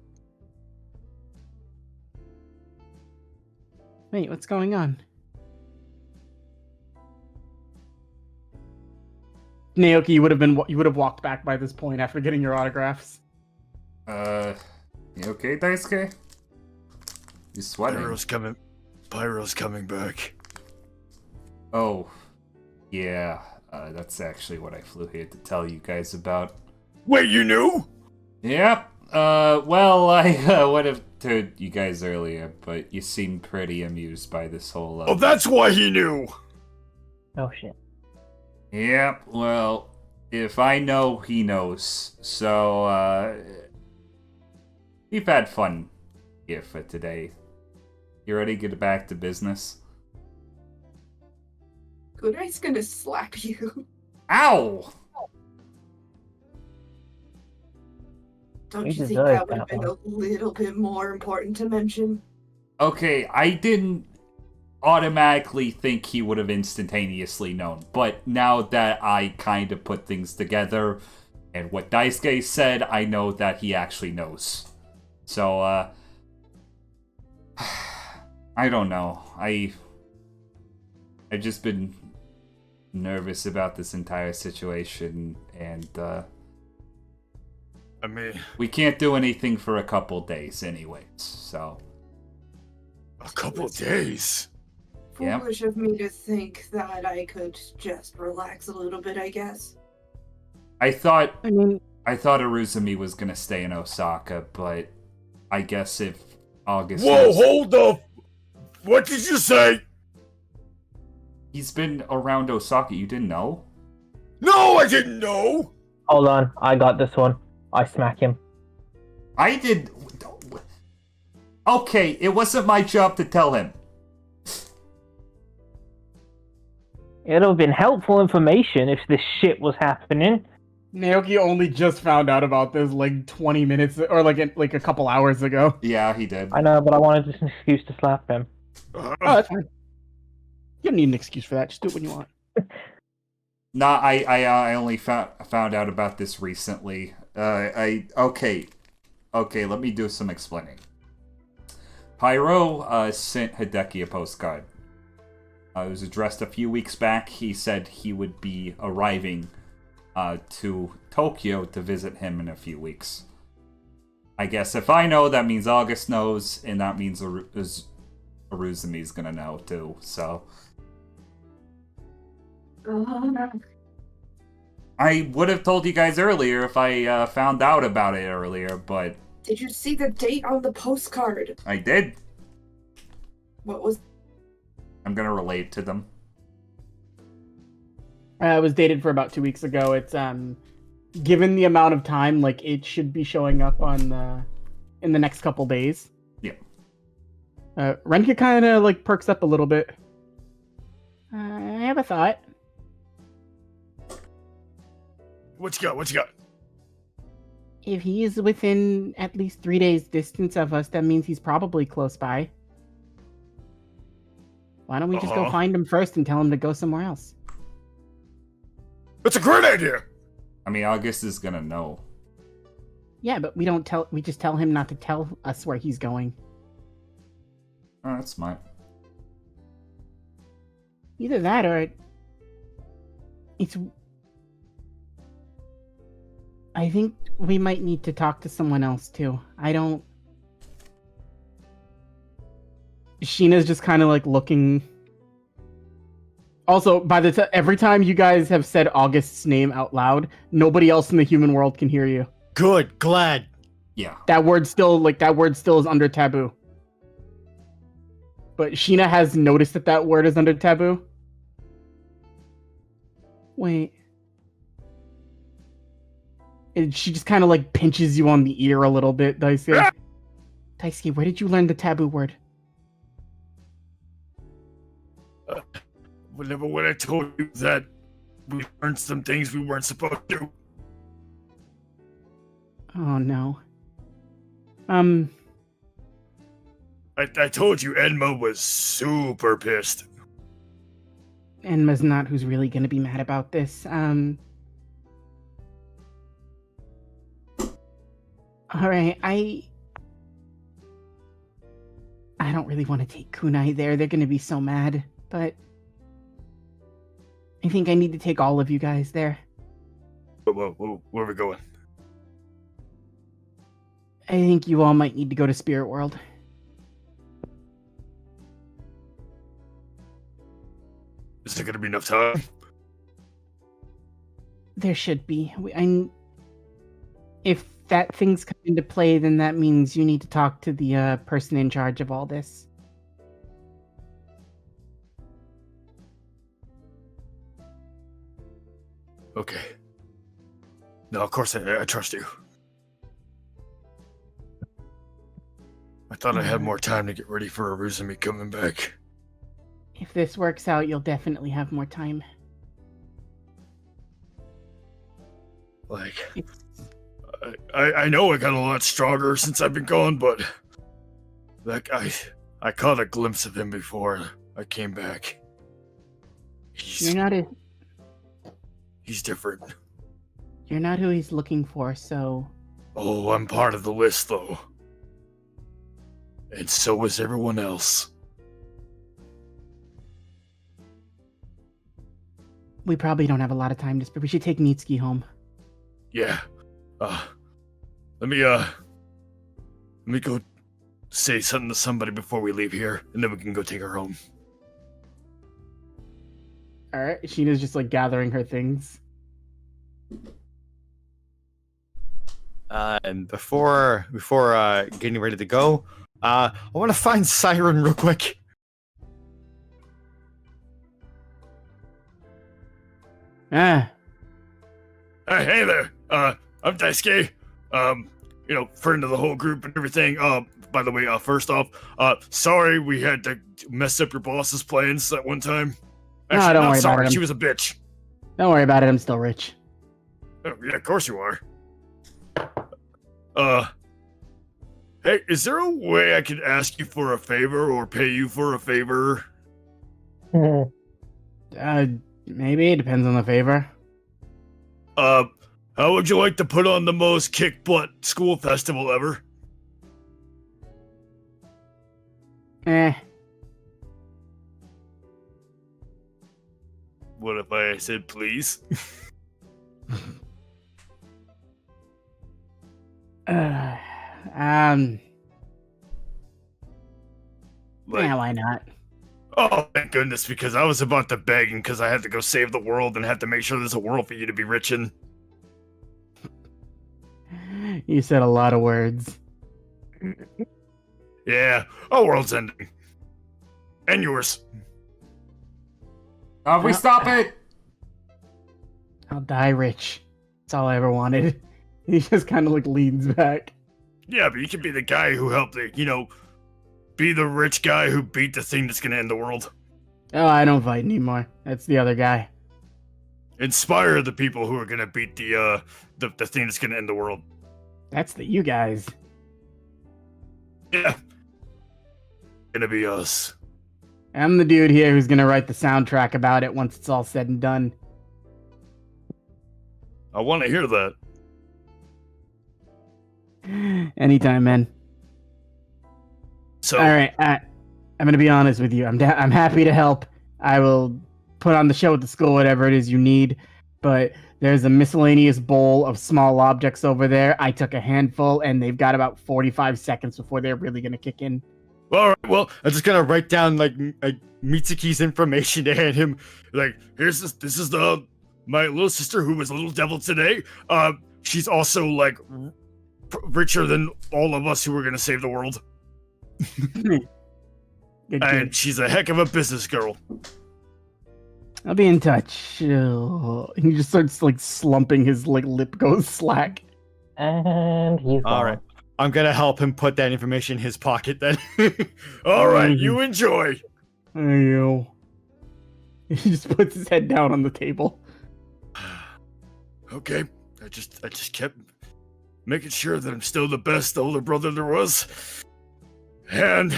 Speaker 4: Wait, what's going on? Naoki, you would have walked back by this point after getting your autographs.
Speaker 1: You okay, Daisuke? You sweating?
Speaker 2: Pyro's coming back.
Speaker 1: Oh, yeah. That's actually what I flew here to tell you guys about.
Speaker 2: Wait, you knew?
Speaker 1: Yep. Well, I would have told you guys earlier, but you seem pretty amused by this whole.
Speaker 2: Oh, that's why he knew.
Speaker 5: Oh shit.
Speaker 1: Yep. Well, if I know, he knows. So, we've had fun here for today. You ready to get back to business?
Speaker 3: Good Eye's gonna slap you.
Speaker 1: Ow!
Speaker 3: Don't
Speaker 5: You
Speaker 3: you think
Speaker 5: deserve
Speaker 3: that would have
Speaker 5: that
Speaker 3: been a little bit more important to mention?
Speaker 1: Okay, I didn't automatically think he would have instantaneously known, but now that I kind of put things together and what Daisuke said, I know that he actually knows. So, I don't know. I've just been nervous about this entire situation, and
Speaker 2: I mean,
Speaker 1: we can't do anything for a couple days anyways, so.
Speaker 2: a couple days.
Speaker 1: Yep.
Speaker 3: Foolish of me to think that I could just relax a little bit, I guess.
Speaker 1: I thought
Speaker 4: I mean,
Speaker 1: Aruzumi was gonna stay in Osaka, but I guess if August
Speaker 2: Whoa,
Speaker 1: knows-
Speaker 2: hold up! What did you say?
Speaker 1: He's been around Osaka, you didn't know?
Speaker 2: No, I didn't know!
Speaker 5: Hold on, I got this one. I smack him.
Speaker 1: I did... Okay, it wasn't my job to tell him.
Speaker 5: It'd have been helpful information if this shit was happening.
Speaker 4: Naoki only just found out about this like 20 minutes or like a couple hours ago.
Speaker 1: Yeah, he did.
Speaker 5: I know, but I wanted just an excuse to slap him.
Speaker 4: Oh, that's fine. You don't need an excuse for that. Just do it when you want.
Speaker 1: Nah, I only found out about this recently. Okay, let me do some explaining. Pyro sent Hideki a postcard. It was addressed a few weeks back. He said he would be arriving to Tokyo to visit him in a few weeks. I guess if I know, that means August knows, and that means Aruzumi's gonna know too, so... I would have told you guys earlier if I found out about it earlier, but...
Speaker 3: Did you see the date on the postcard?
Speaker 1: I did.
Speaker 3: What was...
Speaker 1: I'm gonna relate to them.
Speaker 4: It was dated for about 2 weeks ago. It's given the amount of time, like it should be showing up on in the next couple days.
Speaker 1: Yeah.
Speaker 4: Renka kind of like perks up a little bit. I have a thought.
Speaker 2: What you got?
Speaker 4: If he is within at least 3 days distance of us, that means he's probably close by. Why don't we just go find him first and tell him to go somewhere else?
Speaker 2: That's a great idea!
Speaker 1: I mean, August is gonna know.
Speaker 4: Yeah, but we just tell him not to tell us where he's going.
Speaker 1: Oh, that's smart.
Speaker 4: Either that or I think we might need to talk to someone else too. Sheena's just kind of like looking. Also, every time you guys have said August's name out loud, nobody else in the human world can hear you.
Speaker 2: Good, glad.
Speaker 1: Yeah.
Speaker 4: That word still is under taboo. But Sheena has noticed that word is under taboo. Wait. And she just kind of like pinches you on the ear a little bit, Daisuke. Daisuke, where did you learn the taboo word?
Speaker 2: Whenever when I told you that we learned some things we weren't supposed to.
Speaker 4: Oh no.
Speaker 2: I told you Enma was super pissed.
Speaker 4: Enma's not who's really gonna be mad about this. Alright, I don't really want to take Kunai there. They're gonna be so mad, but I think I need to take all of you guys there.
Speaker 2: Where are we going?
Speaker 4: I think you all might need to go to Spirit World.
Speaker 2: Is there gonna be enough time?
Speaker 4: There should be. If that thing's come into play, then that means you need to talk to the person in charge of all this.
Speaker 2: Okay. No, of course I trust you. I thought I had more time to get ready for Aruzumi coming back.
Speaker 4: If this works out, you'll definitely have more time.
Speaker 2: Like,
Speaker 4: It's-
Speaker 2: I know I got a lot stronger since I've been gone, but like I caught a glimpse of him before I came back.
Speaker 4: You're not
Speaker 2: He's different.
Speaker 4: You're not who he's looking for, so
Speaker 2: Oh, I'm part of the list though. And so was everyone else.
Speaker 4: we probably don't have a lot of time but we should take Mitsuki home.
Speaker 2: Yeah. Let me go say something to somebody before we leave here, and then we can go take her home.
Speaker 4: Alright, Sheena's just like gathering her things.
Speaker 2: And before getting ready to go, I want to find Siren real quick.
Speaker 4: Ah,
Speaker 2: Hey there. I'm Daisuke. Friend of the whole group and everything. By the way, first off, sorry we had to mess up your boss's plans that one time.
Speaker 4: No,
Speaker 2: Actually,
Speaker 4: don't
Speaker 2: not
Speaker 4: worry about
Speaker 2: sorry.
Speaker 4: it.
Speaker 2: She was a bitch.
Speaker 4: don't worry about it, I'm still rich.
Speaker 2: Oh, yeah, of course you are. Hey, is there a way I could ask you for a favor or pay you for a favor?
Speaker 4: Maybe, it depends on the favor.
Speaker 2: How would you like to put on the most kick-butt school festival ever? What if I said please?
Speaker 4: Yeah, why not?
Speaker 2: Oh, thank goodness, because I was about to beg and because I had to go save the world and had to make sure there's a world for you to be rich in.
Speaker 4: You said a lot of words.
Speaker 2: Yeah, our world's ending. And yours.
Speaker 1: We stop it!
Speaker 4: I'll die rich. That's all I ever wanted. He just kind of like leans back.
Speaker 2: Yeah, but you could be the guy who helped it, be the rich guy who beat the thing that's gonna end the world.
Speaker 4: Oh, I don't fight anymore. That's the other guy.
Speaker 2: Inspire the people who are gonna beat the thing that's gonna end the world.
Speaker 4: That's the you guys.
Speaker 2: Yeah. Gonna be us.
Speaker 4: I'm the dude here who's gonna write the soundtrack about it once it's all said and done.
Speaker 2: I want to hear that.
Speaker 4: Anytime, man.
Speaker 2: So,
Speaker 4: All right, I'm gonna be honest with you. I'm happy to help. I will put on the show at the school, whatever it is you need. But there's a miscellaneous bowl of small objects over there. I took a handful, and they've got about 45 seconds before they're really gonna kick in.
Speaker 2: all right, well, I'm just gonna write down like Mitsuki's information to hand him. Like, this is my little sister who was a little devil today. She's also like richer than all of us who were gonna save the world.
Speaker 4: Good
Speaker 2: And
Speaker 4: kid.
Speaker 2: she's a heck of a business girl.
Speaker 4: I'll be in touch. He just starts like slumping. His like lip goes slack.
Speaker 5: And he's gone.
Speaker 2: All right. I'm gonna help him put that information in his pocket then. All right, you enjoy.
Speaker 4: Ew. He just puts his head down on the table.
Speaker 2: Okay. I just kept making sure that I'm still the best older brother there was. And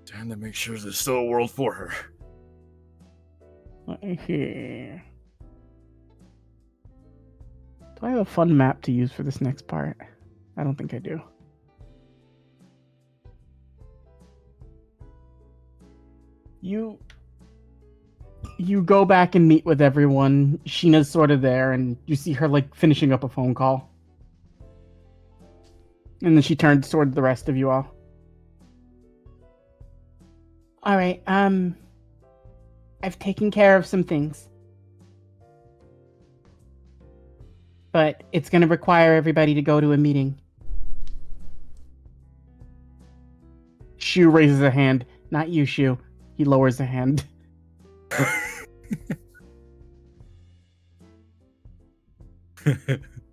Speaker 2: trying to make sure there's still a world for her.
Speaker 4: Let me see. Do I have a fun map to use for this next part? I don't think I do. You go back and meet with everyone. Sheena's sort of there, and you see her like finishing up a phone call. And then she turns toward the rest of you all. All right, I've taken care of some things. But it's going to require everybody to go to a meeting. Shu raises a hand. Not you, Shu. He lowers a hand.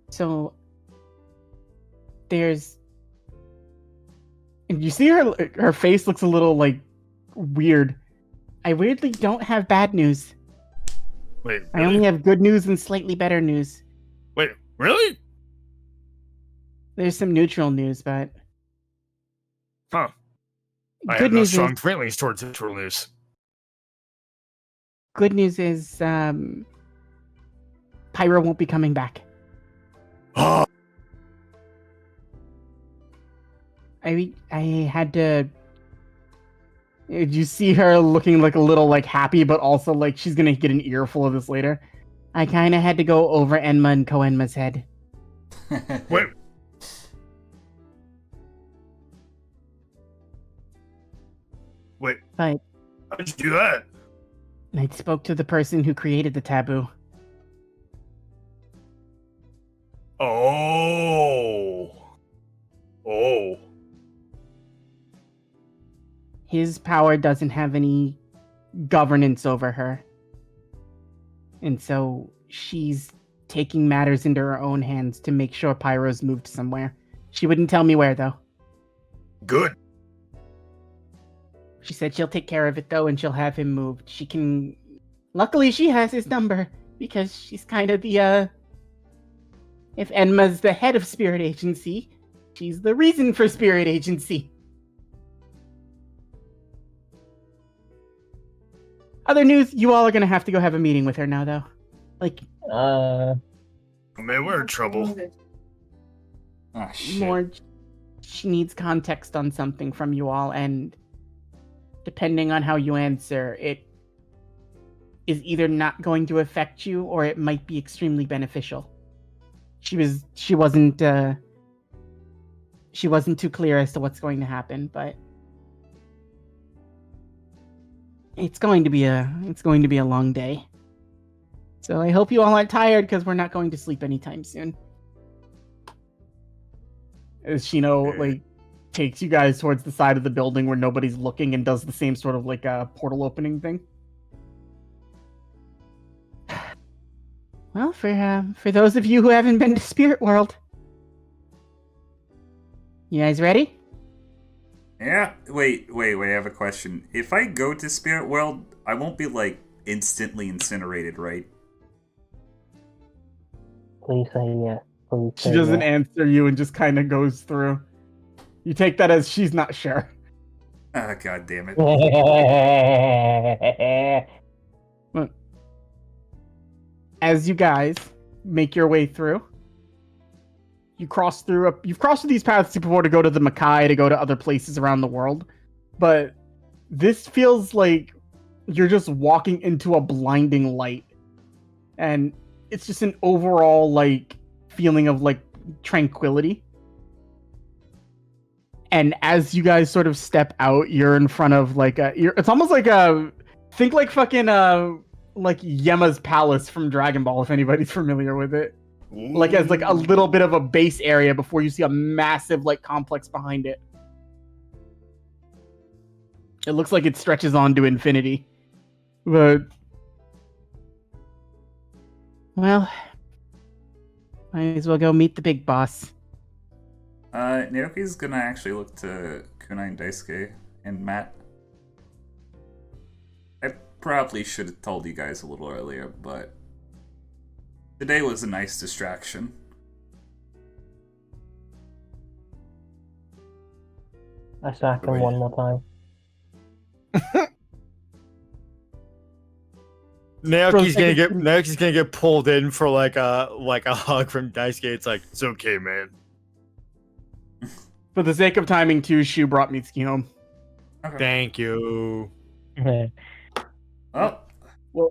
Speaker 4: So, there's... And you see her face looks a little, like, weird. I weirdly don't have bad news.
Speaker 2: Wait,
Speaker 4: I only have good news and slightly better news.
Speaker 2: Wait, really?
Speaker 4: There's some neutral news, but...
Speaker 2: Huh. I
Speaker 4: Good
Speaker 2: have no
Speaker 4: news
Speaker 2: strong
Speaker 4: is,
Speaker 2: feelings towards neutral news.
Speaker 4: good news is, Pyro won't be coming back.
Speaker 2: Oh,
Speaker 4: I had to... You see her looking like a little like happy, but also like she's gonna get an earful of this later. I kind of had to go over Enma and Koenma's head.
Speaker 2: wait. Wait,
Speaker 4: But
Speaker 2: how'd you do that?
Speaker 4: I spoke to the person who created the taboo.
Speaker 2: Oh. Oh.
Speaker 4: His power doesn't have any governance over her. And so she's taking matters into her own hands to make sure Pyro's moved somewhere. She wouldn't tell me where, though.
Speaker 2: Good.
Speaker 4: She said she'll take care of it, though, and she'll have him moved. She can... Luckily, she has his number, because she's kind of the, If Enma's the head of Spirit Agency, she's the reason for Spirit Agency. Other news, you all are gonna have to go have a meeting with her now, though. Like,
Speaker 2: Man, we're in trouble.
Speaker 1: Ah, shit.
Speaker 4: more... She needs context on something from you all, and... depending on how you answer, it is either not going to affect you or it might be extremely beneficial. She wasn't too clear as to what's going to happen, but it's going to be a long day. So I hope you all aren't tired, because we're not going to sleep anytime soon. As Shino like takes you guys towards the side of the building where nobody's looking and does the same sort of like a portal opening thing. Well, for those of you who haven't been to Spirit World, you guys ready?
Speaker 1: Yeah. Wait. I have a question. If I go to Spirit World, I won't be like instantly incinerated, right?
Speaker 5: Please say yes. Please
Speaker 4: She
Speaker 5: say
Speaker 4: doesn't
Speaker 5: yes.
Speaker 4: answer you and just kind of goes through. You take that as she's not sure.
Speaker 1: Ah, god damn it.
Speaker 4: As you guys make your way through, you've crossed through these paths before to go to the Makai, to go to other places around the world, but this feels like you're just walking into a blinding light, and it's just an overall like feeling of like tranquility. And as you guys sort of step out, you're in front of like it's almost like think like fucking like Yema's palace from Dragon Ball, if anybody's familiar with it. Like as like a little bit of a base area before you see a massive like complex behind it. It looks like it stretches on to infinity. But well, might as well go meet the big boss.
Speaker 1: Naoki's gonna actually look to Kunai and Daisuke and Matt. I probably should have told you guys a little earlier, but today was a nice distraction.
Speaker 5: I sack him one more time.
Speaker 2: Naoki's gonna get pulled in for like a hug from Daisuke. It's like, it's okay, man.
Speaker 4: For the sake of timing, too, Shu brought Mitsuki home.
Speaker 1: Okay.
Speaker 2: Thank you.
Speaker 1: Oh,
Speaker 4: Well,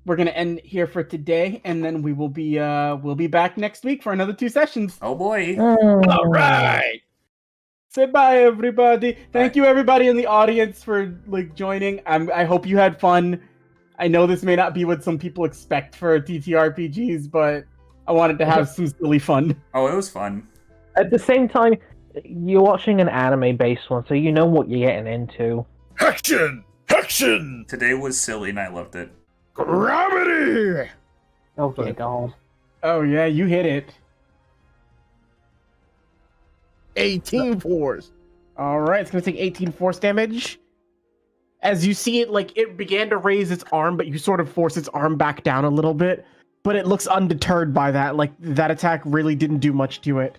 Speaker 4: we're gonna end here for today, and then we will be we'll be back next week for another 2 sessions.
Speaker 1: oh boy.
Speaker 2: All right.
Speaker 4: Say bye, everybody. Thank you, everybody in the audience, for like joining. I hope you had fun. I know this may not be what some people expect for TTRPGs, but I wanted to have some silly fun.
Speaker 1: Oh, it was fun.
Speaker 5: At the same time, you're watching an anime-based one, so you know what you're getting into.
Speaker 2: Action! Action!
Speaker 1: Today was silly and I loved it.
Speaker 2: Gravity!
Speaker 5: Oh, dear God.
Speaker 4: Oh yeah, you hit it.
Speaker 6: 18 force.
Speaker 4: All right, it's gonna take 18 force damage. As you see it, like it began to raise its arm, but you sort of force its arm back down a little bit. But it looks undeterred by that. Like that attack really didn't do much to it.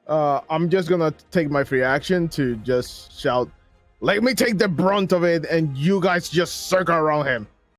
Speaker 6: I'm just gonna take my free action to just shout, "Let me take the brunt of it," and you guys just circle around him.